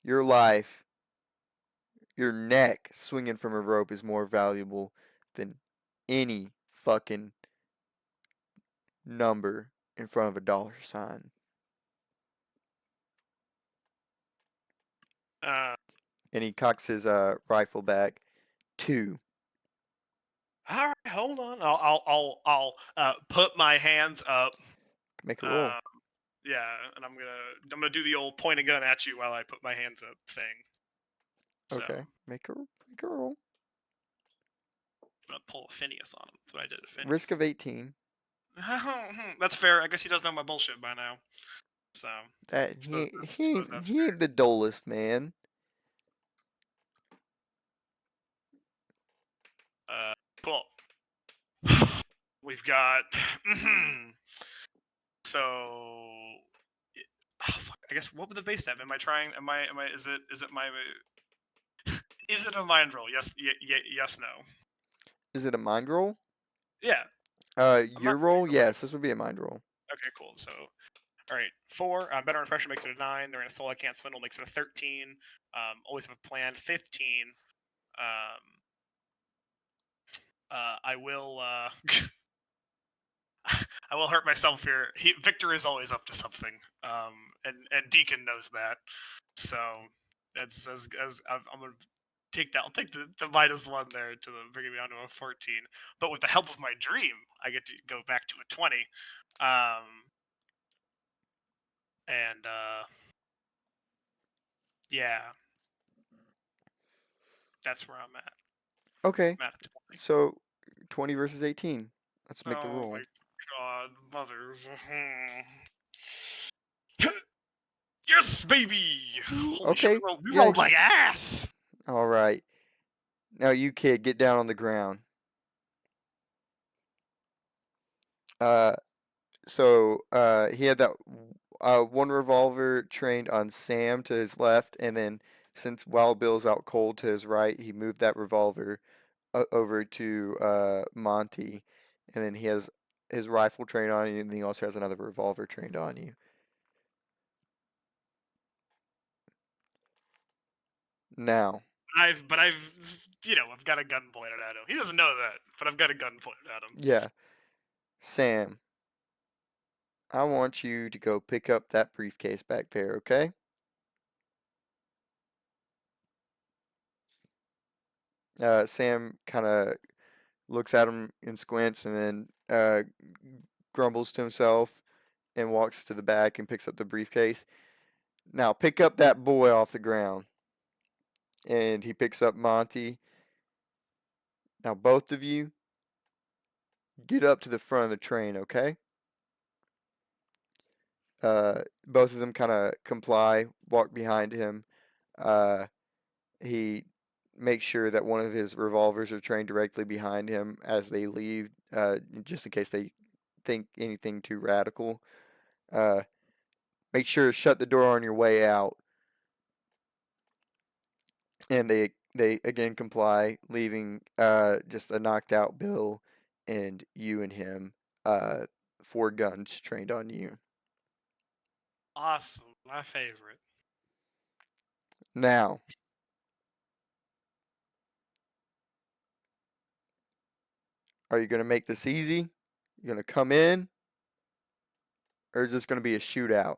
Your life, your neck swinging from a rope is more valuable than any fucking number in front of a dollar sign. Uh, And he cocks his rifle back. 2. all right, hold on. I'll put my hands up. Make a roll. Um, yeah, and I'm gonna do the old point a gun at you while I put my hands up thing. So Okay. I'm Make a roll. gonna pull a Phineas on him. That's what I did to Risk Phineas. of 18. That's fair. I guess he does know my bullshit by now. So That suppose that's he ain't fair. the dullest man. Cool. We've got. So, fuck, I guess what would the base step? Am I trying? Am I? Am I? Is it my? Is it a mind roll? Yes. Yes. No. Is it a mind roll? Yeah. I'm Your not really roll? the right. Yes, this would be a mind roll. Okay. Cool. So, all right. 4. Better under pressure makes it a 9. They're in a soul I can't swindle makes it a 13. Always have a plan. 15. Um. I will. I will hurt myself here. Victor is always up to something, and Deacon knows that. So that's as I'm gonna take that. I'll take the -1 there to bring me down to a 14. But with the help of my dream, I get to go back to a 20. And yeah, that's where I'm at. Okay. I'm at a 20. So 20 versus 18. Let's make the Oh my roll. god, mother. Yes, baby! Ooh, Holy shit, okay. we Yeah. rolled like ass! All right. Now you kid, get down on the ground. Uh he had that one revolver trained on Sam to his left, and then since Wild Bill's out cold to his right, he moved that revolver over to Monty, and then he has his rifle trained on you, and then he also has another revolver trained on you. Now, I've got a gun pointed at him. He doesn't know that, but I've got a gun pointed at him. yeah, Sam, I want you to go pick up that briefcase back there, okay? Sam kind of looks at him and squints, and then grumbles to himself and walks to the back and picks up the briefcase. Now, pick up that boy off the ground. And he picks up Monty. Now, both of you get up to the front of the train, okay? Both of them kind of comply, walk behind him. Uh, he makes sure that one of his revolvers are trained directly behind him as they leave, just in case they think anything too radical. Uh, make sure to shut the door on your way out. And they again comply, leaving just a knocked out Bill and you and him, uh, four guns trained on you. Awesome, my favorite. Now, are you gonna make this easy? You gonna come in, or is this gonna be a shootout?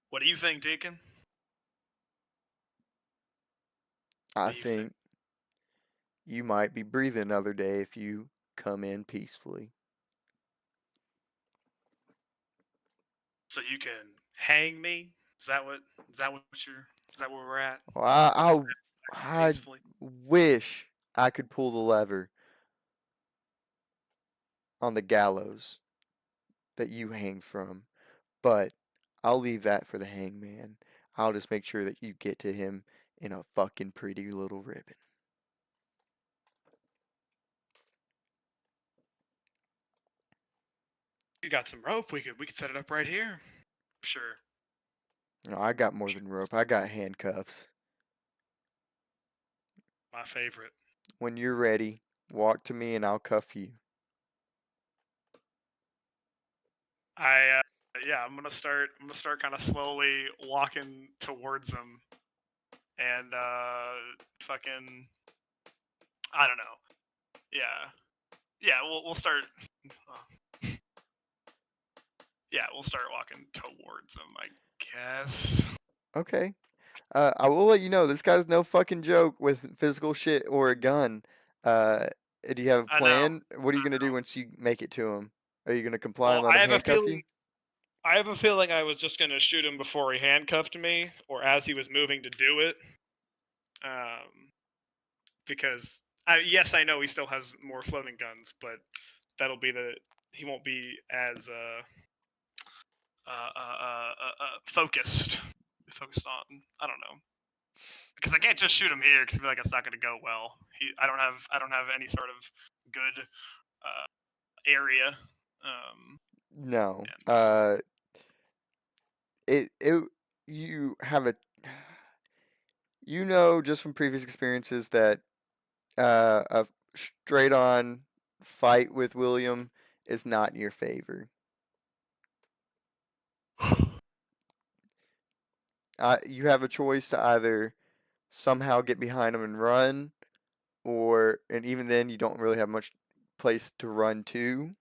What do you think, Deacon? What I do you think? think you might be breathing another day if you come in peacefully. So you can hang me? Is that what? Is that what you're? Is that where we're at? Well, I Peacefully. wish I could pull the lever on the gallows that you hang from. But I'll leave that for the hangman. I'll just make sure that you get to him in a fucking pretty little ribbon. You got some rope? We could set it up right here. Sure. No, I got more than rope. I got handcuffs. My favorite. When you're ready, walk to me and I'll cuff you. I yeah, I'm gonna start kind of slowly walking towards him and fucking I don't know. Yeah. Yeah, we'll start uh, yeah, we'll start walking towards him, I guess. Okay. I will let you know this guy's no fucking joke with physical shit or a gun. Uh, do you have a I know. plan? What are you gonna do once you make it to him? Are you gonna comply Well, and let him handcuff you? I have a feeling I was just gonna shoot him before he handcuffed me or as he was moving to do it. Um because yes, I know he still has more floating guns, but that'll be the he won't be as focused on. I don't know because I can't just shoot him here because I feel like it's not going to go well. I don't have any sort of good area. Um, No. and It you have a you know just from previous experiences that a straight on fight with William is not in your favor. You have a choice to either somehow get behind him and run, and even then you don't really have much place to run to,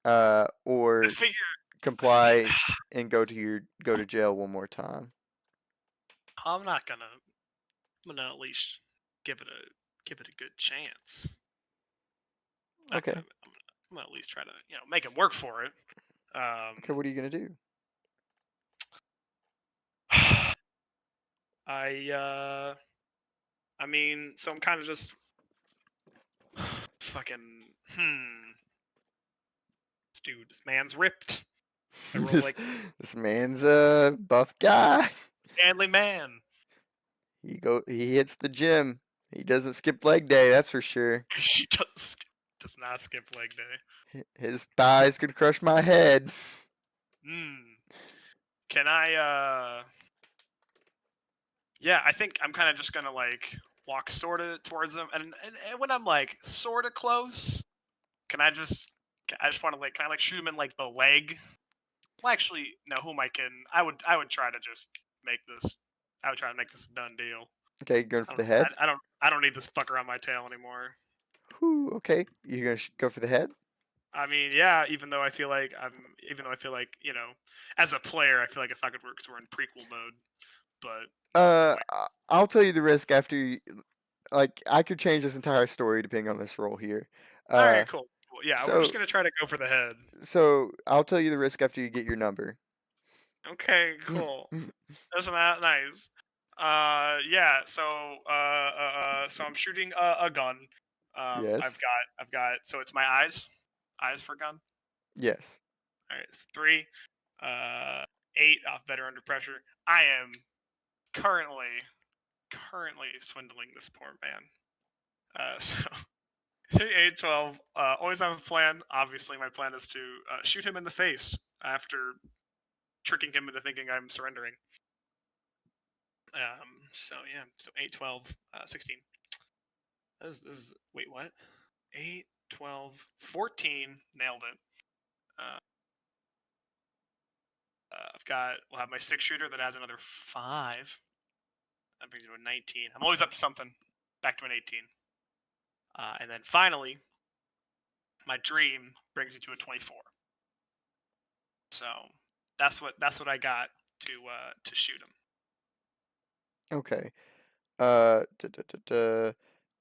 I or figure I feel comply and go to jail one more time. I'm not gonna. I'm gonna at least give it a good chance. Not gonna. Okay. I'm gonna at least try to make him work for it. Okay. What are you gonna do? I I mean, so I'm kind of just fucking dude, this man's ripped. I roll this like this man's a buff guy. manly man. He hits the gym. He doesn't skip leg day, that's for sure. She does not skip leg day. His thighs could crush my head. Hmm. Can I? Yeah, I think I'm kind of just gonna like walk sort of towards him, and when I'm like sort of close, can I just? I just want to like, can I like shoot him in like the leg? Well, actually, no. Whom I can? I would try to just make this. I would try to make this a done deal. Okay, going I for don't. the head. I don't need this fucker on my tail anymore. Whew, okay, you're gonna go for the head. I mean, yeah. Even though I feel like as a player, I feel like it's not gonna work because we're in prequel mode. But I'll tell you the risk after. Like, I could change this entire story depending on this roll here. all Uh, right, cool. Cool. Yeah, we're just so gonna try to go for the head. so I'll tell you the risk after you get your number. Okay, cool. That's not nice. Yeah. So I'm shooting a gun. Yes. I've got. So it's my eyes for gun. Yes. All right, it's 3, 8 off better under pressure. I am currently swindling this poor man. So 8, 12. Always have a plan. Obviously, my plan is to shoot him in the face after tricking him into thinking I'm surrendering. So yeah, so 8, 12, 16. This is wait, what? 8, 12, 14. Nailed it. Uh, we'll have my 6 shooter that has another 5. That brings you to a 19. I'm always up to something. Back to an 18. And then finally, my dream brings you to a 24. So that's what I got to shoot him. Okay. Da, da, da, da, da,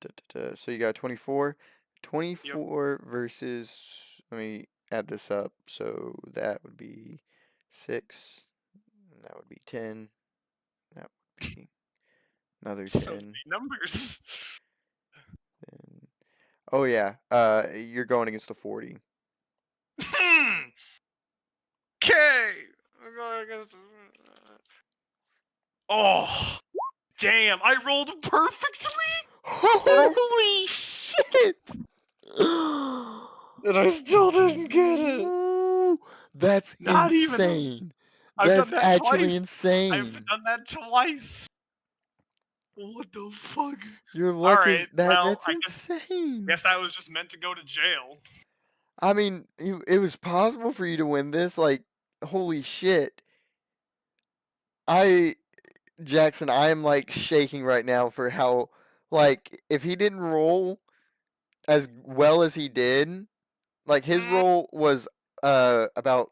da, da. So you got 24. Yep. 24 versus. Let me add this up. So that would be 6. And that would be 10. That would be another So 10. many numbers. And, oh yeah. You're going against the 40. Okay. Oh, damn! I rolled perfectly, Holy shit! and I still didn't get it. Ooh, that's Not even. insane. I've done That's that twice. actually I've insane. done that twice. What the fuck? Your All luck right. is that Well, that's I guess insane. guess I was just meant to go to jail. I mean, it was possible for you to win this. Like, holy shit. I Jackson, I am like shaking right now for how, like, if he didn't roll as well as he did, like his Mm, roll was about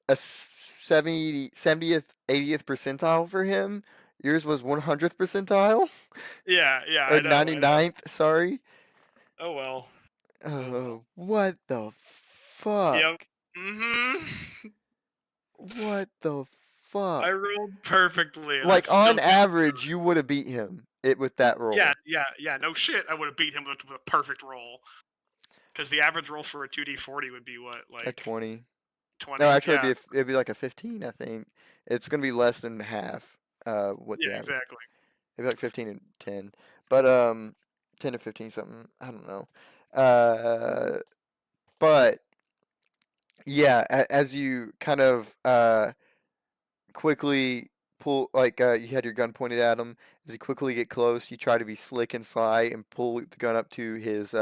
a 70th, 80th percentile for him. Yours was 100th percentile yeah, yeah. or I know. I know. 99th, sorry. Oh well. Oh well. Oh, what the Yep. fuck? Mm-hmm. What the I fuck? rolled perfectly, and I Like, still on didn't. average, you would have beat him with that Yeah, roll. yeah, yeah. No shit. I would have beat him with a perfect roll. Because the average roll for a 2d40 would be what, A like 20. No, 20? actually, Yeah. it'd be like a 15, I think. It's gonna be less than half. What Yeah. the average? Exactly. Maybe like 15 and 10, but 10 to 15 something. I don't know. But yeah, as you kind of quickly pull, like you had your gun pointed at him. As you quickly get close, you try to be slick and sly and pull the gun up to his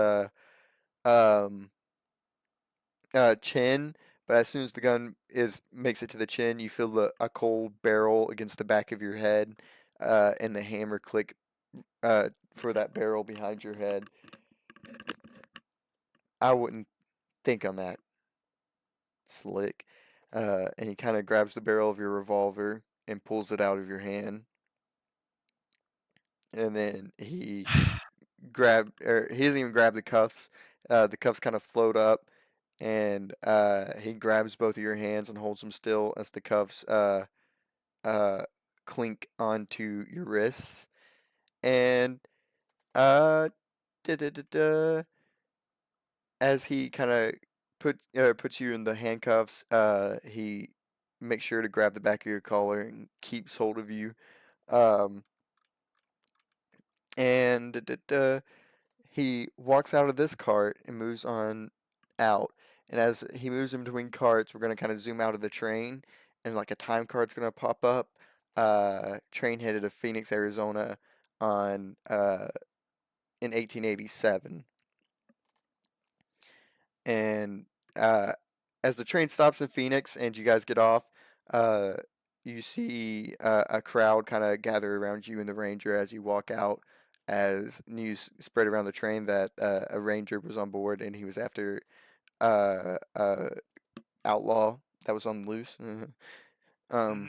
um chin. But as soon as the gun is makes it to the chin, you feel a cold barrel against the back of your head, and the hammer click for that barrel behind your head. I wouldn't think on that, slick. And he kind of grabs the barrel of your revolver and pulls it out of your hand. And then he doesn't even grab the cuffs. The cuffs kind of float up, and he grabs both of your hands and holds them still as the cuffs uh, clink onto your wrists. And uh, da, da, da, da, as he kind of puts you in the handcuffs, he makes sure to grab the back of your collar and keeps hold of you. Um, And he walks out of this cart and moves on out. And as he moves in between carts, we're gonna kind of zoom out of the train, and like a time cart's gonna pop up. Train headed to Phoenix, Arizona, on in 1887. And uh, as the train stops in Phoenix and you guys get off, uh, you see a crowd kind of gather around you and the ranger as you walk out. As news spread around the train that a ranger was on board and he was after uh, outlaw that was on the loose. um, Hmm.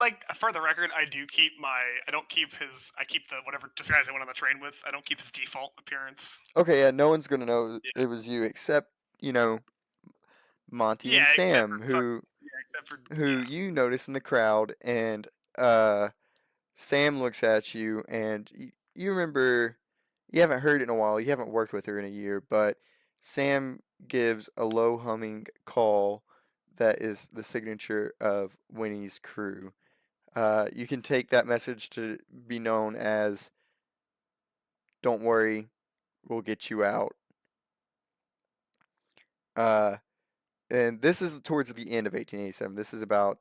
Like for the record, I do keep my. I don't keep his. I keep the whatever disguise I went on the train with. I don't keep his default appearance. okay, yeah, no one's gonna know Yeah. it was you except you know Monty and Yeah, except for Sam, fuck. Yeah, except for who yeah. you notice in the crowd, and uh, Sam looks at you, and you remember you haven't heard it in a while. You haven't worked with her in a year, but Sam gives a low humming call that is the signature of Winnie's crew. You can take that message to be known as "Don't worry, we'll get you out." Uh, and this is towards the end of 1887. This is about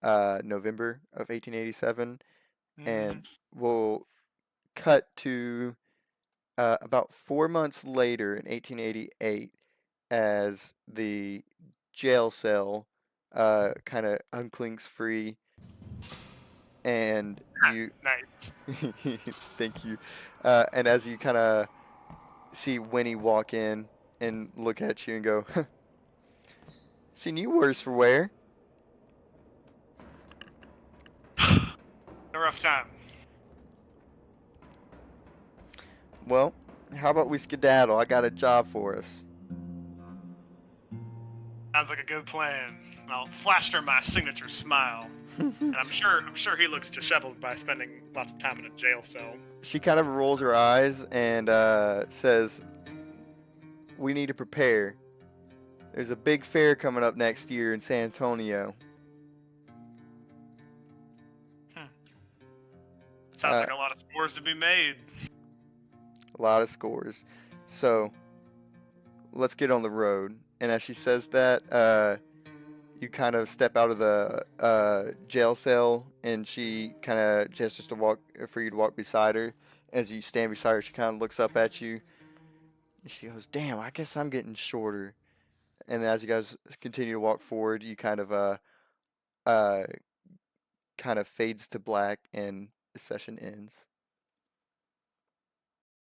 November of 1887, Hmm. and we'll cut to about 4 months later in 1888 as the jail cell kind of unclinks free, and you Nice. thank you, and as you kind of see Winnie walk in and look at you and go, seen you worse for wear. A rough time. Well, how about we skedaddle? I got a job for us. Sounds like a good plan. I'll flash her my signature smile, and I'm sure he looks disheveled by spending lots of time in a jail cell. She kind of rolls her eyes and says, we need to prepare. There's a big fair coming up next year in San Antonio. Hmm. Sounds Uh, like a lot of scores to be made. a lot of scores. So let's get on the road. And as she says that, you kind of step out of the jail cell, and she kind of gestures to walk for you to walk beside her. As you stand beside her, she kind of looks up at you, and she goes, "Damn, I guess I'm getting shorter." And as you guys continue to walk forward, you uh, kind of fades to black, and the session ends.